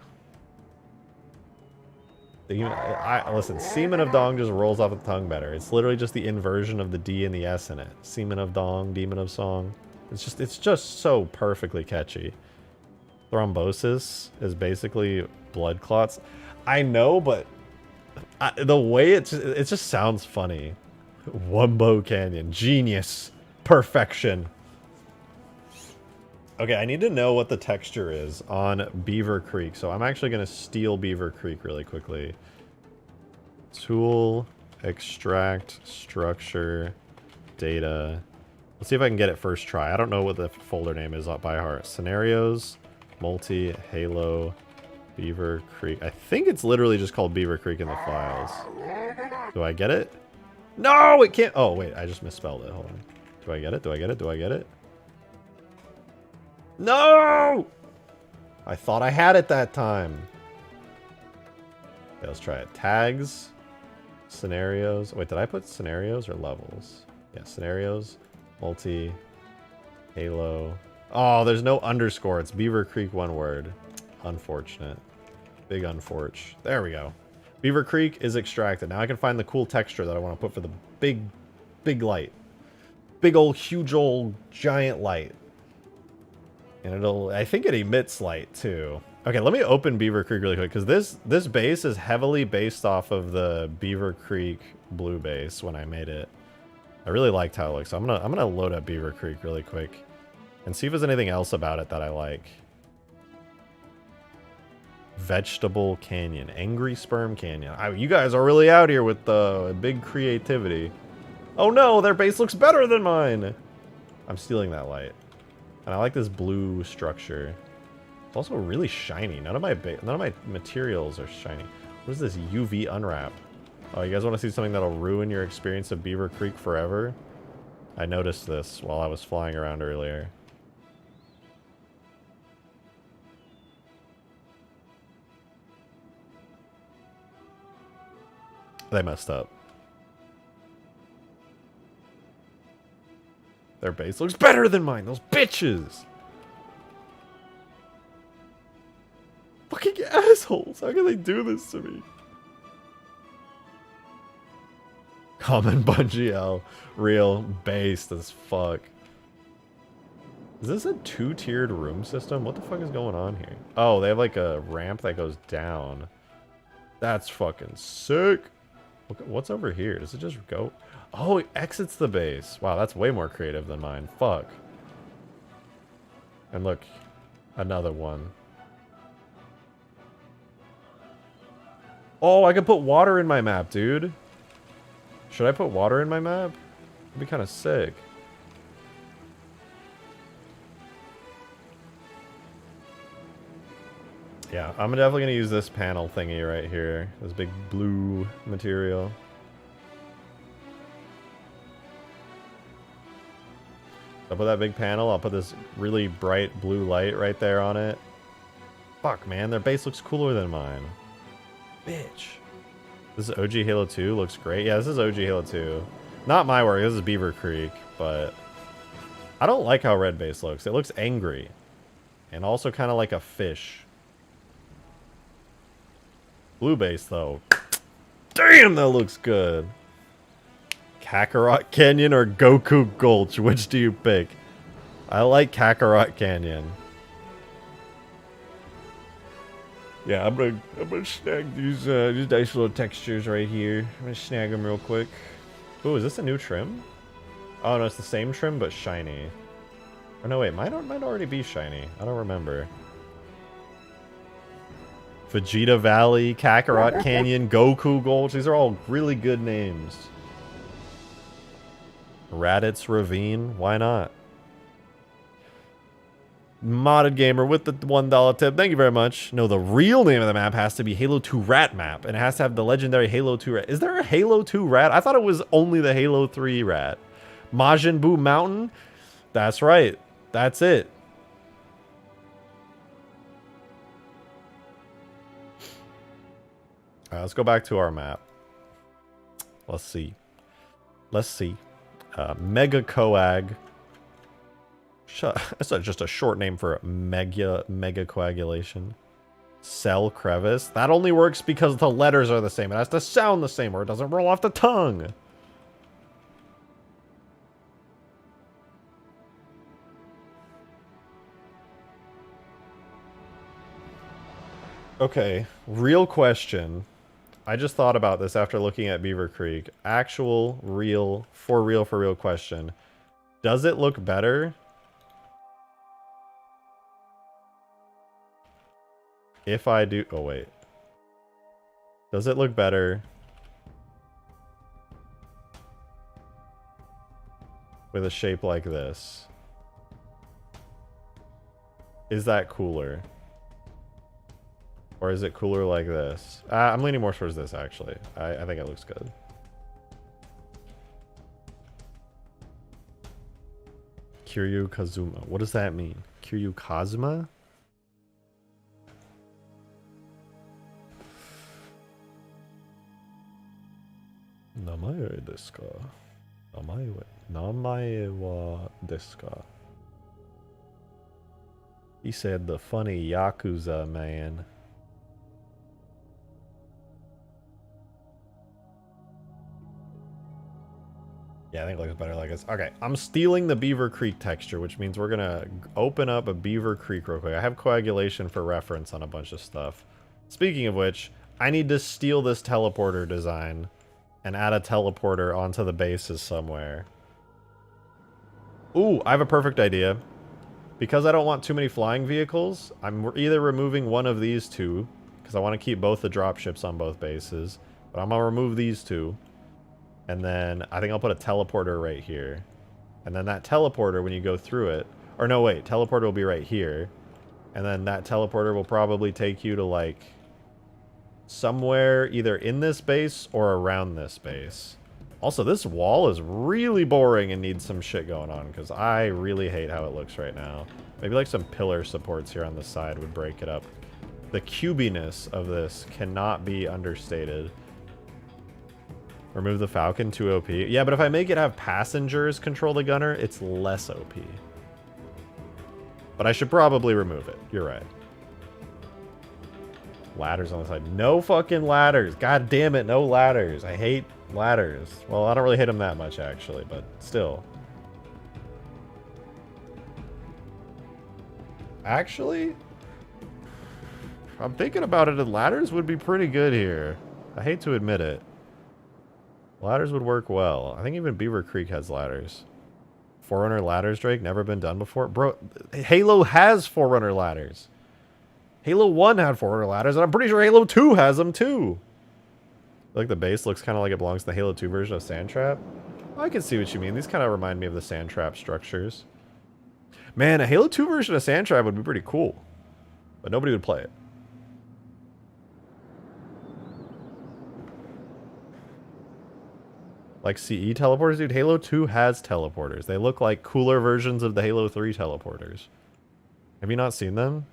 Listen, Semen of Dong just rolls off the tongue better. It's literally just the inversion of the D and the S in it. Semen of Dong, Demon of Song. It's just so perfectly catchy. Thrombosis is basically blood clots. I know, but the way it just sounds funny. Wumbo Canyon. Genius. Perfection. Okay, I need to know what the texture is on Beaver Creek, so I'm actually going to steal Beaver Creek really quickly. Tool, extract, structure, data. Let's see if I can get it first try. I don't know what the folder name is by heart. Scenarios, multi, Halo, Beaver Creek. I think it's literally just called Beaver Creek in the files. Do I get it? No, it can't. Oh, wait, I just misspelled it. Hold on. Do I get it? Do I get it? Do I get it? No! I thought I had it that time. Okay, let's try it. Tags, scenarios. Wait, did I put scenarios or levels? Yeah, scenarios, multi, Halo. Oh, there's no underscore. It's Beaver Creek, one word. Unfortunate. Big unfortunate. There we go. Beaver Creek is extracted. Now I can find the cool texture that I want to put for the big light. Big old, huge old, giant light. And I think it emits light too. Okay, let me open Beaver Creek really quick, because this base is heavily based off of the Beaver Creek blue base when I made it. I really liked how it looks. So I'm gonna load up Beaver Creek really quick and see if there's anything else about it that I like. Vegetable Canyon, Angry Sperm Canyon. You guys are really out here with the big creativity. Oh no, their base looks better than mine. I'm stealing that light, and I like this blue structure. It's also really shiny. None of my materials are shiny. What is this UV unwrap? Oh, you guys want to see something that'll ruin your experience of Beaver Creek forever? I noticed this while I was flying around earlier. They messed up. Their base looks better than mine, those bitches! Fucking assholes! How can they do this to me? Common Bungie L. Real based as fuck. Is this a two-tiered room system? What the fuck is going on here? Oh, they have like a ramp that goes down. That's fucking sick. What's over here? Does it just go? Oh, it exits the base. Wow, that's way more creative than mine. Fuck. And look, another one. Oh, I could put water in my map, dude. Should I put water in my map? That'd be kind of sick. Yeah, I'm definitely going to use this panel thingy right here. This big blue material. I'll put that big panel. I'll put this really bright blue light right there on it. Fuck, man. Their base looks cooler than mine. Bitch. This is OG Halo 2. Looks great. Yeah, this is OG Halo 2. Not my work. This is Beaver Creek. But I don't like how red base looks. It looks angry. And also kind of like a fish. Blue base, though. Damn, that looks good. Kakarot Canyon or Goku Gulch? Which do you pick? I like Kakarot Canyon. Yeah, I'm gonna snag these nice little textures right here. I'm gonna snag them real quick. Ooh, is this a new trim? Oh no, it's the same trim but shiny. Oh no, wait, might already be shiny. I don't remember. Vegeta Valley, Kakarot Canyon, Goku Gulch. These are all really good names. Raditz Ravine. Why not? Modded Gamer with the $1 tip. Thank you very much. No, the real name of the map has to be Halo 2 Rat Map. And it has to have the legendary Halo 2 Rat. Is there a Halo 2 Rat? I thought it was only the Halo 3 Rat. Majin Buu Mountain? That's right. That's it. Alright, let's go back to our map. Let's see. Let's see. Mega Coag. That's just a short name for mega coagulation. Cell crevice. That only works because the letters are the same. It has to sound the same or it doesn't roll off the tongue. Okay, real question. I just thought about this after looking at Beaver Creek. Actual, real, for real question. Does it look better if I do... Oh, wait. Does it look better with a shape like this? Is that cooler? Or is it cooler like this? I'm leaning more towards this, actually. I think it looks good. Kiryu Kazuma. What does that mean? Kiryu Kazuma? Namae desu ka? Namae wa desu ka? He said the funny Yakuza man. Yeah, I think it looks better like this. Okay, I'm stealing the Beaver Creek texture, which means we're gonna open up a Beaver Creek real quick. I have coagulation for reference on a bunch of stuff. Speaking of which, I need to steal this teleporter design and add a teleporter onto the bases somewhere. Ooh, I have a perfect idea. Because I don't want too many flying vehicles, I'm either removing one of these two, because I want to keep both the dropships on both bases, but I'm going to remove these two. And then I think I'll put a teleporter right here. And then that teleporter, when you go through it... Or no, wait. Teleporter will be right here. And then that teleporter will probably take you to, like... somewhere either in this base or around this base. Also, this wall is really boring and needs some shit going on, because I really hate how it looks right now. Maybe, like, some pillar supports here on the side would break it up. The cubiness of this cannot be understated. Remove the Falcon, too OP. Yeah, but if I make it have passengers control the gunner, it's less OP. But I should probably remove it. You're right. Ladders on the side. No fucking ladders. God damn it, no ladders. I hate ladders. Well, I don't really hate them that much, actually, but still. Actually, I'm thinking about it, and ladders would be pretty good here. I hate to admit it. Ladders would work well. I think even Beaver Creek has ladders. Forerunner ladders, Drake? Never been done before? Bro, Halo has Forerunner ladders. Halo 1 had Forerunner ladders, and I'm pretty sure Halo 2 has them too. Like the base looks kind of like it belongs to the Halo 2 version of Sandtrap. I can see what you mean. These kind of remind me of the Sandtrap structures. Man, a Halo 2 version of Sandtrap would be pretty cool. But nobody would play it. Like CE teleporters? Dude, Halo 2 has teleporters. They look like cooler versions of the Halo 3 teleporters. Have you not seen them?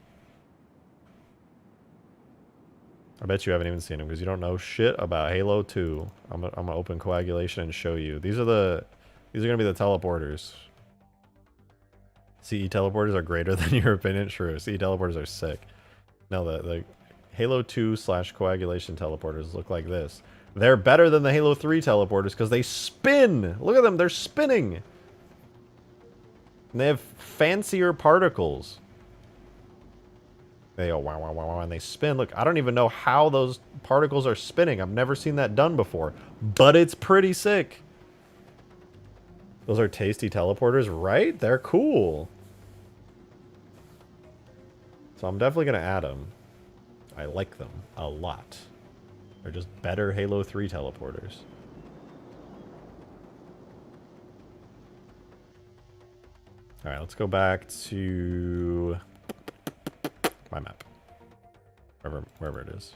I bet you haven't even seen them because you don't know shit about Halo 2. I'm gonna open coagulation and show you. These are gonna be the teleporters. CE teleporters are greater than your opinion. True. CE teleporters are sick. No, the Halo 2 / coagulation teleporters look like this. They're better than the Halo 3 teleporters because they spin. Look at them. They're spinning. And they have fancier particles. They go wow, wow, wow, wow, and they spin. Look, I don't even know how those particles are spinning. I've never seen that done before. But it's pretty sick. Those are tasty teleporters, right? They're cool. So I'm definitely going to add them. I like them a lot. They're just better Halo 3 teleporters. Alright, let's go back to my map. Wherever it is.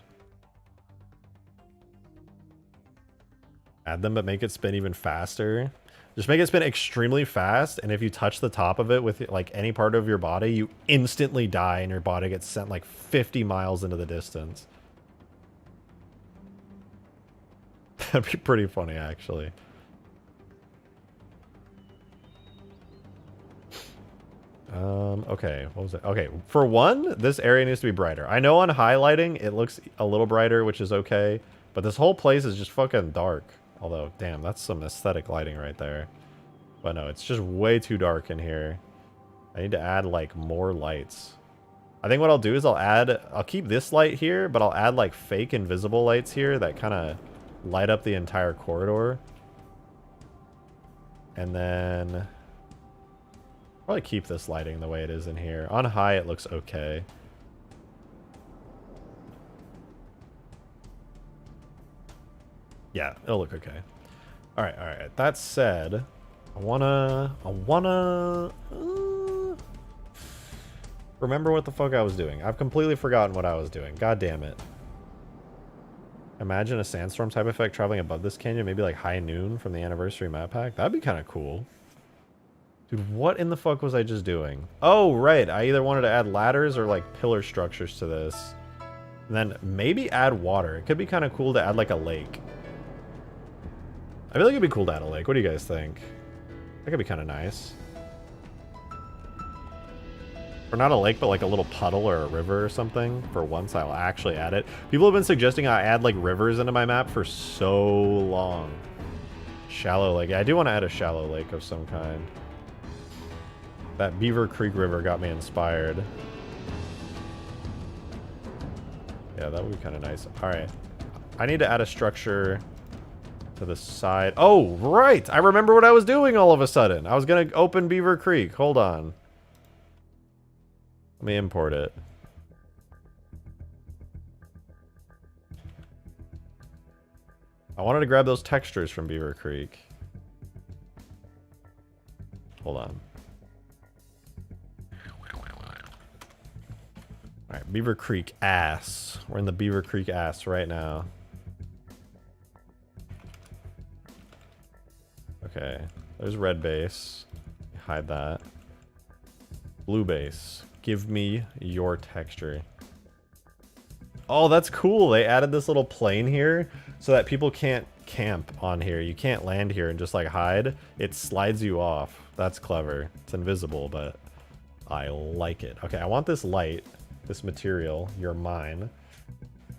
Add them, but make it spin even faster. Just make it spin extremely fast, and if you touch the top of it with like any part of your body, you instantly die and your body gets sent like 50 miles into the distance. That'd be pretty funny, actually. Okay, what was it? Okay, for one, this area needs to be brighter. I know on highlighting, it looks a little brighter, which is okay, but this whole place is just fucking dark. Although, damn, that's some aesthetic lighting right there. But no, it's just way too dark in here. I need to add, like, more lights. I think what I'll do is I'll keep this light here, but I'll add, like, fake invisible lights here that kind of light up the entire corridor. And then probably keep this lighting the way it is in here. On high, it looks okay. Yeah, it'll look okay. All right. That said, I wanna remember what the fuck I was doing. I've completely forgotten what I was doing. God damn it. Imagine a sandstorm type effect traveling above this canyon, maybe like high noon from the anniversary map pack. That'd be kind of cool. Dude, what in the fuck was I just doing? Oh, right. I either wanted to add ladders or like pillar structures to this. And then maybe add water. It could be kind of cool to add like a lake. I feel like it'd be cool to add a lake. What do you guys think? That could be kind of nice. Or not a lake, but like a little puddle or a river or something. For once, I'll actually add it. People have been suggesting I add like rivers into my map for so long. Shallow lake. Yeah, I do want to add a shallow lake of some kind. That Beaver Creek River got me inspired. Yeah, that would be kind of nice. All right. I need to add a structure to the side. Oh, right! I remember what I was doing all of a sudden. I was gonna open Beaver Creek. Hold on. Let me import it. I wanted to grab those textures from Beaver Creek. Hold on. Alright, Beaver Creek ass. We're in the Beaver Creek ass right now. Okay, there's red base. Hide that. Blue base. Give me your texture. Oh, that's cool. They added this little plane here so that people can't camp on here. You can't land here and just like hide. It slides you off. That's clever. It's invisible, but I like it. Okay, I want this light, this material. You're mine.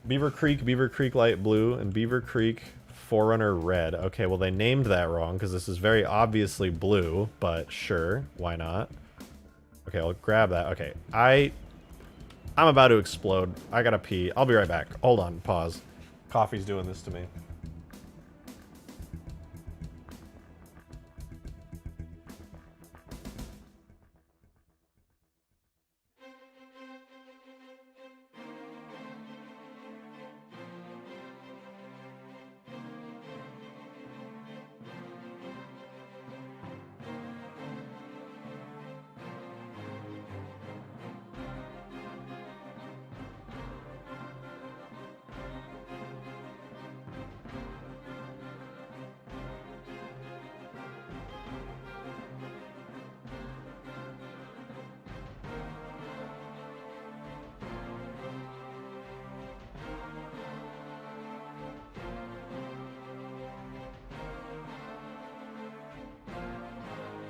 Beaver Creek light blue, and Beaver Creek Forerunner red. Okay, well they named that wrong because this is very obviously blue, but sure, why not? Okay, I'll grab that. Okay, I'm about to explode. I gotta pee. I'll be right back. Hold on, pause. Coffee's doing this to me.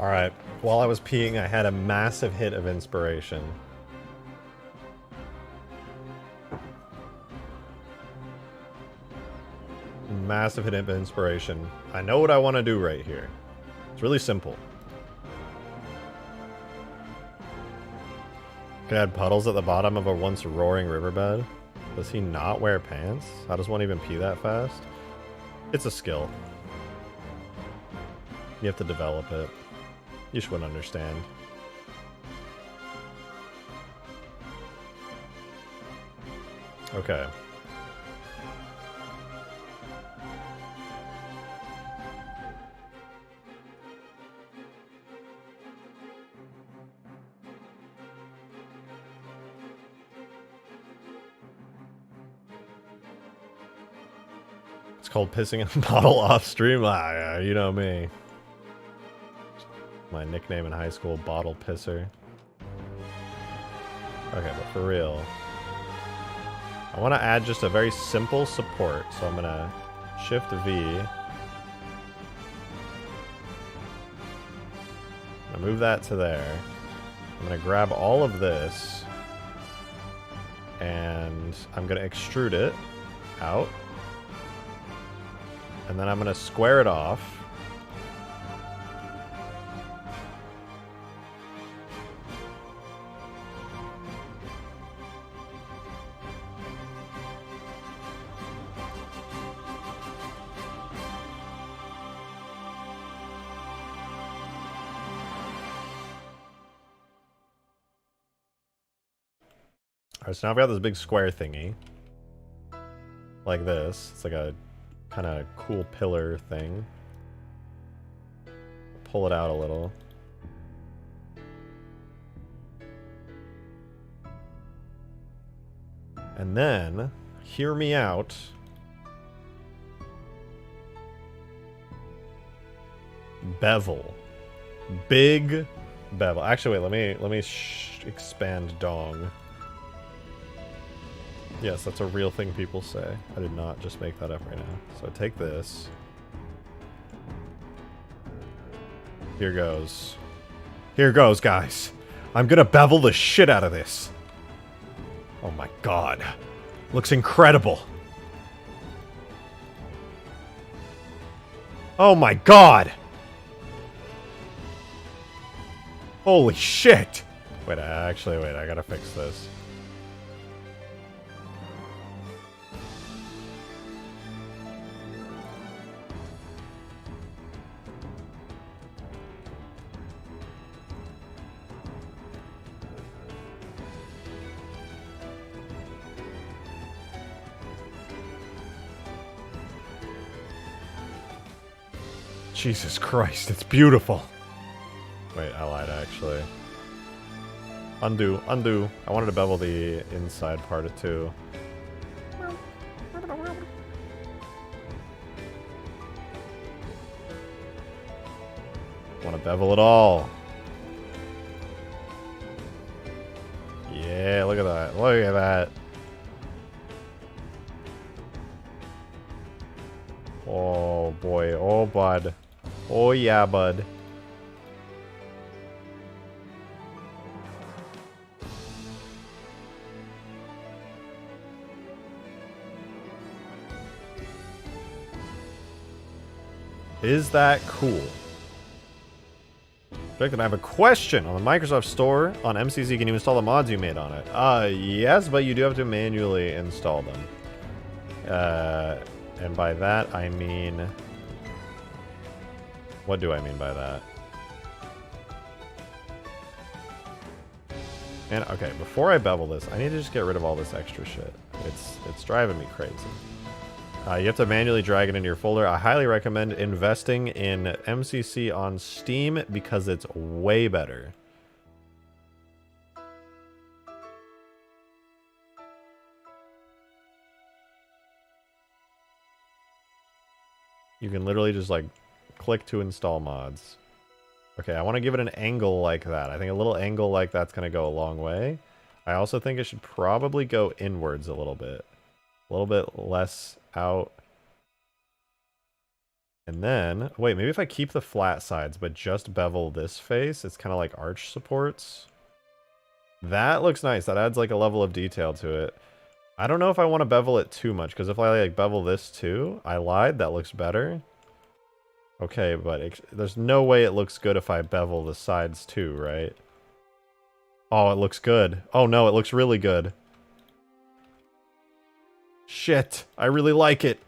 Alright, while I was peeing, I had a massive hit of inspiration. Massive hit of inspiration. I know what I want to do right here. It's really simple. Can I add puddles at the bottom of a once roaring riverbed? Does he not wear pants? How does one even pee that fast? It's a skill. You have to develop it. You just wouldn't understand. Okay. It's called pissing in a bottle off stream. Ah, yeah, you know me. My nickname in high school, Bottle Pisser. Okay, but for real, I want to add just a very simple support. So I'm gonna Shift V. I'm gonna move that to there. I'm gonna grab all of this, and I'm gonna extrude it out, and then I'm gonna square it off. Alright, so now I've got this big square thingy. Like this. It's like a kind of cool pillar thing. Pull it out a little. And then, hear me out. Bevel. Big bevel. Actually, wait, let me expand dong. Yes, that's a real thing people say. I did not just make that up right now. So take this. Here goes. Here goes, guys. I'm gonna bevel the shit out of this. Oh my god. Looks incredible. Oh my god. Holy shit. Wait, actually, wait, I gotta fix this. Jesus Christ, it's beautiful. Wait, I lied actually. Undo, undo. I wanted to bevel the inside part of too. Want to bevel it all. Yeah, look at that. Look at that. Oh boy. Oh bud. Oh yeah, bud. Is that cool? I have a question. On the Microsoft Store, on MCZ, can you install the mods you made on it? Yes, but you do have to manually install them. And by that, I mean... What do I mean by that? And, okay, before I bevel this, I need to just get rid of all this extra shit. It's driving me crazy. You have to manually drag it into your folder. I highly recommend investing in MCC on Steam because it's way better. You can literally just like click to install mods. Okay, I want to give it an angle like that. I think a little angle like that's going to go a long way. I also think it should probably go inwards a little bit. A little bit less out. And then, wait, maybe if I keep the flat sides, but just bevel this face, it's kind of like arch supports. That looks nice. That adds like a level of detail to it. I don't know if I want to bevel it too much, because if I like bevel this too, I lied, that looks better. Okay, but there's no way it looks good if I bevel the sides too, right? Oh, it looks good. Oh no, it looks really good. Shit, I really like it.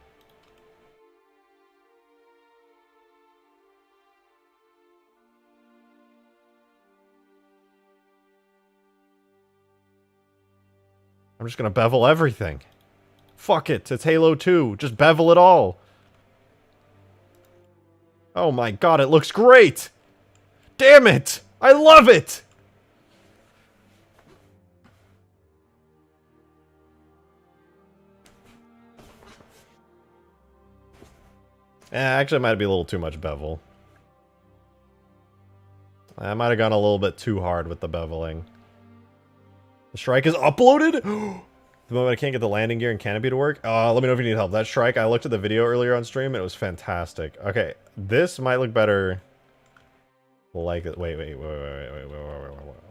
I'm just gonna bevel everything. Fuck it, it's Halo 2. Just bevel it all. Oh my god, it looks great! Damn it! I love it! Actually, it might be a little too much bevel. I might have gone a little bit too hard with the beveling. The strike is uploaded? The moment I can't get the landing gear and canopy to work? Let me know if you need help. That strike, I looked at the video earlier on stream, and it was fantastic. Okay, this might look better like it. Wait.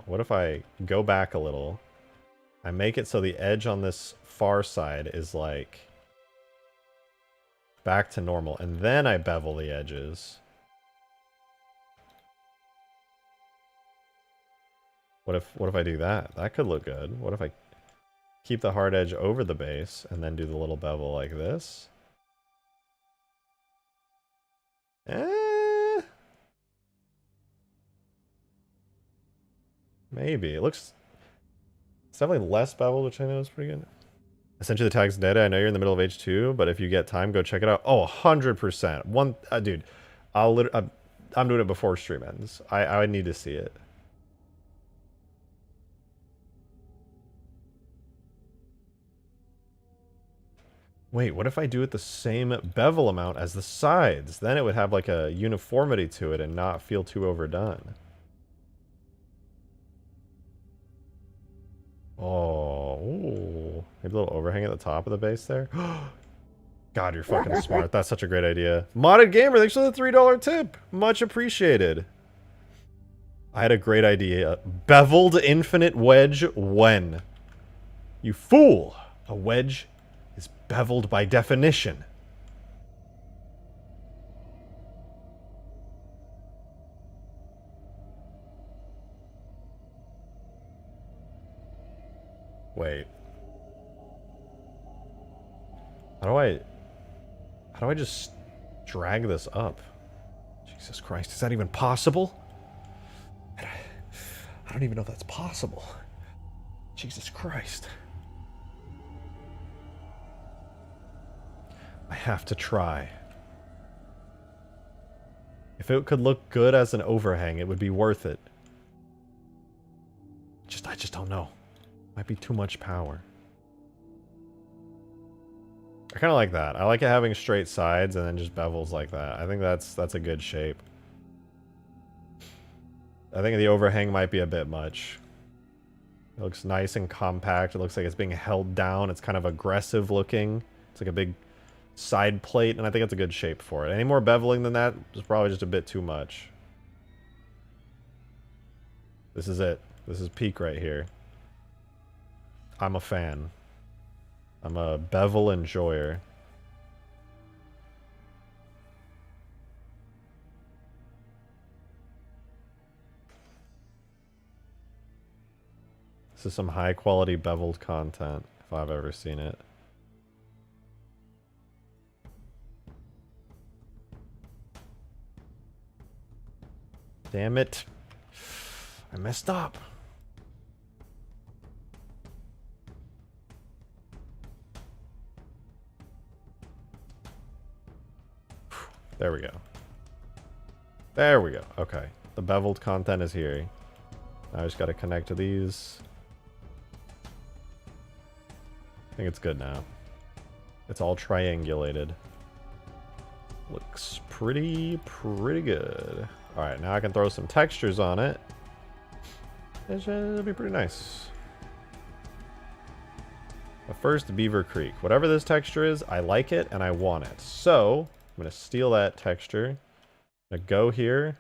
What if I go back a little? I make it so the edge on this far side is like back to normal, and then I bevel the edges. What if I do that? That could look good. What if I keep the hard edge over the base and then do the little bevel like this? Maybe. It's definitely less beveled, which I know is pretty good. I sent you the tags data. I know you're in the middle of H2, but if you get time, go check it out. Oh, 100%. Dude, I'm doing it before stream ends. I would need to see it. Wait, what if I do it the same bevel amount as the sides? Then it would have like a uniformity to it and not feel too overdone. Oh, ooh. Maybe a little overhang at the top of the base there. God, you're fucking smart. That's such a great idea. Modded Gamer, thanks for the $3 tip. Much appreciated. I had a great idea. Beveled infinite wedge when? You fool! A wedge is beveled by definition. Wait. How do I just drag this up? Jesus Christ, is that even possible? I don't even know if that's possible. Jesus Christ. I have to try. If it could look good as an overhang, it would be worth it. I just don't know. Might be too much power. I kind of like that. I like it having straight sides and then just bevels like that. I think that's a good shape. I think the overhang might be a bit much. It looks nice and compact. It looks like it's being held down. It's kind of aggressive looking. It's like a big side plate, and I think it's a good shape for it. Any more beveling than that is probably just a bit too much. This is it. This is peak right here. I'm a fan. I'm a bevel enjoyer. This is some high quality beveled content, if I've ever seen it. Damn it. I messed up. There we go. There we go. Okay. The beveled content is here. Now I just got to connect to these. I think it's good now. It's all triangulated. Looks pretty good. Alright, now I can throw some textures on it. It'll be pretty nice. But first, Beaver Creek. Whatever this texture is, I like it and I want it. So, I'm going to steal that texture. I'm going to go here.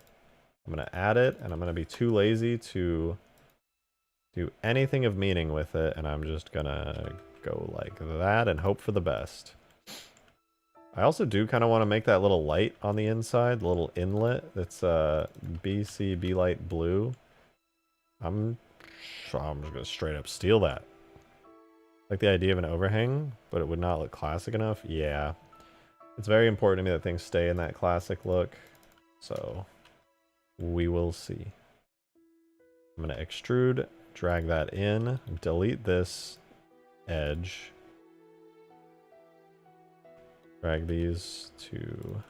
I'm going to add it, and I'm going to be too lazy to do anything of meaning with it, and I'm just going to go like that and hope for the best. I also do kind of want to make that little light on the inside, the little inlet that's BC Light Blue. I'm just going to straight up steal that. Like the idea of an overhang, but it would not look classic enough. Yeah. It's very important to me that things stay in that classic look. So we will see. I'm going to extrude, drag that in, delete this edge. Drag these to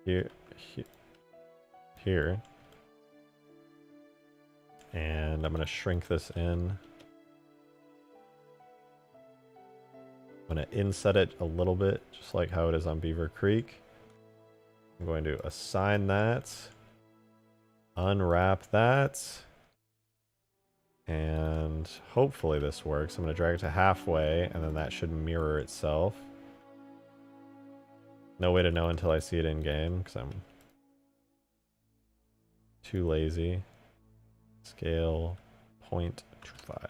here. And I'm going to shrink this in. I'm going to inset it a little bit, just like how it is on Beaver Creek. I'm going to assign that, unwrap that, and hopefully this works. I'm going to drag it to halfway, and then that should mirror itself. No way to know until I see it in game, because I'm too lazy. Scale 0.25.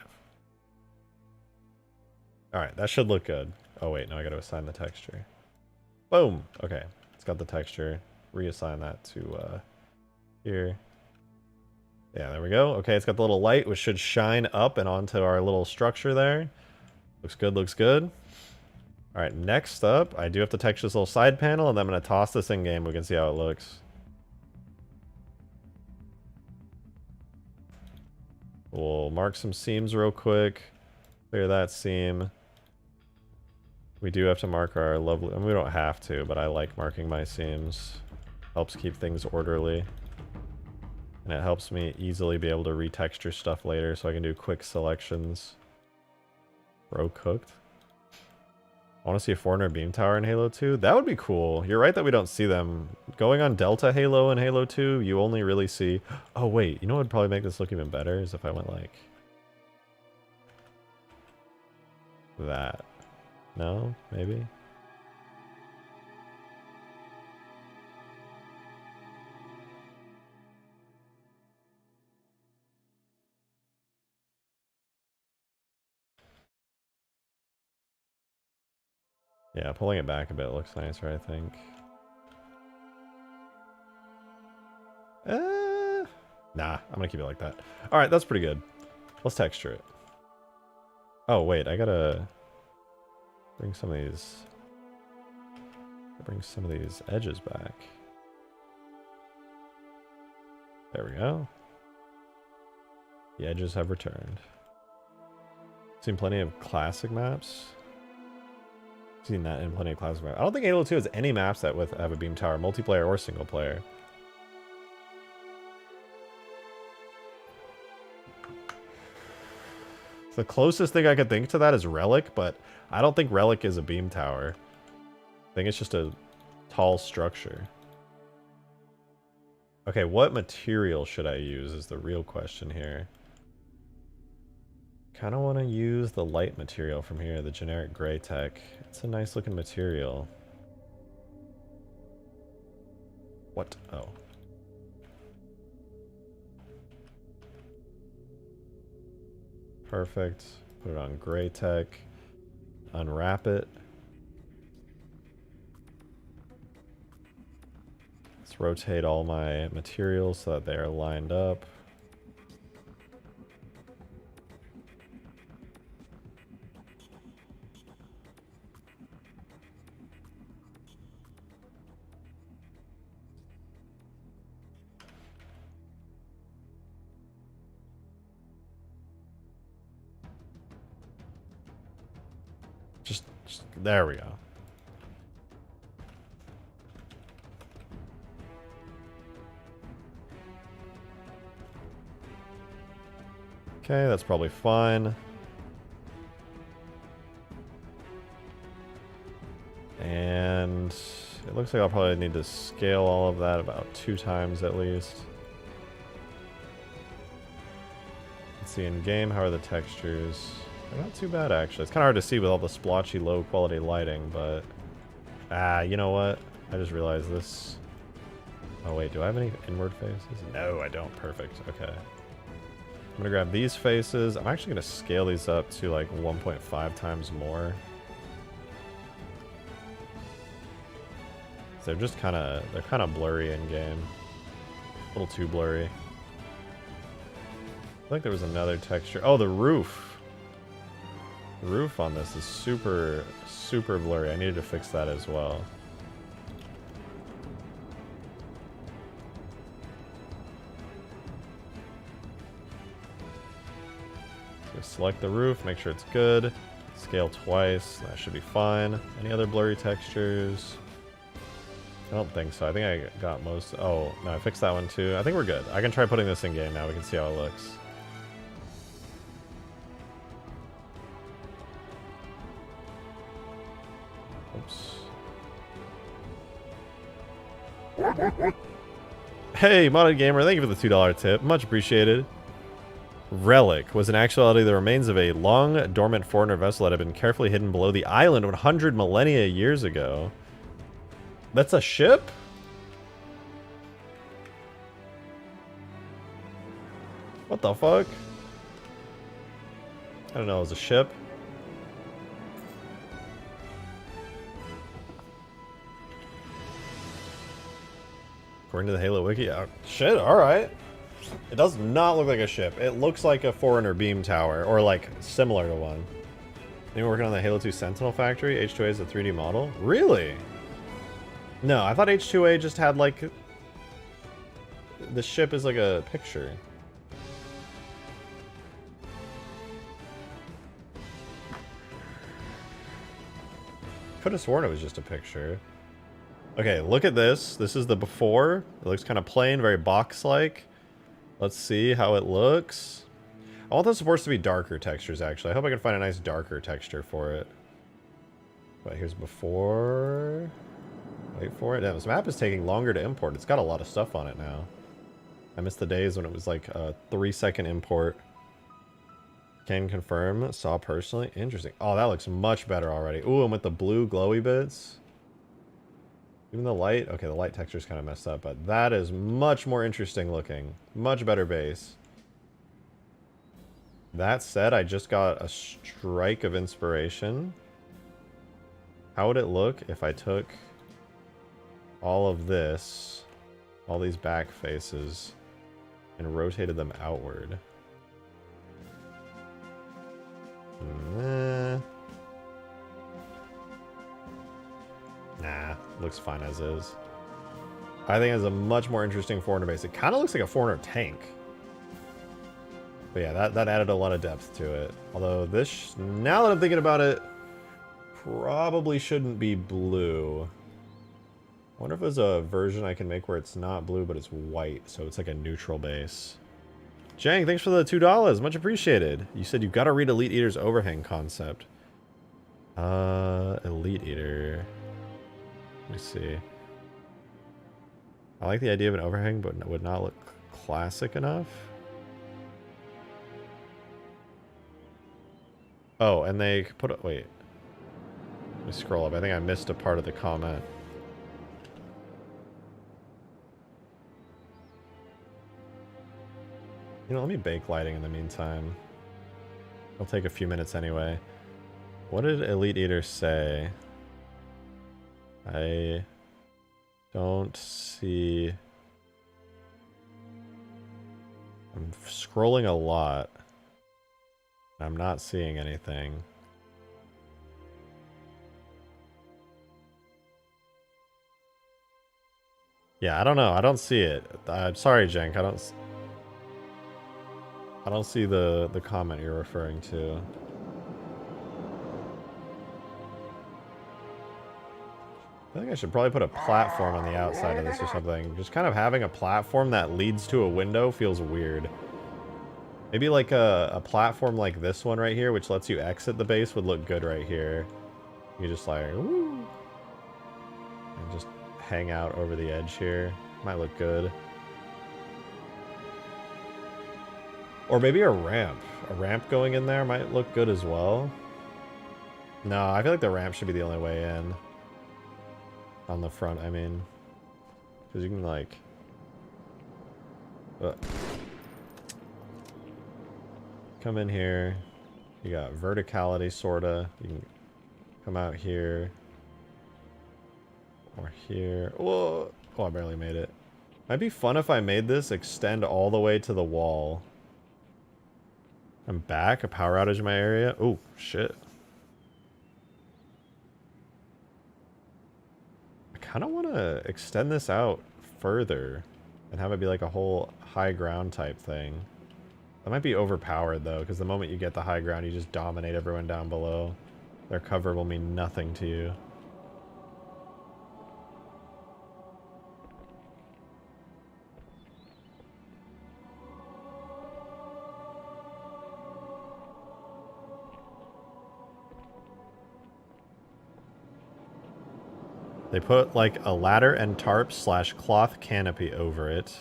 Alright, that should look good. Oh wait, now I gotta assign the texture. Boom! Okay, it's got the texture. Reassign that to here. Yeah, there we go. Okay, it's got the little light, which should shine up and onto our little structure there. Looks good, looks good. Alright, next up, I do have to texture this little side panel, and then I'm going to toss this in game. We can see how it looks. We'll mark some seams real quick. Clear that seam. We do have to mark our lovely... I mean, we don't have to, but I like marking my seams. Helps keep things orderly. And it helps me easily be able to retexture stuff later, so I can do quick selections. Bro cooked. I want to see a Foreigner Beam Tower in Halo 2. That would be cool. You're right that we don't see them. Going on Delta Halo in Halo 2, you only really see... Oh, wait. You know what would probably make this look even better? Is if I went like... that. No? Maybe? Yeah, pulling it back a bit looks nicer, I think. Nah, I'm gonna keep it like that. Alright, that's pretty good. Let's texture it. Oh, wait, I gotta bring some of these... bring some of these edges back. There we go. The edges have returned. Seen plenty of classic maps. Seen that in plenty of classic maps. I don't think Halo 2 has any maps that have a beam tower, multiplayer or single player. The closest thing I could think to that is Relic, but I don't think Relic is a beam tower. I think it's just a tall structure. Okay, what material should I use is the real question here. Kind of want to use the light material from here, the generic gray tech. It's a nice looking material. What? Oh. Perfect. Put it on gray tech. Unwrap it. Let's rotate all my materials so that they are lined up. Just there we go. Okay, that's probably fine. And it looks like I'll probably need to scale all of that about 2 times at least. Let's see, in game, how are the textures? They're not too bad, actually. It's kind of hard to see with all the splotchy, low-quality lighting, but... Ah, you know what? I just realized this... Oh, wait, do I have any inward faces? No, I don't. Perfect. Okay. I'm gonna grab these faces. I'm actually gonna scale these up to, like, 1.5 times more. They're just kind of blurry in-game. A little too blurry. I think there was another texture. Oh, the roof! The roof on this is super, super blurry. I needed to fix that as well. So select the roof, make sure it's good. Scale twice, that should be fine. Any other blurry textures? I don't think so. I think I got most. Oh, no, I fixed that one too. I think we're good. I can try putting this in game now. We can see how it looks. Hey, Modded Gamer, thank you for the $2 tip. Much appreciated. Relic was in actuality the remains of a long, dormant foreigner vessel that had been carefully hidden below the island 100 millennia years ago. That's a ship? What the fuck? I don't know, it was a ship. According to the Halo Wiki, shit, alright. It does not look like a ship. It looks like a Forerunner beam tower, or like similar to one. Anyone working on the Halo 2 Sentinel factory? H2A is a 3D model? Really? No, I thought H2A just had like... The ship is like a picture. Could have sworn it was just a picture. Okay, look at this. This is the before. It looks kind of plain, very box-like. Let's see how it looks. I want the supports to be darker textures, actually. I hope I can find a nice darker texture for it. But here's before. Wait for it. Damn, this map is taking longer to import. It's got a lot of stuff on it now. I miss the days when it was like a 3-second import. Can confirm. Saw personally. Interesting. Oh, that looks much better already. Ooh, and with the blue glowy bits. Even the light, okay, the light texture is kind of messed up, but that is much more interesting looking. Much better base. That said, I just got a strike of inspiration. How would it look if I took all of this, all these back faces, and rotated them outward? Nah, looks fine as is. I think it's a much more interesting Foreigner base. It kind of looks like a Foreigner tank. But yeah, that added a lot of depth to it. Although this, now that I'm thinking about it, probably shouldn't be blue. I wonder if there's a version I can make where it's not blue, but it's white, so it's like a neutral base. Jang, thanks for the $2. Much appreciated. You said you gotta read Elite Eater's overhang concept. Elite Eater. Let me see. I like the idea of an overhang, but it would not look classic enough. Oh, and they put it. Wait. Let me scroll up. I think I missed a part of the comment. You know, let me bake lighting in the meantime. It'll take a few minutes anyway. What did Elite Eater say? I don't see... I'm scrolling a lot. I'm not seeing anything. Yeah, I don't know. I don't see it. I'm sorry, Jenk. I don't see the comment you're referring to. I think I should probably put a platform on the outside of this or something. Just kind of having a platform that leads to a window feels weird. Maybe like a platform like this one right here, which lets you exit the base, would look good right here. You just like, woo, and just hang out over the edge here. Might look good. Or maybe a ramp. A ramp going in there might look good as well. No, I feel like the ramp should be the only way in. On the front, I mean. Because you can, like... come in here. You got verticality, sorta. You can come out here. Or here. Whoa! Oh, I barely made it. Might be fun if I made this extend all the way to the wall. I'm back. A power outage in my area. Oh, shit. I kind of want to extend this out further and have it be like a whole high ground type thing. That might be overpowered though, because the moment you get the high ground, you just dominate everyone down below. Their cover will mean nothing to you. They put like a ladder and tarp / cloth canopy over it.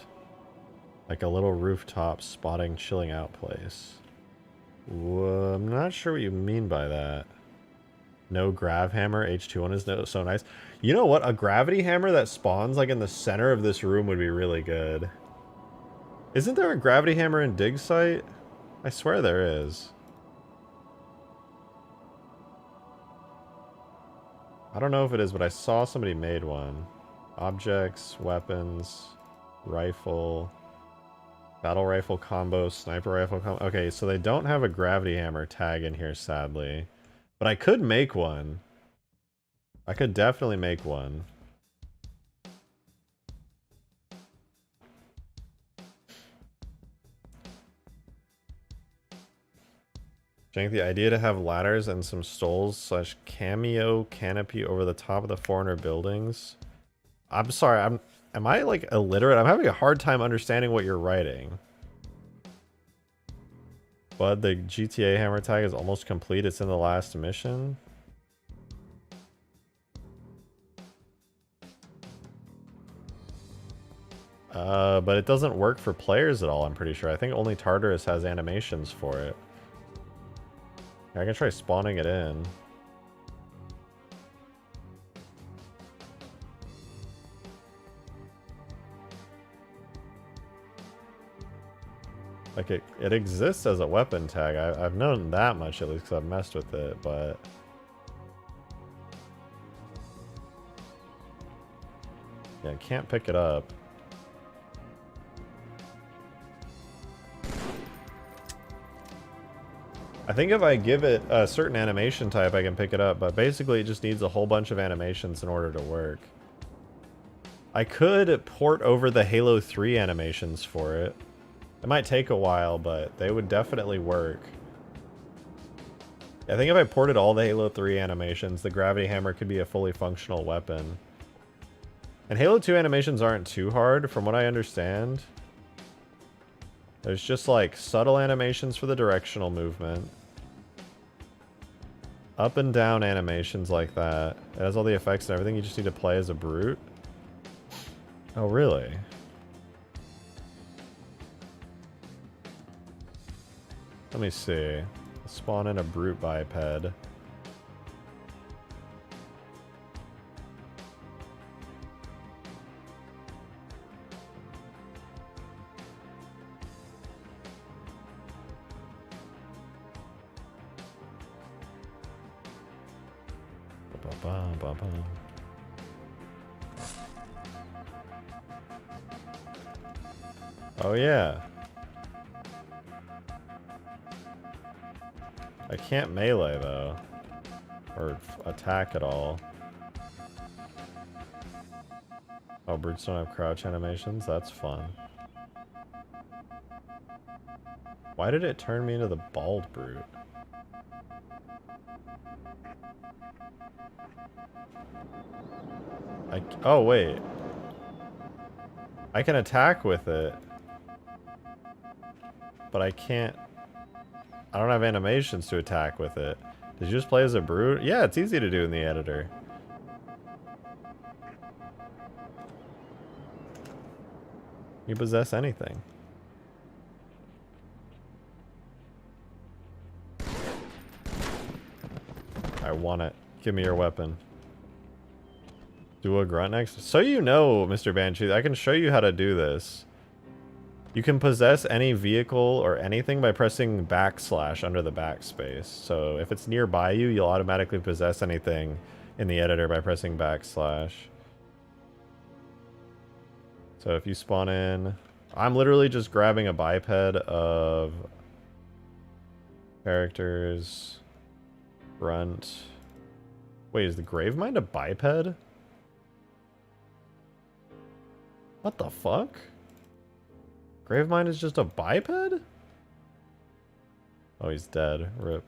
Like a little rooftop spotting chilling out place. Whoa, I'm not sure what you mean by that. No grav hammer, H21 is no, so nice. You know what? A gravity hammer that spawns like in the center of this room would be really good. Isn't there a gravity hammer in dig site? I swear there is. I don't know if it is, but I saw somebody made one. Objects, weapons, rifle, battle rifle combo, sniper rifle combo. Okay, so they don't have a gravity hammer tag in here, sadly. But I could make one. I could definitely make one. I think the idea to have ladders and some stoles / cameo canopy over the top of the foreigner buildings. I'm sorry, am I like illiterate? I'm having a hard time understanding what you're writing. But the GTA hammer tag is almost complete. It's in the last mission. But it doesn't work for players at all, I'm pretty sure. I think only Tartarus has animations for it. I can try spawning it in. Like it exists as a weapon tag. I've known that much at least because I've messed with it, but yeah, I can't pick it up. I think if I give it a certain animation type, I can pick it up, but basically it just needs a whole bunch of animations in order to work. I could port over the Halo 3 animations for it. It might take a while, but they would definitely work. I think if I ported all the Halo 3 animations, the gravity hammer could be a fully functional weapon. And Halo 2 animations aren't too hard, from what I understand. There's just like subtle animations for the directional movement. Up and down animations like that. It has all the effects and everything, you just need to play as a brute. Oh, really? Let me see. Spawn in a brute biped. Oh yeah. I can't melee though. Or attack at all. Oh, brutes don't have crouch animations? That's fun. Why did it turn me into the bald brute? Oh wait. I can attack with it. But I can't... I don't have animations to attack with it. Did you just play as a brute? Yeah, it's easy to do in the editor. You possess anything. I want it. Give me your weapon. Do a grunt next? So you know, Mr. Banshee, I can show you how to do this. You can possess any vehicle or anything by pressing backslash under the backspace. So if it's nearby you, you'll automatically possess anything in the editor by pressing backslash. So if you spawn in... I'm literally just grabbing a biped of characters. Grunt. Wait, is the Gravemind a biped? What the fuck? Gravemind is just a biped? Oh, he's dead. Rip.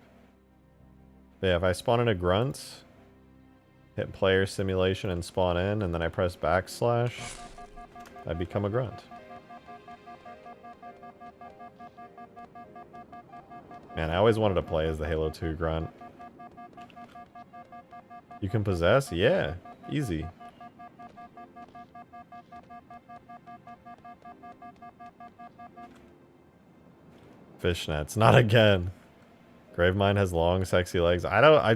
Yeah, if I spawn in a grunt, hit player simulation and spawn in, and then I press backslash, I become a grunt. Man, I always wanted to play as the Halo 2 grunt. You can possess? Yeah, easy. Fishnets, not again. Gravemind has long, sexy legs.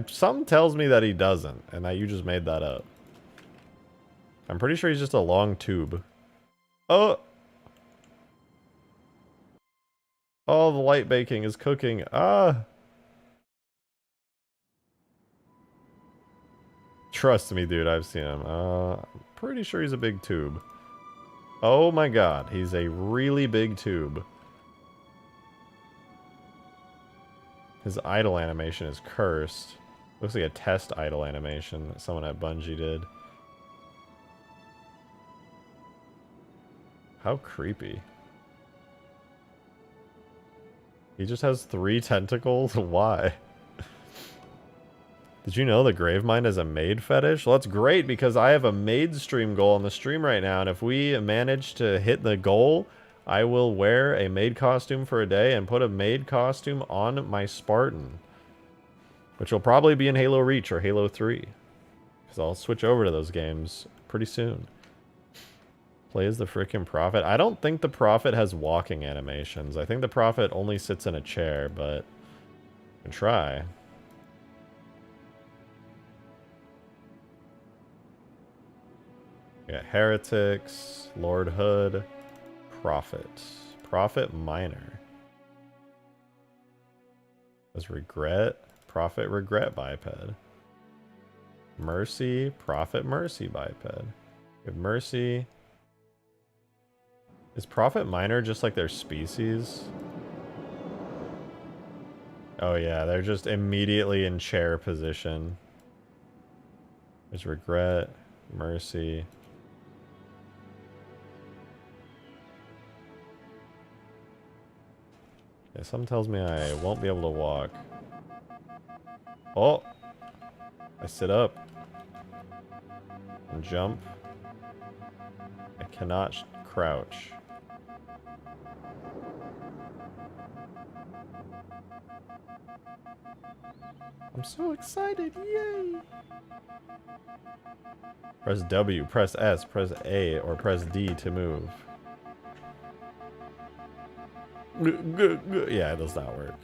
Something tells me that he doesn't, and that you just made that up. I'm pretty sure he's just a long tube. Oh! Oh, the light baking is cooking. Ah! Trust me, dude, I've seen him. I'm pretty sure he's a big tube. Oh my god, he's a really big tube. His idle animation is cursed. Looks like a test idle animation that someone at Bungie did. How creepy. He just has 3 tentacles? Why? Did you know the Gravemind is a maid fetish? Well, that's great because I have a maid stream goal on the stream right now, and if we manage to hit the goal, I will wear a maid costume for a day and put a maid costume on my Spartan. Which will probably be in Halo Reach or Halo 3. Because I'll switch over to those games pretty soon. Play as the frickin' Prophet. I don't think the Prophet has walking animations. I think the Prophet only sits in a chair, but I can try. We got Heretics, Lord Hood, Prophet. Prophet Minor. Does Regret? Prophet Regret biped. Mercy, Prophet Mercy biped. We have Mercy. Is Prophet Minor just like their species? Oh yeah, they're just immediately in chair position. There's Regret, Mercy. Yeah, something tells me I won't be able to walk. Oh! I sit up. And jump. I cannot crouch. I'm so excited, yay! Press W, press S, press A, or press D to move. Yeah, it does not work.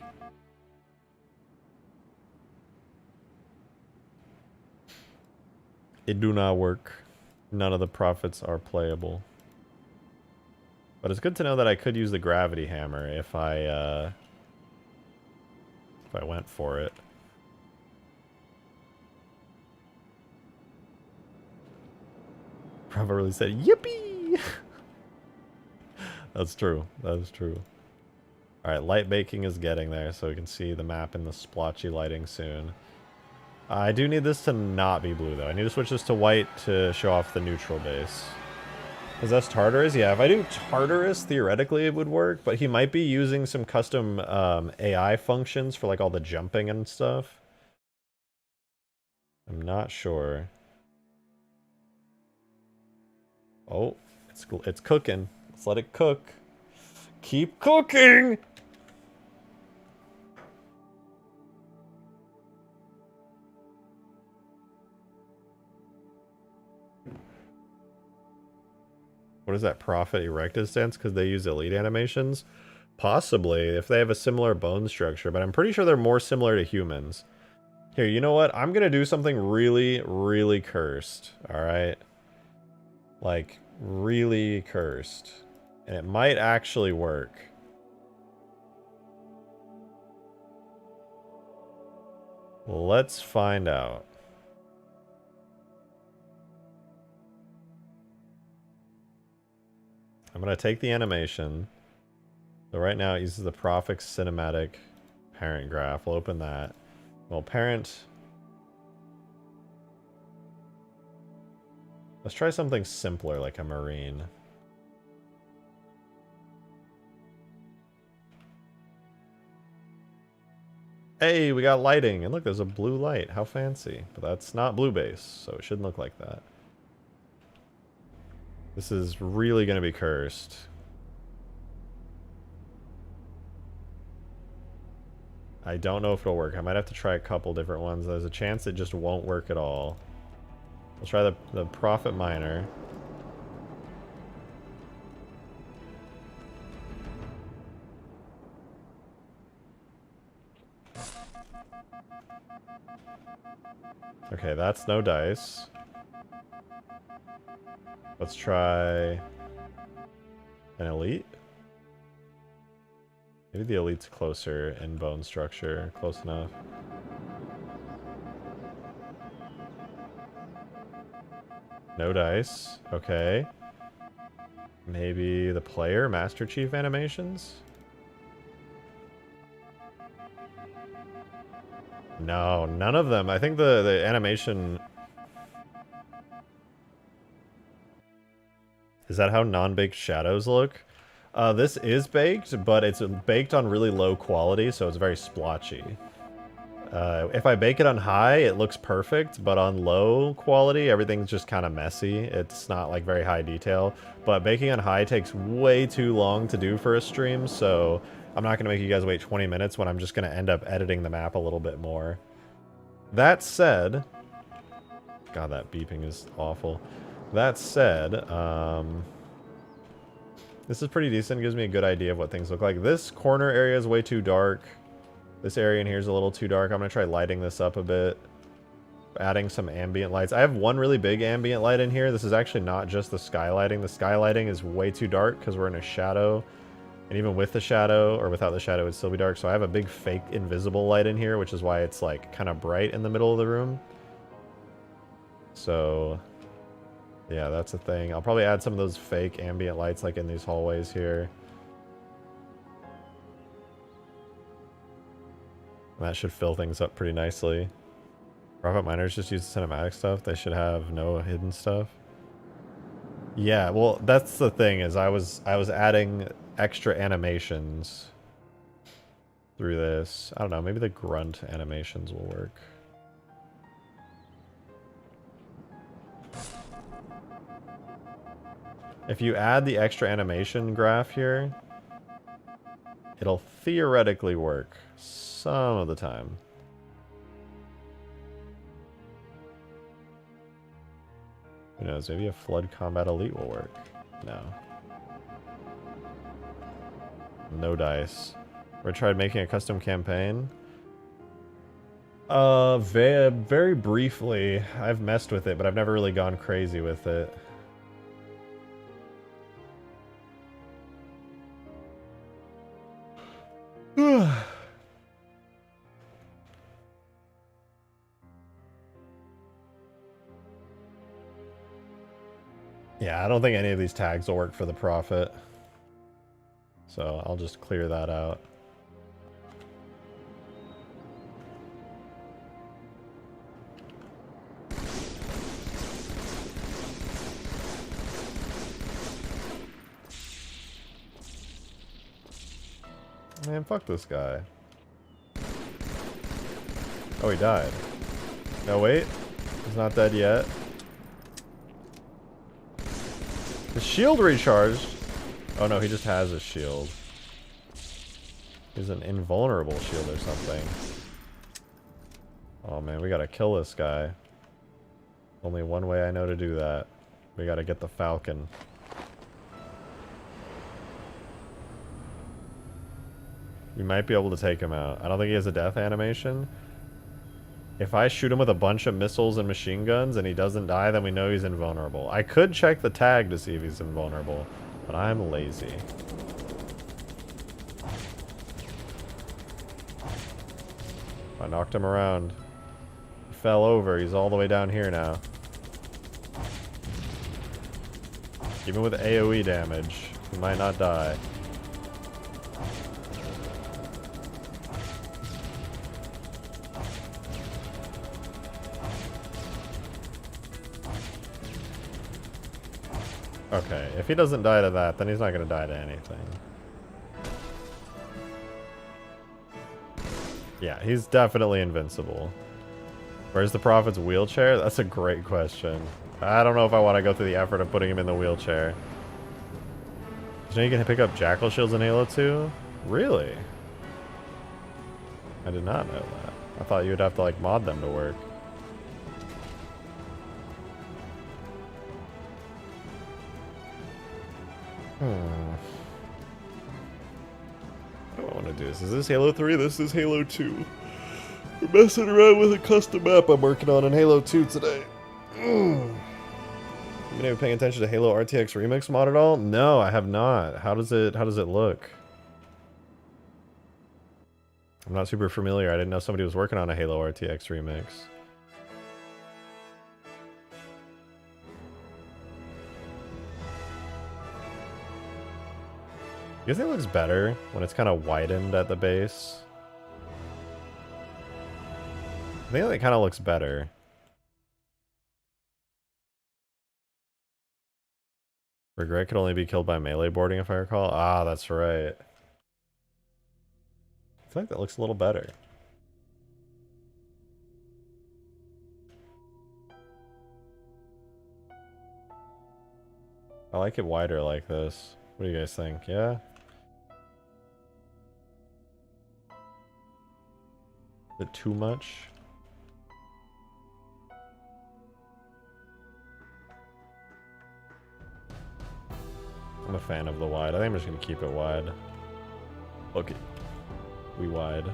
It do not work. None of the profits are playable. But it's good to know that I could use the gravity hammer if I went for it. Bravo really said, yippee! That's true. That is true. Alright, light baking is getting there, so we can see the map in the splotchy lighting soon. I do need this to not be blue, though. I need to switch this to white to show off the neutral base. Possess Tartarus? Yeah, if I do Tartarus, theoretically it would work, but he might be using some custom AI functions for like all the jumping and stuff. I'm not sure. Oh, it's cooking. Let's let it cook. Keep cooking! What is that, Prophet Erected stance? Because they use elite animations? Possibly, if they have a similar bone structure, but I'm pretty sure they're more similar to humans. Here, you know what? I'm gonna do something really, really cursed, alright? Like, really cursed. And it might actually work. Let's find out. I'm going to take the animation. So right now it uses the Profix cinematic parent graph. We'll open that. Well, parent... Let's try something simpler like a marine. Hey, we got lighting. And look, there's a blue light. How fancy. But that's not blue base, so it shouldn't look like that. This is really going to be cursed. I don't know if it'll work. I might have to try a couple different ones. There's a chance it just won't work at all. Let's try the Prophet Miner. Okay, that's no dice. Let's try an elite. Maybe the elite's closer in bone structure. Close enough. No dice. Okay. Maybe the player, Master Chief animations? No, none of them. I think the animation... Is that how non-baked shadows look? This is baked, but it's baked on really low quality, so it's very splotchy. If I bake it on high, it looks perfect, but on low quality, everything's just kind of messy. It's not like very high detail, but baking on high takes way too long to do for a stream, so I'm not going to make you guys wait 20 minutes when I'm just going to end up editing the map a little bit more. That said... God, that beeping is awful. That said, this is pretty decent. It gives me a good idea of what things look like. This corner area is way too dark. This area in here is a little too dark. I'm going to try lighting this up a bit. Adding some ambient lights. I have one really big ambient light in here. This is actually not just the skylighting. The skylighting is way too dark because we're in a shadow. And even with the shadow, or without the shadow, it'd still be dark. So I have a big fake invisible light in here, which is why it's like kind of bright in the middle of the room. So... yeah, that's a thing. I'll probably add some of those fake ambient lights like in these hallways here. That should fill things up pretty nicely. Profit Miners just use the cinematic stuff. They should have no hidden stuff. Yeah, well, that's the thing is I was adding extra animations through this. I don't know, maybe the grunt animations will work. If you add the extra animation graph here, it'll theoretically work some of the time. Who knows, maybe a Flood Combat Elite will work. No. No dice. We tried making a custom campaign. Very briefly. I've messed with it, but I've never really gone crazy with it. Yeah, I don't think any of these tags will work for the Prophet. So I'll just clear that out. Man, fuck this guy. Oh, he died. No, wait. He's not dead yet. The shield recharged. Oh no, he just has a shield. He's an invulnerable shield or something. Oh man, we gotta kill this guy. Only one way I know to do that. We gotta get the Falcon. We might be able to take him out. I don't think he has a death animation. If I shoot him with a bunch of missiles and machine guns and he doesn't die, then we know he's invulnerable. I could check the tag to see if he's invulnerable, but I'm lazy. I knocked him around. He fell over. He's all the way down here now. Even with AoE damage, he might not die. Okay, if he doesn't die to that, then he's not going to die to anything. Yeah, he's definitely invincible. Where's the Prophet's wheelchair? That's a great question. I don't know if I want to go through the effort of putting him in the wheelchair. Did you know you can pick up Jackal shields in Halo 2? Really? I did not know that. I thought you would have to like mod them to work. What do I want to do? Is this Halo 3? This is Halo 2. We're messing around with a custom map I'm working on in Halo 2 today. You been even paying attention to Halo RTX Remix mod at all? No, I have not. How does it look? I'm not super familiar. I didn't know somebody was working on a Halo RTX Remix. You think it looks better when it's kind of widened at the base? I think it kind of looks better. Regret could only be killed by melee boarding if I recall. Ah, that's right. I feel like that looks a little better. I like it wider like this. What do you guys think? Yeah? Is it too much? I'm a fan of the wide. I think I'm just gonna keep it wide. Okay. We wide.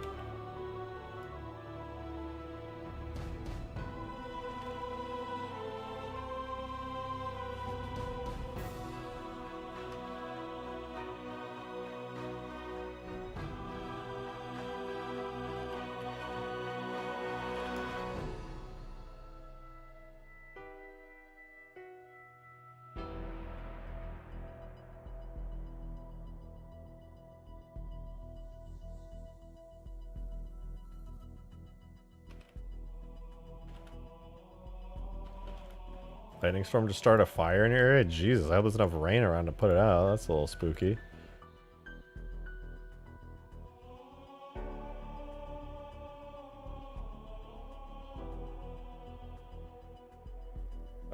Lightning storm to start a fire in your area? Jesus, I hope there's enough rain around to put it out. That's a little spooky.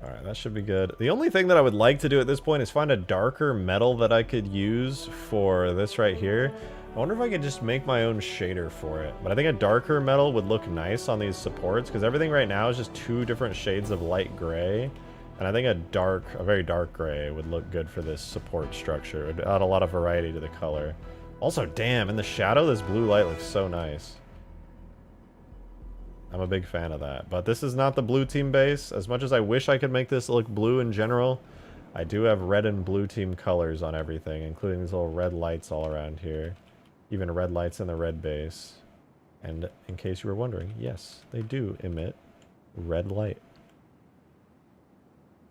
Alright, that should be good. The only thing that I would like to do at this point is find a darker metal that I could use for this right here. I wonder if I could just make my own shader for it. But I think a darker metal would look nice on these supports, because everything right now is just 2 different shades of light gray. And I think a very dark gray would look good for this support structure. It would add a lot of variety to the color. Also, damn, in the shadow, this blue light looks so nice. I'm a big fan of that. But this is not the blue team base. As much as I wish I could make this look blue in general, I do have red and blue team colors on everything, including these little red lights all around here. Even red lights in the red base. And in case you were wondering, yes, they do emit red light.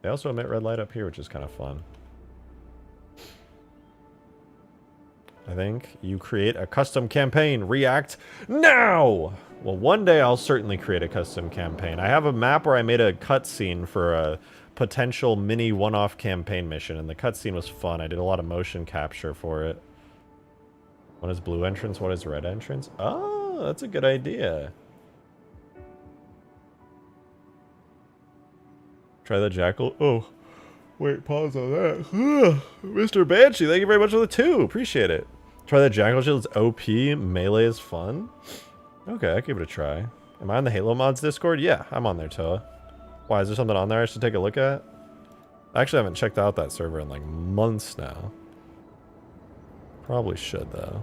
They also emit red light up here, which is kind of fun. I think you create a custom campaign. React now! Well, one day I'll certainly create a custom campaign. I have a map where I made a cutscene for a potential mini one-off campaign mission, and the cutscene was fun. I did a lot of motion capture for it. What is blue entrance? What is red entrance? Oh, that's a good idea. Try the jackal. Oh, wait, pause on that. Mr. Banshee, thank you very much for the 2. Appreciate it. Try the jackal shield. It's OP. Melee is fun. Okay, I'll give it a try. Am I on the Halo Mods Discord? Yeah, I'm on there, Toa. Why, is there something on there I should take a look at? I actually haven't checked out that server in like months now. Probably should, though.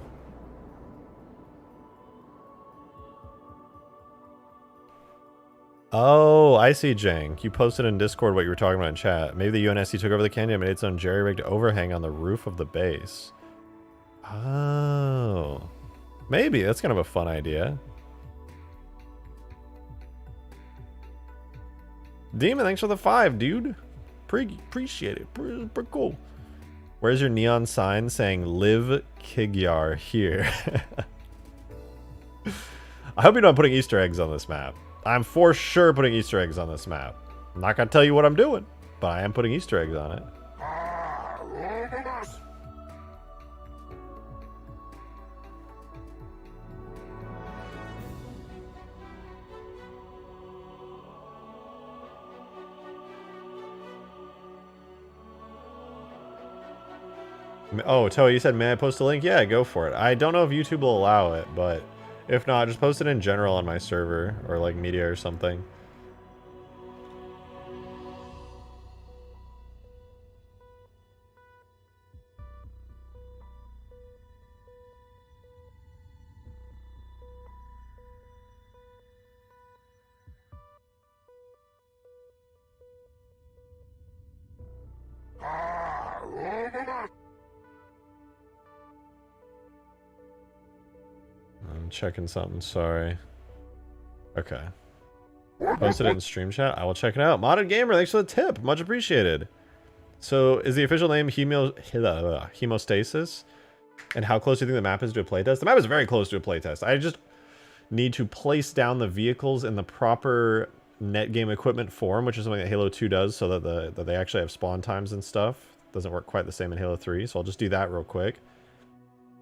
Oh, I see, Jank. You posted in Discord what you were talking about in chat. Maybe the UNSC took over the canyon and made its own jerry-rigged overhang on the roof of the base. Oh. Maybe. That's kind of a fun idea. Demon, thanks for the 5, dude. Appreciate it. Pretty cool. Where's your neon sign saying Live Kigyar here? I hope you're not putting Easter eggs on this map. I'm for sure putting Easter eggs on this map. I'm not going to tell you what I'm doing, but I am putting Easter eggs on it. Oh, Toa, you said, may I post a link? Yeah, go for it. I don't know if YouTube will allow it, but if not, just post it in general on my server, or like media or something. I'm checking something, sorry. Okay. Posted it in stream chat. I will check it out. Modded Gamer, thanks for the tip. Much appreciated. So, is the official name Hemostasis? And how close do you think the map is to a playtest? The map is very close to a playtest. I just need to place down the vehicles in the proper net game equipment form, which is something that Halo 2 does, so that they actually have spawn times and stuff. Doesn't work quite the same in Halo 3, so I'll just do that real quick.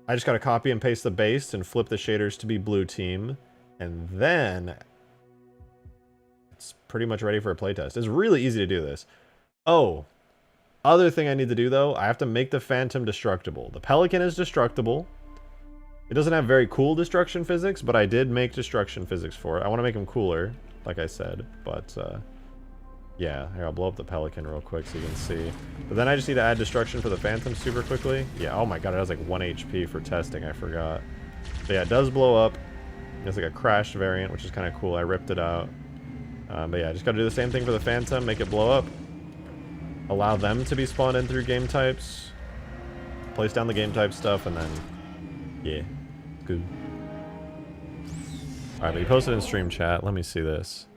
I just gotta copy and paste the base and flip the shaders to be blue team, and then it's pretty much ready for a playtest. It's really easy to do this. Oh, other thing I need to do though, I have to make the Phantom destructible. The Pelican is destructible. It doesn't have very cool destruction physics, but I did make destruction physics for it. I want to make them cooler, like I said, but yeah, here, I'll blow up the Pelican real quick so you can see. But then I just need to add destruction for the Phantom super quickly. Yeah, oh my god, it has like 1 HP for testing, I forgot. But yeah, it does blow up. It's like a crashed variant, which is kind of cool. I ripped it out. But yeah, I just gotta do the same thing for the Phantom, make it blow up. Allow them to be spawned in through game types. Place down the game type stuff, and then, yeah, good. Alright, but you posted in stream chat. Let me see this.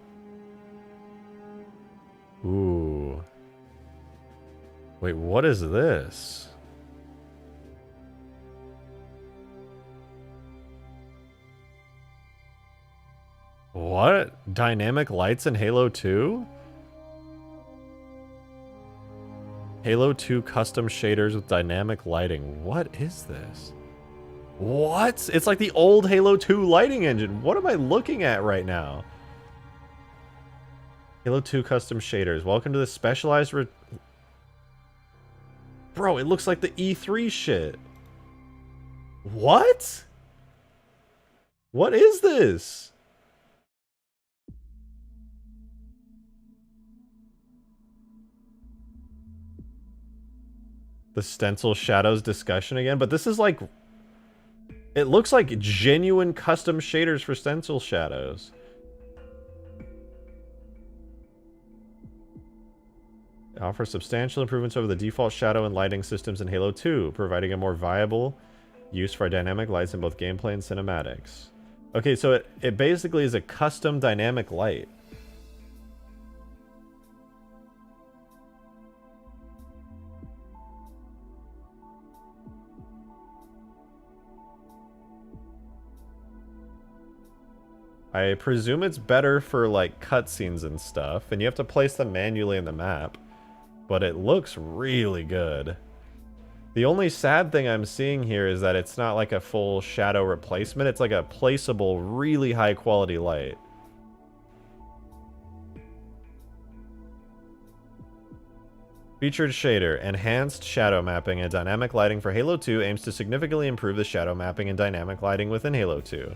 Ooh. Wait, what is this? What? Dynamic lights in Halo 2? Halo 2 custom shaders with dynamic lighting. What is this? What? It's like the old Halo 2 lighting engine. What am I looking at right now? Halo 2 custom shaders. Welcome to the specialized Bro, it looks like the E3 shit. What? What is this? The stencil shadows discussion again, but this is like... It looks like genuine custom shaders for stencil shadows. It offers substantial improvements over the default shadow and lighting systems in Halo 2, providing a more viable use for dynamic lights in both gameplay and cinematics. Okay, so it basically is a custom dynamic light. I presume it's better for like cutscenes and stuff, and you have to place them manually in the map, but it looks really good. The only sad thing I'm seeing here is that it's not like a full shadow replacement, it's like a placeable, really high quality light. Featured shader, enhanced shadow mapping and dynamic lighting for Halo 2 aims to significantly improve the shadow mapping and dynamic lighting within Halo 2.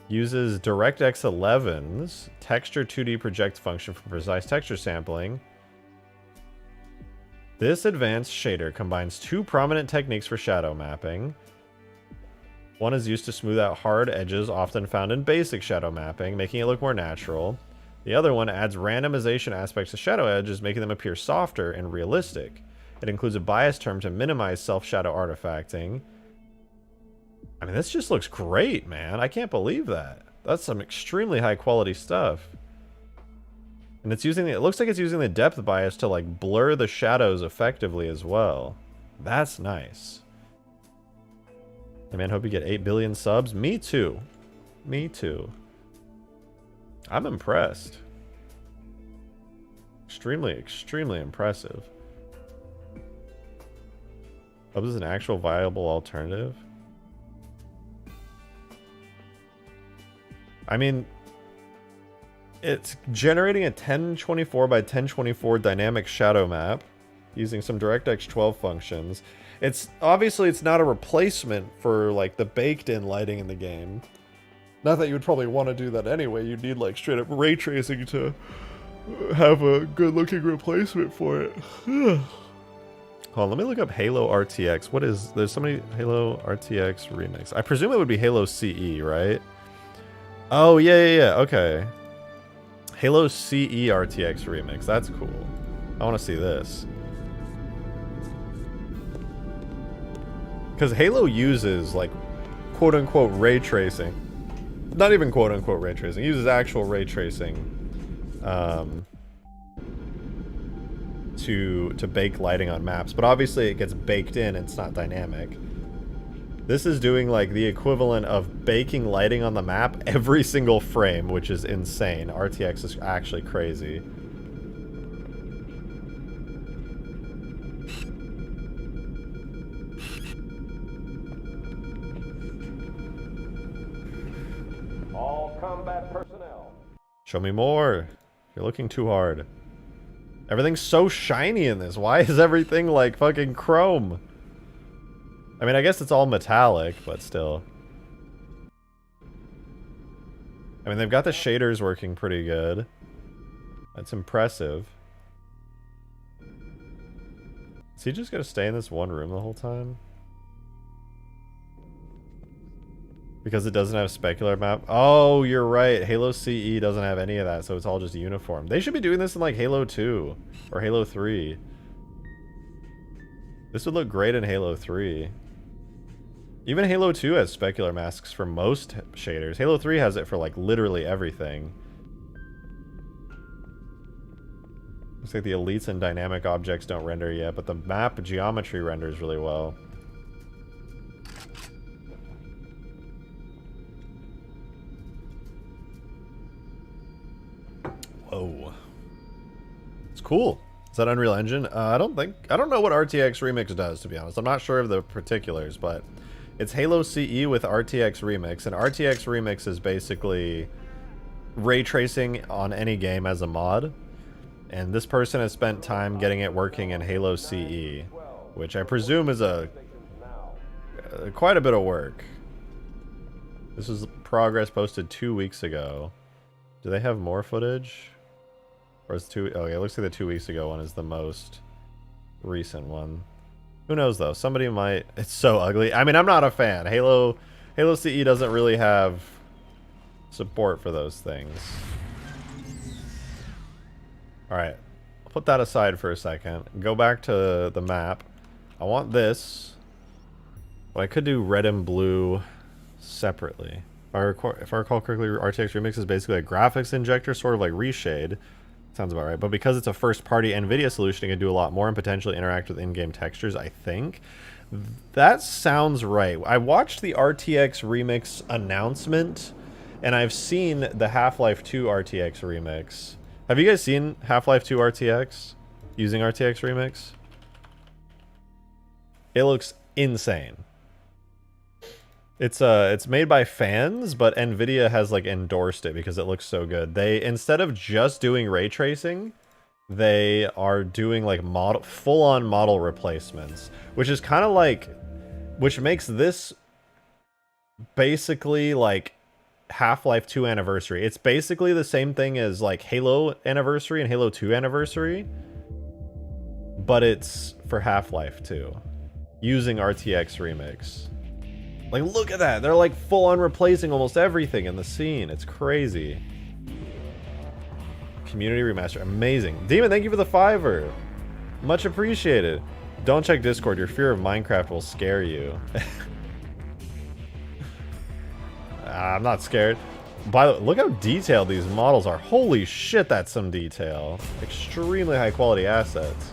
Uses DirectX 11's texture 2D project function for precise texture sampling. This advanced shader combines two prominent techniques for shadow mapping. One is used to smooth out hard edges often found in basic shadow mapping, making it look more natural. The other one adds randomization aspects to shadow edges, making them appear softer and realistic. It includes a bias term to minimize self-shadow artifacting. I mean, this just looks great, man. I can't believe that. That's some extremely high quality stuff. And it's using, it looks like it's using the depth bias to like blur the shadows effectively as well. That's nice. Hey man, hope you get 8 billion subs. Me too. Me too. I'm impressed. Extremely, extremely impressive. Oh, this is an actual viable alternative? I mean, it's generating a 1024 by 1024 dynamic shadow map using some DirectX 12 functions. It's obviously it's not a replacement for like the baked-in lighting in the game. Not that you would probably want to do that anyway. You'd need like straight up ray tracing to have a good-looking replacement for it. Hold on, let me look up Halo RTX. What is there's somebody Halo RTX Remix? I presume it would be Halo CE, right? Oh yeah, okay. Halo CE RTX Remix. That's cool. I want to see this. Because Halo uses, like, quote-unquote ray tracing. Not even quote-unquote ray tracing. It uses actual ray tracing to bake lighting on maps. But obviously it gets baked in. It's not dynamic. This is doing, like, the equivalent of baking lighting on the map every single frame, which is insane. RTX is actually crazy. All combat personnel. Show me more. You're looking too hard. Everything's so shiny in this. Why is everything, like, fucking chrome? I mean, I guess it's all metallic, but still. I mean, they've got the shaders working pretty good. That's impressive. Is he just gonna stay in this one room the whole time? Because it doesn't have specular map? Oh, you're right. Halo CE doesn't have any of that, so it's all just uniform. They should be doing this in, like, Halo 2 or Halo 3. This would look great in Halo 3. Even Halo 2 has specular masks for most shaders. Halo 3 has it for, like, literally everything. Looks like the elites and dynamic objects don't render yet, but the map geometry renders really well. Whoa. It's cool. Is that Unreal Engine? I don't know what RTX Remix does, to be honest. I'm not sure of the particulars, but it's Halo CE with RTX Remix, and RTX Remix is basically ray tracing on any game as a mod, and this person has spent time getting it working in Halo CE, which I presume is quite a bit of work. This was progress posted 2 weeks ago. Do they have more footage? Or is okay, it looks like the 2 weeks ago one is the most recent one. Who knows though? Somebody might. It's so ugly. I mean, I'm not a fan. Halo CE doesn't really have support for those things. Alright, I'll put that aside for a second. Go back to the map. I want this. But I could do red and blue separately. If I recall correctly, RTX Remix is basically a graphics injector, sort of like Reshade. Sounds about right. But because it's a first-party NVIDIA solution, it can do a lot more and potentially interact with in-game textures, I think. That sounds right. I watched the RTX Remix announcement, and I've seen the Half-Life 2 RTX Remix. Have you guys seen Half-Life 2 RTX using RTX Remix? It looks insane. It's made by fans, but NVIDIA has like endorsed it because it looks so good. They, instead of just doing ray tracing, they are doing like full-on model replacements, which is kind of like, which makes this basically like Half-Life 2 Anniversary. It's basically the same thing as like Halo Anniversary and Halo 2 Anniversary, but it's for Half-Life 2 using RTX Remix. Like, look at that. They're like full-on replacing almost everything in the scene. It's crazy. Community remaster. Amazing. Demon, thank you for the $5. Much appreciated. Don't check Discord. Your fear of Minecraft will scare you. I'm not scared. By the way, look how detailed these models are. Holy shit, that's some detail. Extremely high quality assets.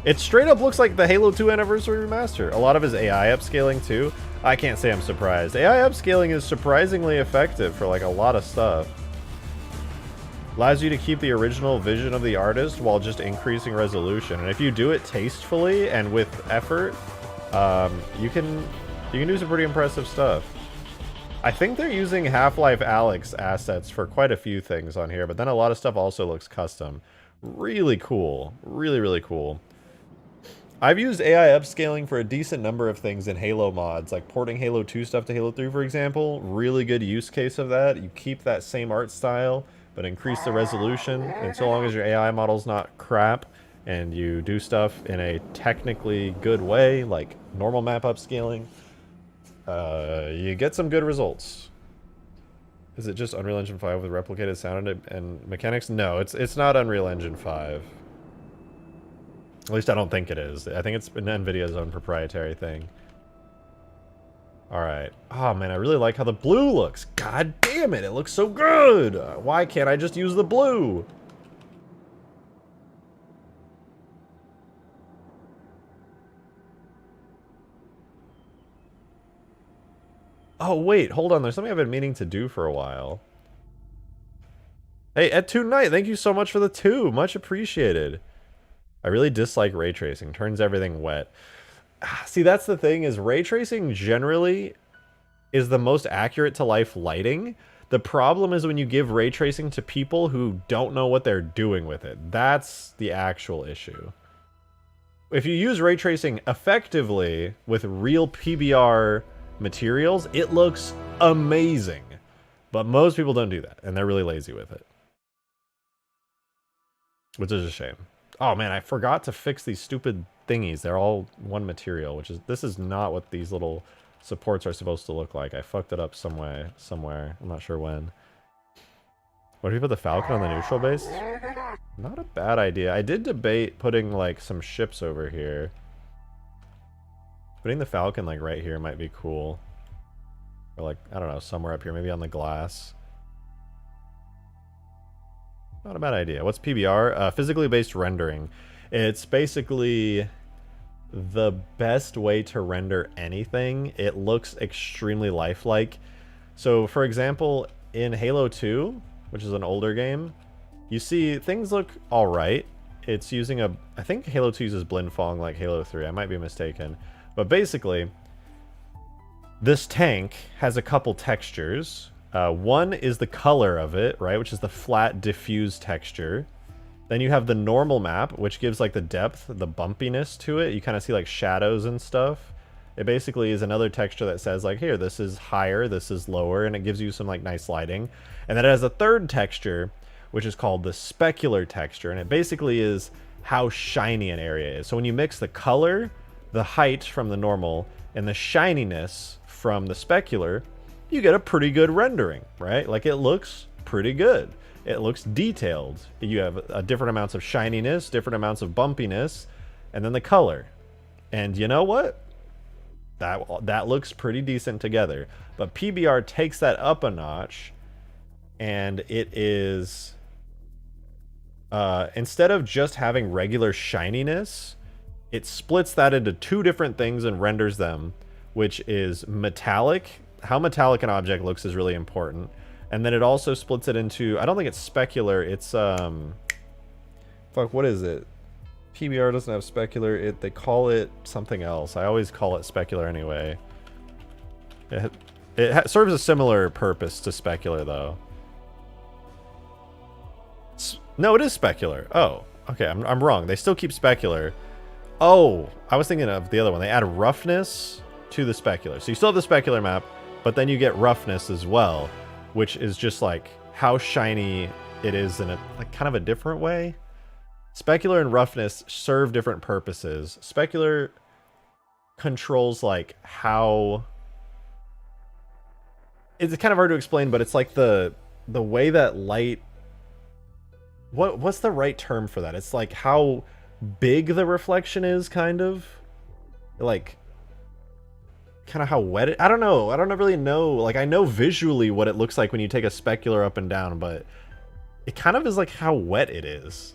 It straight up looks like the Halo 2 Anniversary Remaster. A lot of his AI upscaling too. I can't say I'm surprised. AI upscaling is surprisingly effective for like a lot of stuff. Allows you to keep the original vision of the artist while just increasing resolution. And if you do it tastefully and with effort, you can do some pretty impressive stuff. I think they're using Half-Life Alyx assets for quite a few things on here, but then a lot of stuff also looks custom. Really cool. Really, really cool. I've used AI upscaling for a decent number of things in Halo mods, like porting Halo 2 stuff to Halo 3, for example. Really good use case of that. You keep that same art style, but increase the resolution, and so long as your AI model's not crap, and you do stuff in a technically good way, like normal map upscaling, you get some good results. Is it just Unreal Engine 5 with replicated sound and mechanics? No, it's not Unreal Engine 5. At least I don't think it is. I think it's NVIDIA's own proprietary thing. Alright. Oh man, I really like how the blue looks. God damn it, it looks so good! Why can't I just use the blue? Oh wait, hold on. There's something I've been meaning to do for a while. Hey, at 2 Night, thank you so much for the 2. Much appreciated. I really dislike ray tracing. Turns everything wet. See, that's the thing, is ray tracing generally is the most accurate to life lighting. The problem is when you give ray tracing to people who don't know what they're doing with it. That's the actual issue. If you use ray tracing effectively with real PBR materials, it looks amazing. But most people don't do that, and they're really lazy with it. Which is a shame. Oh man, I forgot to fix these stupid thingies. They're all one material, which is, this is not what these little supports are supposed to look like. I fucked it up somewhere. I'm not sure when. What if you put the Falcon on the neutral base? Not a bad idea. I did debate putting like some ships over here. Putting the Falcon like right here might be cool. Or like, I don't know, somewhere up here, maybe on the glass. Not a bad idea. What's PBR? Physically based rendering. It's basically the best way to render anything. It looks extremely lifelike. So, for example, in Halo 2, which is an older game, you see things look alright. It's using a... I think Halo 2 uses blend fog like Halo 3. I might be mistaken. But basically, This tank has a couple textures. One is the color of it, right, which is the flat diffuse texture. Then you have the normal map, which gives like the depth, the bumpiness to it. You kind of see like shadows and stuff. It basically is another texture that says like, here, this is higher, this is lower, and it gives you some like nice lighting. And then it has a third texture, which is called the specular texture, and it basically is how shiny an area is. So when you mix the color, the height from the normal, and the shininess from the specular, you get a pretty good rendering, right? Like it looks pretty good. It looks detailed. You have different amounts of shininess, different amounts of bumpiness, and then the color. And you know what? That looks pretty decent together. But PBR takes that up a notch, and it is instead of just having regular shininess, it splits that into two different things and renders them, which is metallic. How metallic an object looks is really important. And then it also splits it into, I don't think it's specular, it's fuck, what is it? PBR doesn't have specular, they call it something else. I always call it specular anyway. It serves a similar purpose to specular though. No, it is specular. Oh, okay, I'm wrong. They still keep specular. Oh, I was thinking of the other one. They add roughness to the specular. So you still have the specular map, but then you get roughness as well, which is just like how shiny it is in a like kind of a different way. Specular and roughness serve different purposes. Specular controls like how... It's kind of hard to explain, but it's like the way that light... What's the right term for that? It's like how big the reflection is, kind of. Like, kind of how wet it... I don't know. I don't really know. Like, I know visually what it looks like when you take a specular up and down, but it kind of is like how wet it is.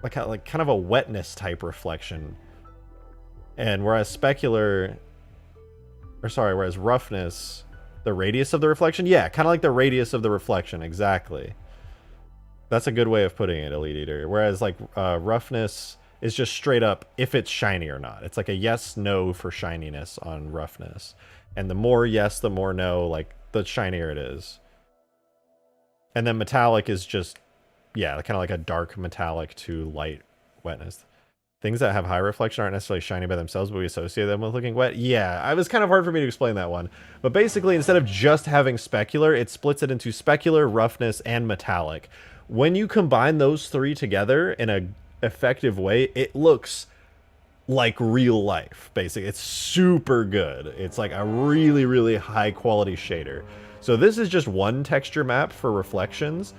Like kind of a wetness type reflection. And whereas specular... Or sorry, whereas roughness... The radius of the reflection? Yeah, kind of like the radius of the reflection, exactly. That's a good way of putting it, Elite Eater. Whereas, like, roughness is just straight up if it's shiny or not. It's like a yes, no for shininess on roughness. And the more yes, the more no, like, the shinier it is. And then metallic is just, yeah, kind of like a dark metallic to light wetness. Things that have high reflection aren't necessarily shiny by themselves, but we associate them with looking wet. Yeah, it was kind of hard for me to explain that one. But basically, instead of just having specular, it splits it into specular, roughness, and metallic. When you combine those three together in a effective way, it looks like real life, basically. It's super good. It's like a really, really high quality shader. So this is just one texture map for reflections,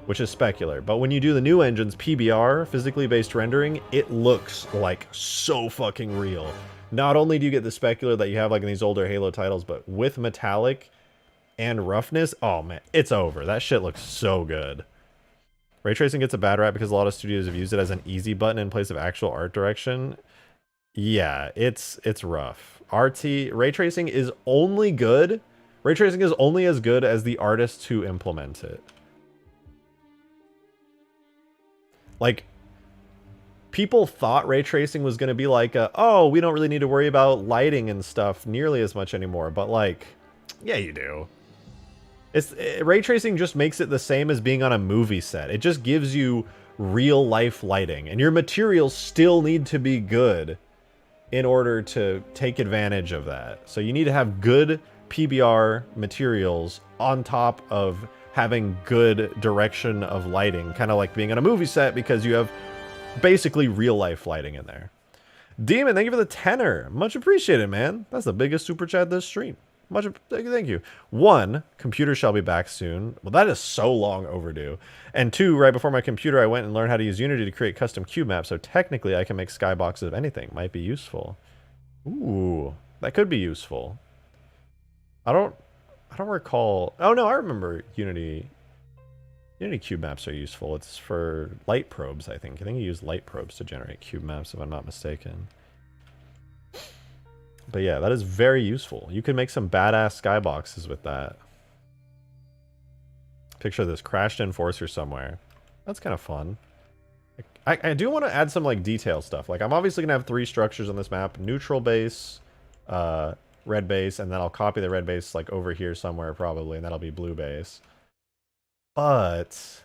which is specular. But when you do the new engines, PBR, physically based rendering, it looks like so fucking real. Not only do you get the specular that you have like in these older Halo titles, but with metallic and roughness, oh man, it's over. That shit looks so good. Ray tracing gets a bad rap because a lot of studios have used it as an easy button in place of actual art direction. Yeah, it's rough. Ray tracing is only good. Ray tracing is only as good as the artists who implement it. Like, people thought ray tracing was going to be like, oh, we don't really need to worry about lighting and stuff nearly as much anymore. But like, yeah, you do. Ray tracing just makes it the same as being on a movie set. It just gives you real life lighting, and your materials still need to be good in order to take advantage of that. So you need to have good PBR materials on top of having good direction of lighting, kind of like being on a movie set, because you have basically real life lighting in there. Demon, thank you for the tenor. Much appreciated, man. That's the biggest super chat this stream. Thank you. 1, computer shall be back soon. Well, that is so long overdue. And 2, right before my computer, I went and learned how to use Unity to create custom cube maps, so technically I can make skyboxes of anything. Might be useful. Ooh, that could be useful. I don't recall. Oh no, I remember Unity. Unity cube maps are useful. It's for light probes, I think. I think you use light probes to generate cube maps, if I'm not mistaken. But yeah, that is very useful. You can make some badass skyboxes with that. Picture this, crashed enforcer somewhere. That's kind of fun. I do want to add some like detail stuff. Like, I'm obviously gonna have 3 structures on this map: neutral base, red base, and then I'll copy the red base like over here somewhere probably, and that'll be blue base. But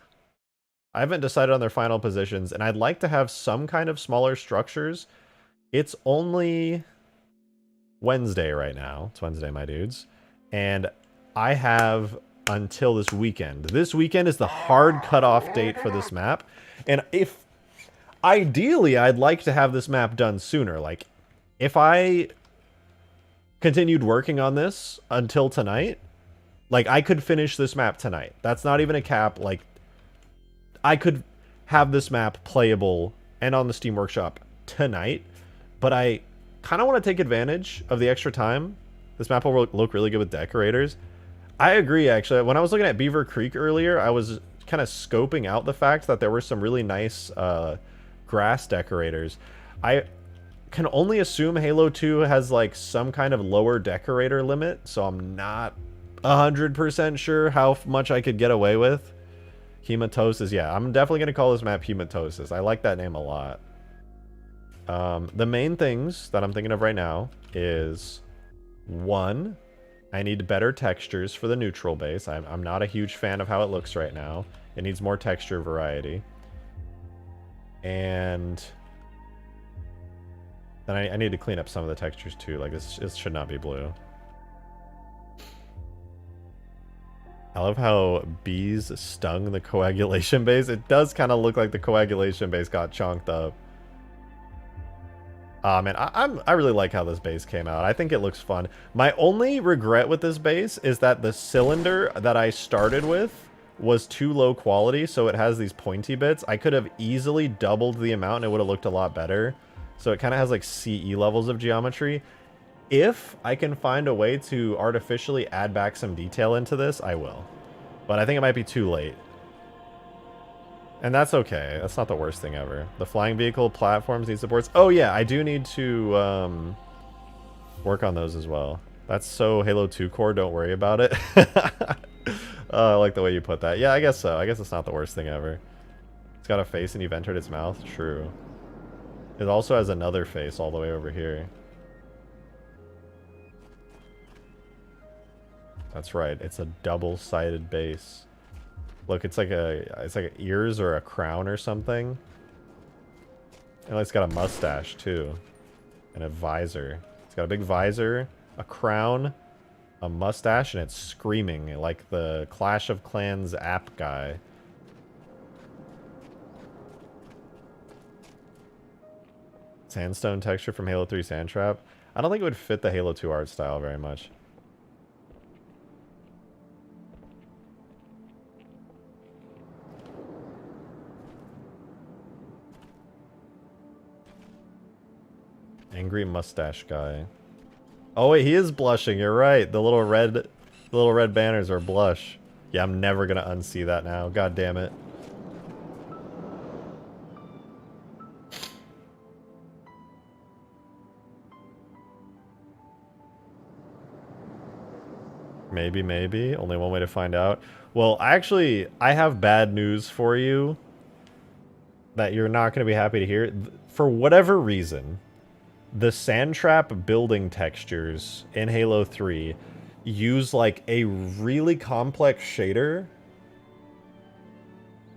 I haven't decided on their final positions, and I'd like to have some kind of smaller structures. It's only Wednesday right now. It's Wednesday, my dudes. And I have until this weekend. This weekend is the hard cutoff date for this map. And if ideally, I'd like to have this map done sooner. Like, if I continued working on this until tonight, like, I could finish this map tonight. That's not even a cap. Like, I could have this map playable and on the Steam Workshop tonight, but I kind of want to take advantage of the extra time. This map will look really good with decorators. I agree, actually. When I was looking at Beaver Creek earlier, I was kind of scoping out the fact that there were some really nice grass decorators. I can only assume Halo 2 has like some kind of lower decorator limit, so I'm not 100% sure how much I could get away with. Hematosis, yeah, I'm definitely going to call this map Hematosis. I like that name a lot. The main things that I'm thinking of right now is, one, I need better textures for the neutral base. I'm not a huge fan of how it looks right now. It needs more texture variety. And then I need to clean up some of the textures too. Like, this should not be blue. I love how bees stung the coagulation base. It does kind of look like the coagulation base got chonked up. Man, I really like how this base came out. I think it looks fun. My only regret with this base is that the cylinder that I started with was too low quality, so it has these pointy bits. I could have easily doubled the amount and it would have looked a lot better. So it kind of has like CE levels of geometry. If I can find a way to artificially add back some detail into this, I will. But I think it might be too late. And that's okay. That's not the worst thing ever. The flying vehicle platforms need supports. Oh yeah, I do need to work on those as well. That's so Halo 2 core, don't worry about it. I like the way you put that. Yeah, I guess so. I guess it's not the worst thing ever. It's got a face and you've entered its mouth. True. It also has another face all the way over here. That's right. It's a double-sided base. Look, it's like ears or a crown or something. And it's got a mustache too, and a visor. It's got a big visor, a crown, a mustache, and it's screaming like the Clash of Clans app guy. Sandstone texture from Halo 3 Sandtrap. I don't think it would fit the Halo 2 art style very much. Angry mustache guy. Oh wait, he is blushing. You're right. The little red banners are blush. Yeah, I'm never gonna unsee that now. God damn it. Maybe. Only one way to find out. Well, actually, I have bad news for you that you're not going to be happy to hear. For whatever reason, the Sandtrap building textures in Halo 3 use like a really complex shader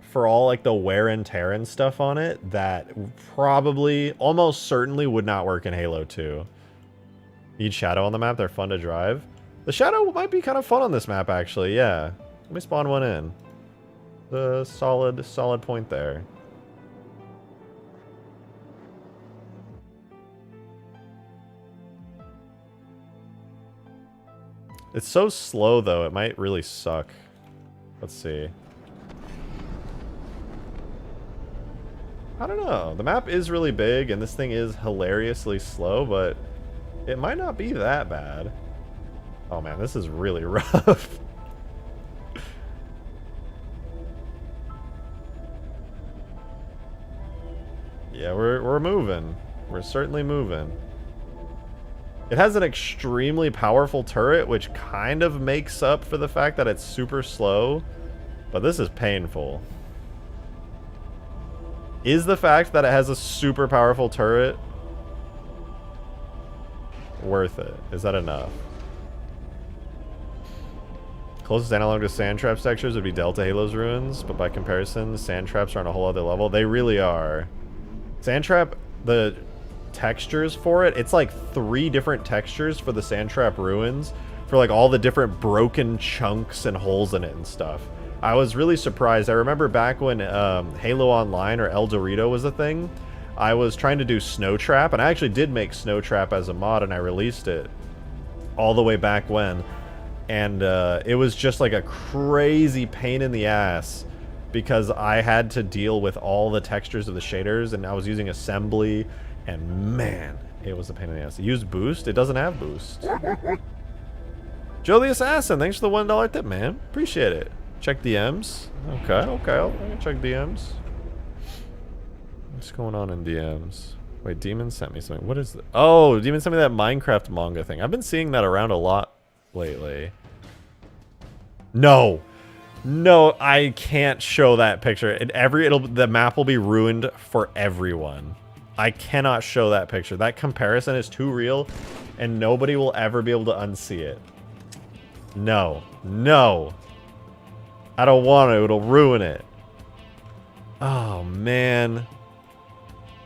for all like the wear and tear and stuff on it that probably, almost certainly would not work in Halo 2. Need shadow on the map, they're fun to drive. The shadow might be kind of fun on this map, actually, yeah. Let me spawn one in. The solid point there. It's so slow, though, it might really suck. Let's see. I don't know. The map is really big, and this thing is hilariously slow, but it might not be that bad. Oh man, this is really rough. Yeah, we're moving. We're certainly moving. It has an extremely powerful turret, which kind of makes up for the fact that it's super slow. But this is painful. Is the fact that it has a super powerful turret worth it? Is that enough? Closest analog to sand traps textures would be Delta Halo's ruins, but by comparison, sand traps are on a whole other level. They really are. Sand trap, the textures for it, it's like 3 different textures for the sand trap ruins, for like all the different broken chunks and holes in it and stuff. I was really surprised. I remember back when Halo Online or El Dorito was a thing, I was trying to do Snow Trap, and I actually did make Snow Trap as a mod, and I released it all the way back when. And it was just like a crazy pain in the ass because I had to deal with all the textures of the shaders, and I was using assembly, and man, it was a pain in the ass. Use boost? It doesn't have boost. Joe the Assassin, thanks for the $1 tip, man. Appreciate it. Check DMs. Okay, I'll check DMs. What's going on in DMs? Wait, Demon sent me something. What is that? Oh, Demon sent me that Minecraft manga thing. I've been seeing that around a lot lately. No, I can't show that picture. The map will be ruined for everyone. I cannot show that picture. That comparison is too real, and nobody will ever be able to unsee it. No, I don't want to. It'll ruin it. Oh man,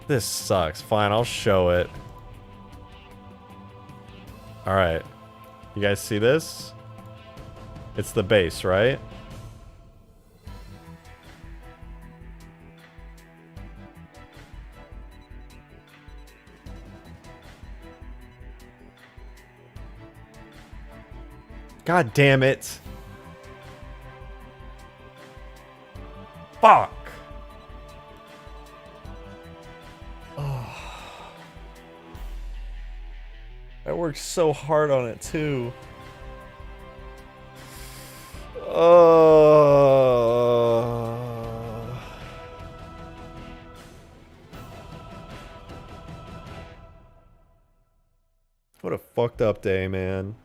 this sucks. Fine, I'll show it. All right. You guys see this? It's the base, right? God damn it. Fuck. Oh. I worked so hard on it too. What a fucked up day, man.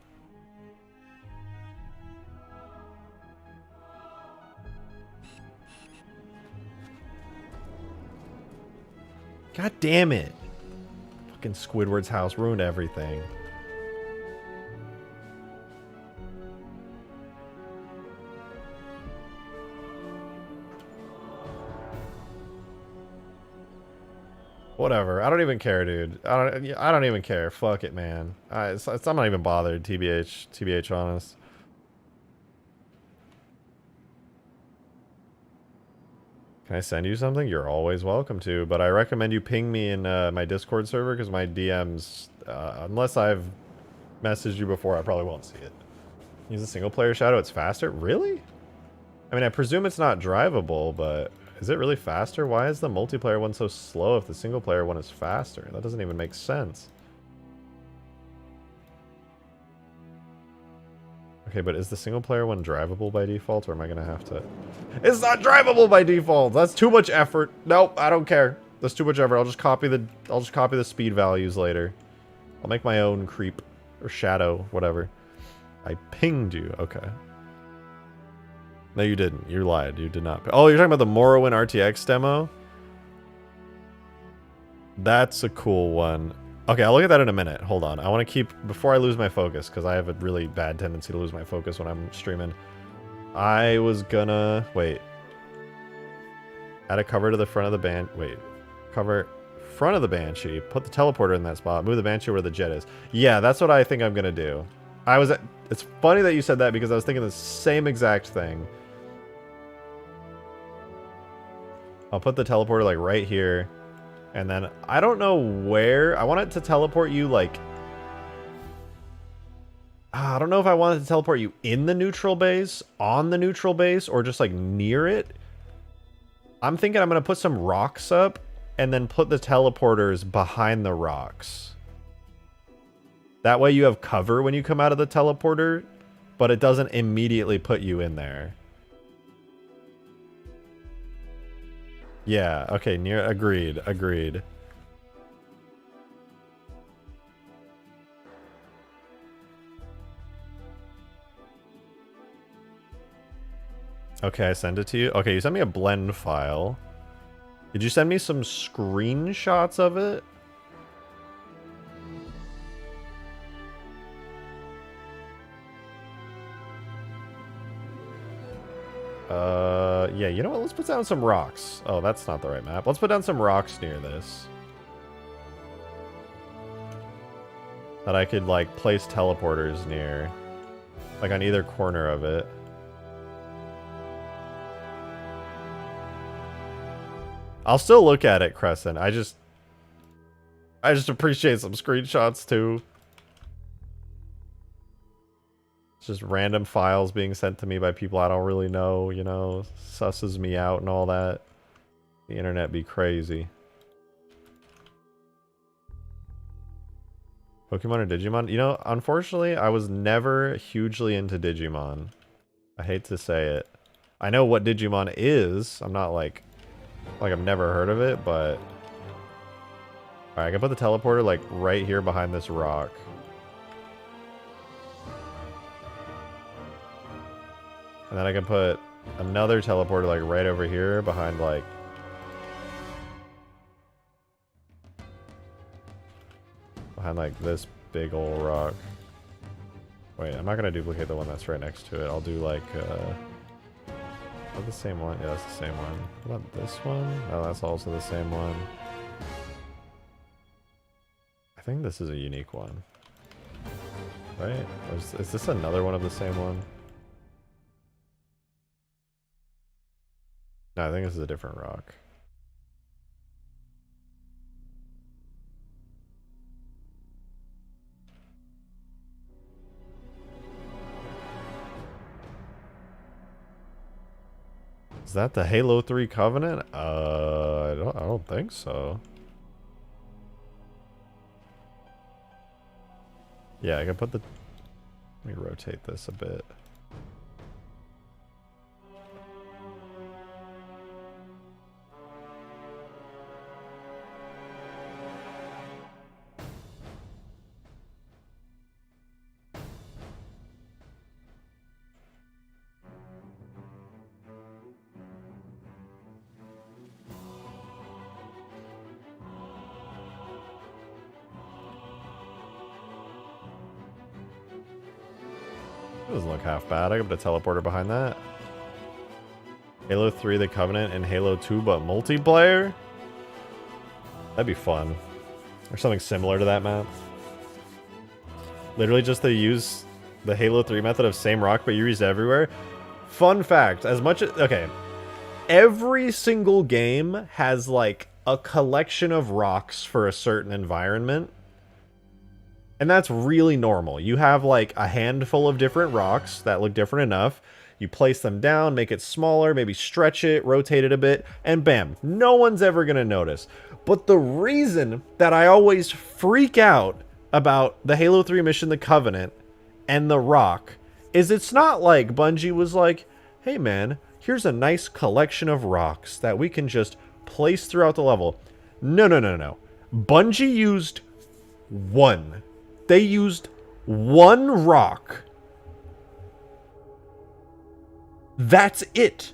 God damn it. Fucking Squidward's house ruined everything. Whatever. I don't even care, dude. I don't even care. Fuck it, man. I'm not even bothered, TBH honest. Can I send you something? You're always welcome to, but I recommend you ping me in my Discord server because my DMs, unless I've messaged you before, I probably won't see it. Use a single player shadow, it's faster? Really? I mean, I presume it's not drivable, but is it really faster? Why is the multiplayer one so slow if the single player one is faster? That doesn't even make sense. Okay, but is the single player one drivable by default, or am I gonna have to... It's not drivable by default! That's too much effort. Nope, I don't care. That's too much effort. I'll just copy the speed values later. I'll make my own creep or shadow, whatever. I pinged you. Okay. No, you didn't. You lied. You did not. Oh, you're talking about the Morrowind RTX demo? That's a cool one. Okay, I'll look at that in a minute. Hold on. I want to keep... Before I lose my focus, because I have a really bad tendency to lose my focus when I'm streaming. I was gonna... Wait. Add a cover to the front of the band... Wait. Cover... Front of the Banshee. Put the teleporter in that spot. Move the Banshee where the jet is. Yeah, that's what I think I'm gonna do. It's funny that you said that because I was thinking the same exact thing. I'll put the teleporter like right here. And then I don't know where. I want it to teleport you like... I don't know if I want it to teleport you in the neutral base, on the neutral base, or just like near it. I'm thinking I'm going to put some rocks up and then put the teleporters behind the rocks. That way you have cover when you come out of the teleporter, but it doesn't immediately put you in there. Yeah, okay, agreed. Okay, I send it to you. Okay, you sent me a blend file. Did you send me some screenshots of it? Yeah, you know what? Let's put down some rocks. Oh, that's not the right map. Let's put down some rocks near this. That I could, like, place teleporters near. Like, on either corner of it. I'll still look at it, Crescent. I just appreciate some screenshots, too. It's just random files being sent to me by people I don't really know, you know, susses me out and all that. The internet be crazy. Pokemon or Digimon? You know, unfortunately, I was never hugely into Digimon. I hate to say it. I know what Digimon is. I'm not like I've never heard of it, but... Alright, I can put the teleporter, like, right here behind this rock. And then I can put another teleporter, like, right over here behind, like... Behind, like, this big old rock. Wait, I'm not gonna duplicate the one that's right next to it. I'll do, like, is that the same one? Yeah, that's the same one. What about this one? Oh, that's also the same one. I think this is a unique one. Right? Or is this another one of the same one? No, I think this is a different rock. Is that the Halo 3 Covenant? I don't think so. Yeah, I can put the... Let me rotate this a bit. Doesn't look half bad. I can put a teleporter behind that. Halo 3, the Covenant, and Halo 2, but multiplayer? That'd be fun. Or something similar to that map. Literally just they use the Halo 3 method of same rock, but used everywhere. Fun fact, as much as... Okay. Every single game has, like, a collection of rocks for a certain environment. And that's really normal. You have like a handful of different rocks that look different enough. You place them down, make it smaller, maybe stretch it, rotate it a bit, and bam, no one's ever going to notice. But the reason that I always freak out about the Halo 3 mission, the Covenant, and the rock, is it's not like Bungie was like, hey man, here's a nice collection of rocks that we can just place throughout the level. No, no, no, no. Bungie used one. They used one rock. That's it.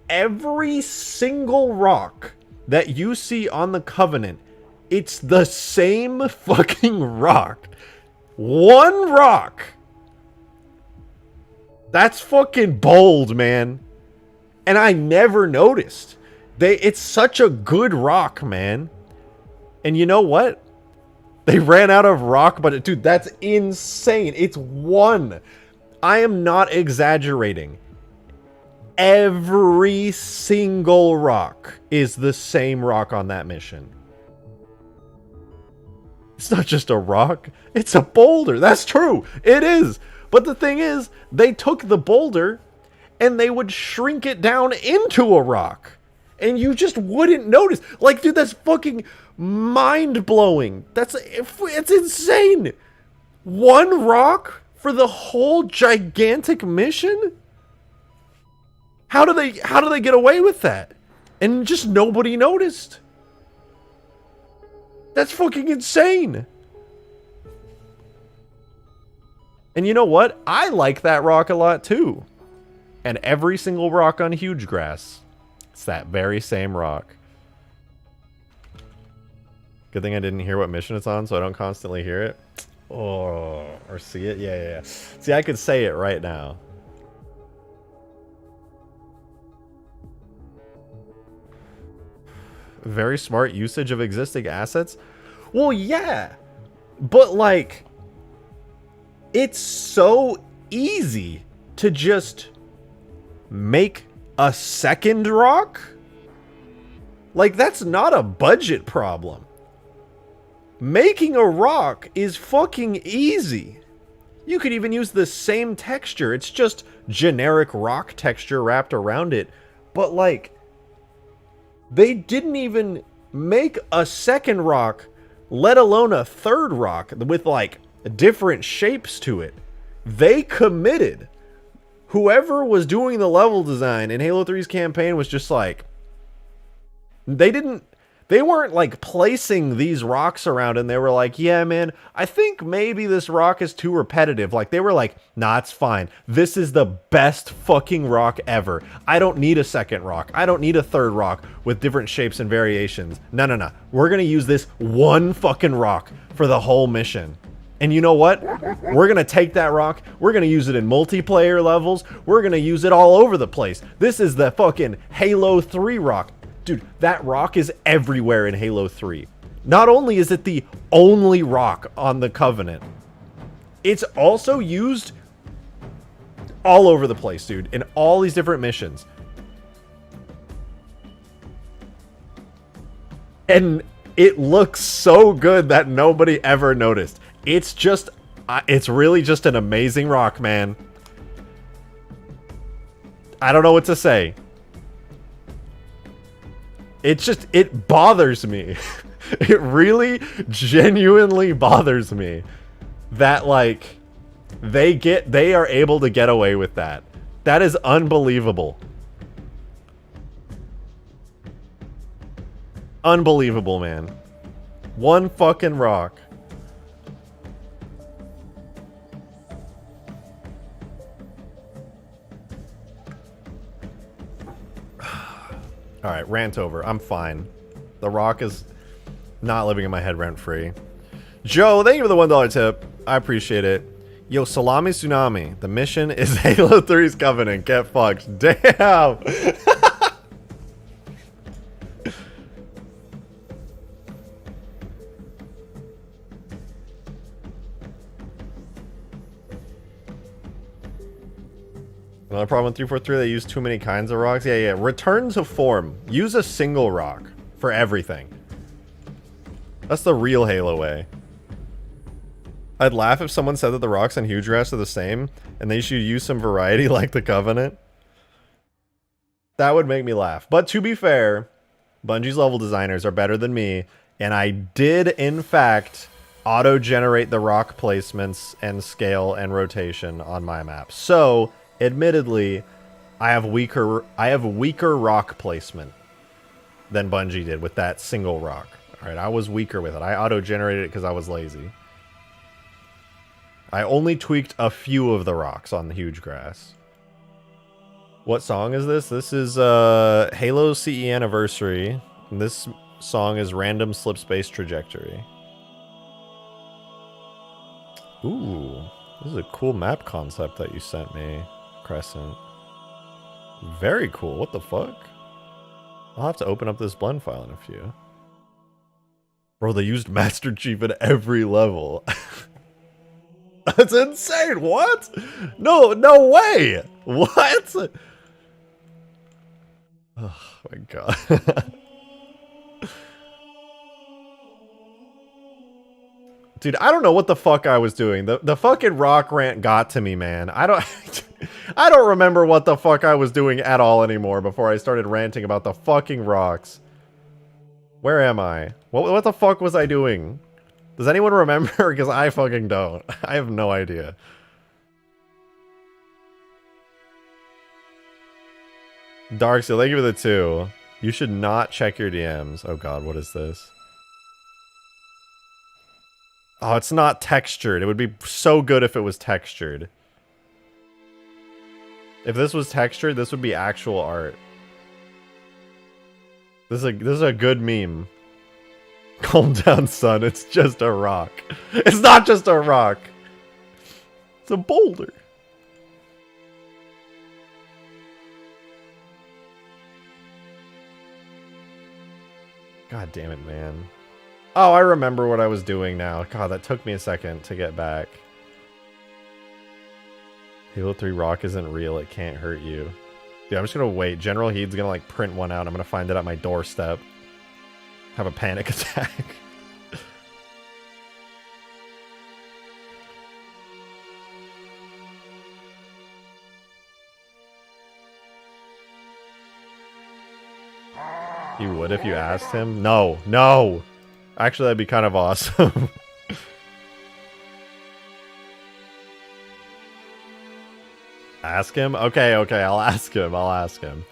Every single rock that you see on the Covenant, it's the same fucking rock. One rock. That's fucking bold, man. And I never noticed. It's such a good rock, man. And you know what? They ran out of rock, but dude, that's insane. It's one. I am not exaggerating. Every single rock is the same rock on that mission. It's not just a rock. It's a boulder. That's true. It is. But the thing is, they took the boulder and they would shrink it down into a rock. And you just wouldn't notice. Like, dude, that's fucking mind-blowing. It's insane. One rock for the whole gigantic mission? How do they get away with that? And just nobody noticed. That's fucking insane. And you know what? I like that rock a lot too. And every single rock on Huge Grass. It's that very same rock. Good thing I didn't hear what mission it's on, so I don't constantly hear it. Oh, or see it? Yeah. See, I could say it right now. very smart usage of existing assets. Well, yeah, but like, it's so easy to just make a second rock. Like, that's not a budget problem. Making a rock is fucking easy. You could even use the same texture. It's just generic rock texture wrapped around it. But like, they didn't even make a second rock, let alone a third rock with like different shapes to it. They committed. Whoever was doing the level design in Halo 3's campaign was just like, they weren't like placing these rocks around and they were like, yeah, man, I think maybe this rock is too repetitive. Like, they were like, nah, it's fine. This is the best fucking rock ever. I don't need a second rock. I don't need a third rock with different shapes and variations. No, no, no. We're gonna use this one fucking rock for the whole mission. And you know what? We're gonna take that rock, we're gonna use it in multiplayer levels, we're gonna use it all over the place. This is the fucking Halo 3 rock. Dude, that rock is everywhere in Halo 3. Not only is it the only rock on the Covenant, it's also used all over the place, dude, in all these different missions. And it looks so good that nobody ever noticed. It's just, it's really just an amazing rock, man. I don't know what to say. It's just, it bothers me. It really genuinely bothers me that, like, they are able to get away with that. That is unbelievable. Unbelievable, man. One fucking rock. Alright, rant over. I'm fine. The rock is not living in my head rent-free. Joe, thank you for the $1 tip. I appreciate it. Yo, Salami Tsunami. The mission is Halo 3's Covenant. Get fucked. Damn! Another problem with 343, they use too many kinds of rocks. Yeah. Return to form. Use a single rock for everything. That's the real Halo way. I'd laugh if someone said that the rocks in Huge Grass are the same, and they should use some variety like the Covenant. That would make me laugh. But to be fair, Bungie's level designers are better than me, and I did, in fact, auto-generate the rock placements and scale and rotation on my map. So, admittedly, I have weaker rock placement than Bungie did with that single rock. Alright, I was weaker with it. I auto-generated it because I was lazy. I only tweaked a few of the rocks on the Huge Grass. What song is this? This is Halo CE Anniversary. And this song is Random Slip Space Trajectory. Ooh, this is a cool map concept that you sent me, Crescent. Very cool. What the fuck? I'll have to open up this blend file in a few. Bro, they used Master Chief at every level. That's insane. What? No way. What? Oh my god. Dude, I don't know what the fuck I was doing. The fucking rock rant got to me, man. I don't remember what the fuck I was doing at all anymore before I started ranting about the fucking rocks. Where am I? What the fuck was I doing? Does anyone remember? Because I fucking don't. I have no idea. Darkseal, thank you for the 2. You should not check your DMs. Oh god, what is this? Oh, it's not textured. It would be so good if it was textured. If this was textured, this would be actual art. This is a good meme. Calm down, son. It's just a rock. It's not just a rock. It's a boulder. God damn it, man. Oh, I remember what I was doing now. God, that took me a second to get back. Halo 3 Rock isn't real. It can't hurt you. Dude, I'm just gonna wait. General Heed's gonna like print one out. I'm gonna find it at my doorstep. Have a panic attack. You would if you asked him? No, no! Actually, that'd be kind of awesome. Ask him? Okay, okay, I'll ask him, I'll ask him.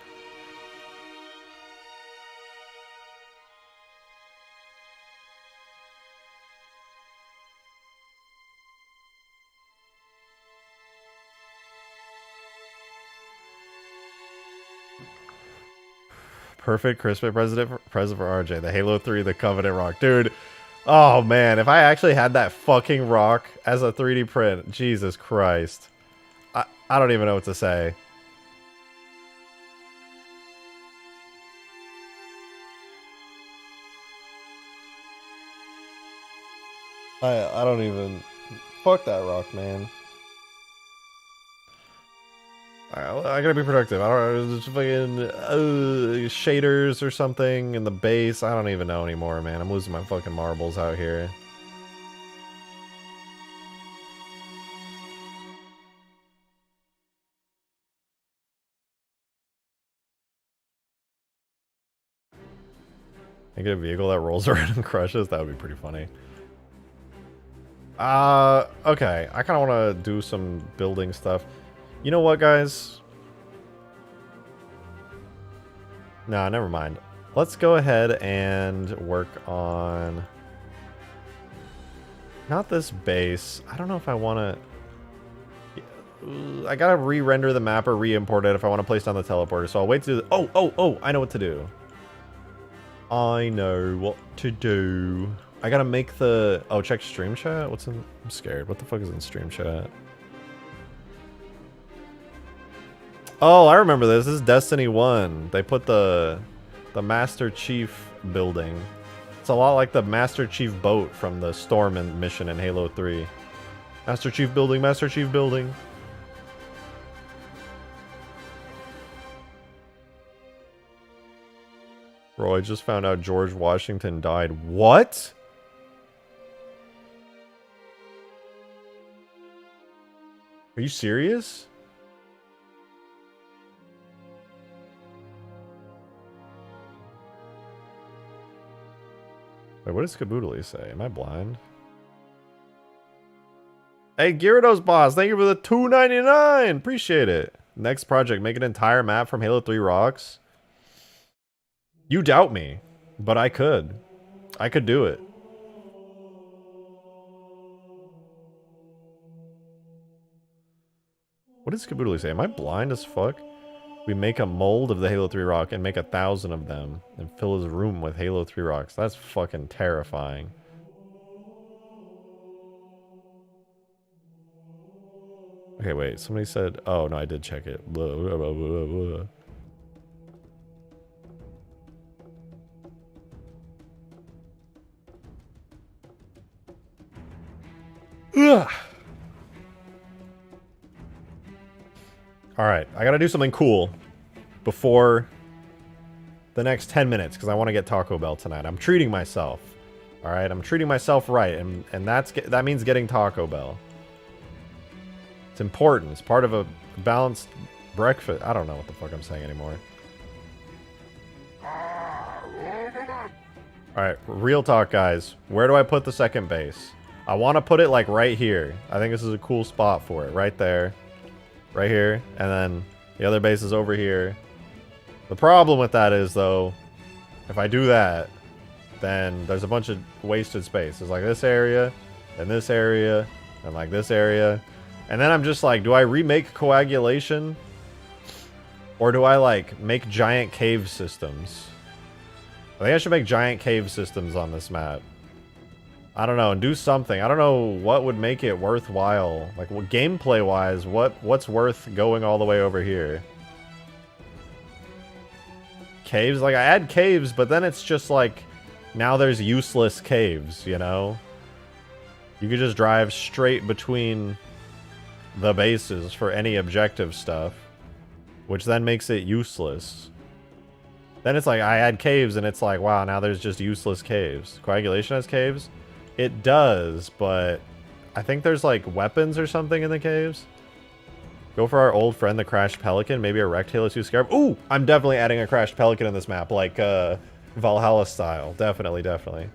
Perfect Christmas present for RJ. The Halo 3, the Covenant Rock. Dude, oh man, if I actually had that fucking rock as a 3D print, Jesus Christ. I don't even know what to say. I don't even... Fuck that rock, man. I gotta be productive. I don't know, just fucking shaders or something in the base. I don't even know anymore, man. I'm losing my fucking marbles out here. I get a vehicle that rolls around and crushes. That would be pretty funny. Okay. I kind of want to do some building stuff. You know what, guys? Nah, never mind. Let's go ahead and work on... Not this base. I don't know if I want to... I gotta re-render the map or re-import it if I want to place down the teleporter. So I'll wait to do... Oh! I know what to do. I know what to do. I gotta make the... Oh, check stream chat? What's in... I'm scared. What the fuck is in stream chat? Oh, I remember this. This is Destiny 1. They put the Master Chief building. It's a lot like the Master Chief boat from the Storm mission in Halo 3. Master Chief building, Master Chief building. Bro, I just found out George Washington died. What? Are you serious? Wait, what does Caboodly say? Am I blind? Hey, Gyarados boss, thank you for the $2.99. Appreciate it. Next project, make an entire map from Halo 3 rocks. You doubt me, but I could. I could do it. What does Caboodly say? Am I blind as fuck? We make a mold of the Halo 3 rock and make 1,000 of them and fill his room with Halo 3 rocks. That's fucking terrifying. Okay, wait. Somebody said... Oh, no, I did check it. Blah, blah, blah, blah, blah. Ugh. Alright, I gotta do something cool before the next 10 minutes because I want to get Taco Bell tonight. I'm treating myself. Alright, I'm treating myself right, and that means getting Taco Bell. It's important. It's part of a balanced breakfast. I don't know what the fuck I'm saying anymore. Alright, real talk, guys. Where do I put the second base? I want to put it like right here. I think this is a cool spot for it. Right there. Right here. And then the other base is over here. The problem with that is, though, if I do that, then there's a bunch of wasted space. There's like this area, and this area, and like this area. And then I'm just like, do I remake coagulation? Or do I like make giant cave systems? I think I should make giant cave systems on this map. I don't know, and do something. I don't know what would make it worthwhile. Like, what, gameplay-wise, what's worth going all the way over here? Caves? Like, I add caves, but then it's just like now there's useless caves, you know? You could just drive straight between the bases for any objective stuff, which then makes it useless. Then it's like, I add caves, and it's like, wow, now there's just useless caves. Coagulation has caves? It does, but I think there's like weapons or something in the caves. Go for our old friend, the crashed pelican. Maybe a wrecked Halo 2 Scarab. Ooh, I'm definitely adding a crashed pelican in this map, like Valhalla style. Definitely, definitely.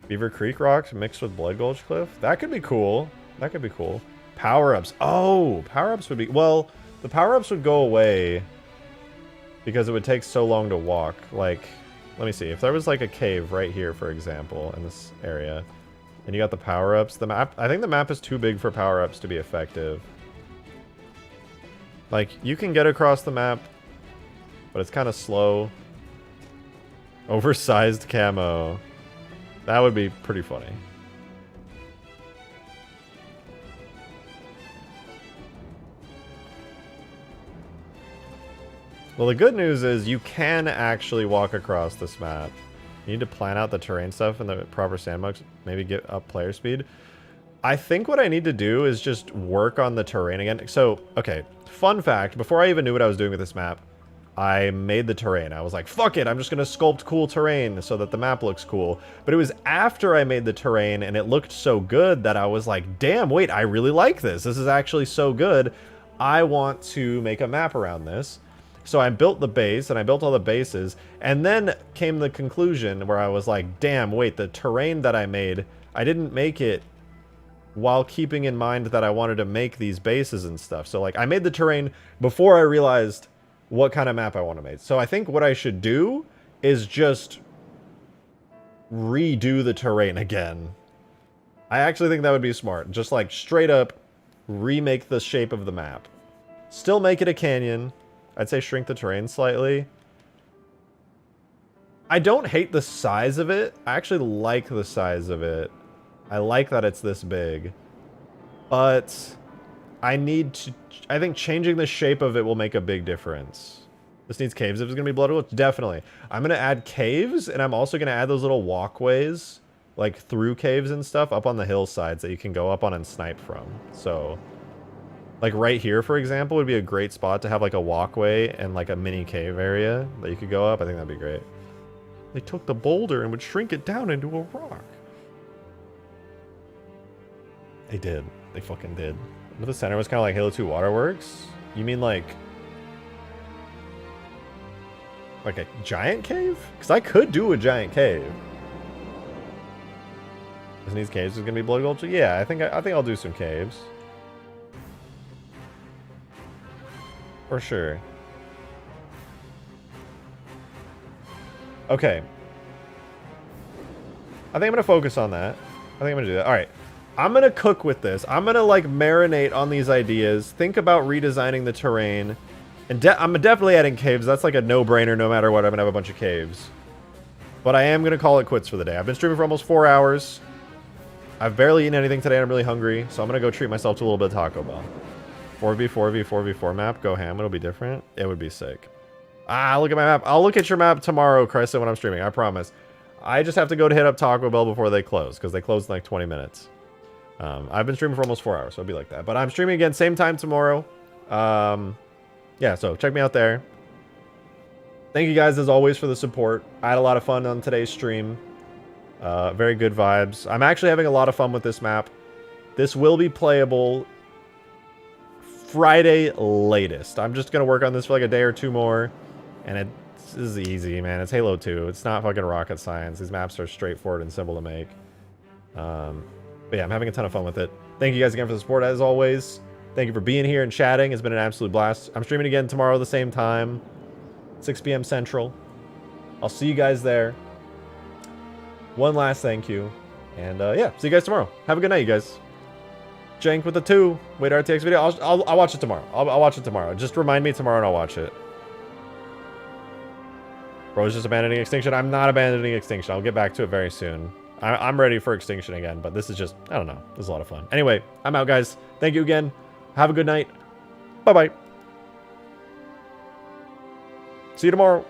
Beaver Creek rocks mixed with Blood Gulch Cliff. That could be cool. That could be cool. Power-ups. Oh, power-ups would be... Well, the power-ups would go away because it would take so long to walk. Like, let me see. If there was like a cave right here, for example, in this area, and you got the power-ups, the map... I think the map is too big for power-ups to be effective. Like, you can get across the map, but it's kind of slow. Oversized camo. That would be pretty funny. Well, the good news is you can actually walk across this map. You need to plan out the terrain stuff in the proper sandbox. Maybe get up player speed. I think what I need to do is just work on the terrain again. So, okay, fun fact. Before I even knew what I was doing with this map, I made the terrain. I was like, fuck it, I'm just going to sculpt cool terrain so that the map looks cool. But it was after I made the terrain and it looked so good that I was like, damn, wait, I really like this. This is actually so good. I want to make a map around this. So I built the base and I built all the bases. And then came the conclusion where I was like, damn, wait, the terrain that I made, I didn't make it while keeping in mind that I wanted to make these bases and stuff. So like I made the terrain before I realized what kind of map I want to make. So I think what I should do is just redo the terrain again. I actually think that would be smart. Just like straight up remake the shape of the map. Still make it a canyon. I'd say shrink the terrain slightly. I don't hate the size of it. I actually like the size of it. I like that it's this big. But I think changing the shape of it will make a big difference. This needs caves if it's going to be Blood Gulch. Definitely. I'm going to add caves, and I'm also going to add those little walkways, like through caves and stuff, up on the hillsides that you can go up on and snipe from. So, like right here, for example, would be a great spot to have like a walkway and like a mini cave area that you could go up. I think that'd be great. They took the boulder and would shrink it down into a rock. They did. They fucking did. But the center was kind of like Halo 2 Waterworks? You mean like a giant cave? Because I could do a giant cave. Isn't these caves is gonna be Blood Gulch? Yeah, I think I'll do some caves. For sure. Okay. I think I'm gonna focus on that. I think I'm gonna do that. Alright. I'm gonna cook with this. I'm gonna like marinate on these ideas. Think about redesigning the terrain. And I'm definitely adding caves. That's like a no-brainer no matter what. I'm gonna have a bunch of caves. But I am gonna call it quits for the day. I've been streaming for almost 4 hours. I've barely eaten anything today. I'm really hungry. So I'm gonna go treat myself to a little bit of Taco Bell. 4v4v4v4 map. Go ham. It'll be different. It would be sick. Ah, look at my map. I'll look at your map tomorrow, Crescent, when I'm streaming. I promise. I just have to go to hit up Taco Bell before they close. Because they close in like 20 minutes. I've been streaming for almost 4 hours, so it'll be like that. But I'm streaming again, same time tomorrow. Yeah, so check me out there. Thank you guys, as always, for the support. I had a lot of fun on today's stream. Very good vibes. I'm actually having a lot of fun with this map. This will be playable Friday latest. I'm just going to work on this for like a day or two more. And this is easy, man. It's Halo 2. It's not fucking rocket science. These maps are straightforward and simple to make. But yeah, I'm having a ton of fun with it. Thank you guys again for the support, as always. Thank you for being here and chatting. It's been an absolute blast. I'm streaming again tomorrow at the same time. 6 p.m. Central. I'll see you guys there. One last thank you. And yeah, see you guys tomorrow. Have a good night, you guys. Jank with the 2. Wait, RTX video. I'll watch it tomorrow. I'll watch it tomorrow. Just remind me tomorrow and I'll watch it. Bro's just abandoning Extinction. I'm not abandoning Extinction. I'll get back to it very soon. I'm ready for Extinction again, but this is just, I don't know. This is a lot of fun. Anyway, I'm out, guys. Thank you again. Have a good night. Bye-bye. See you tomorrow.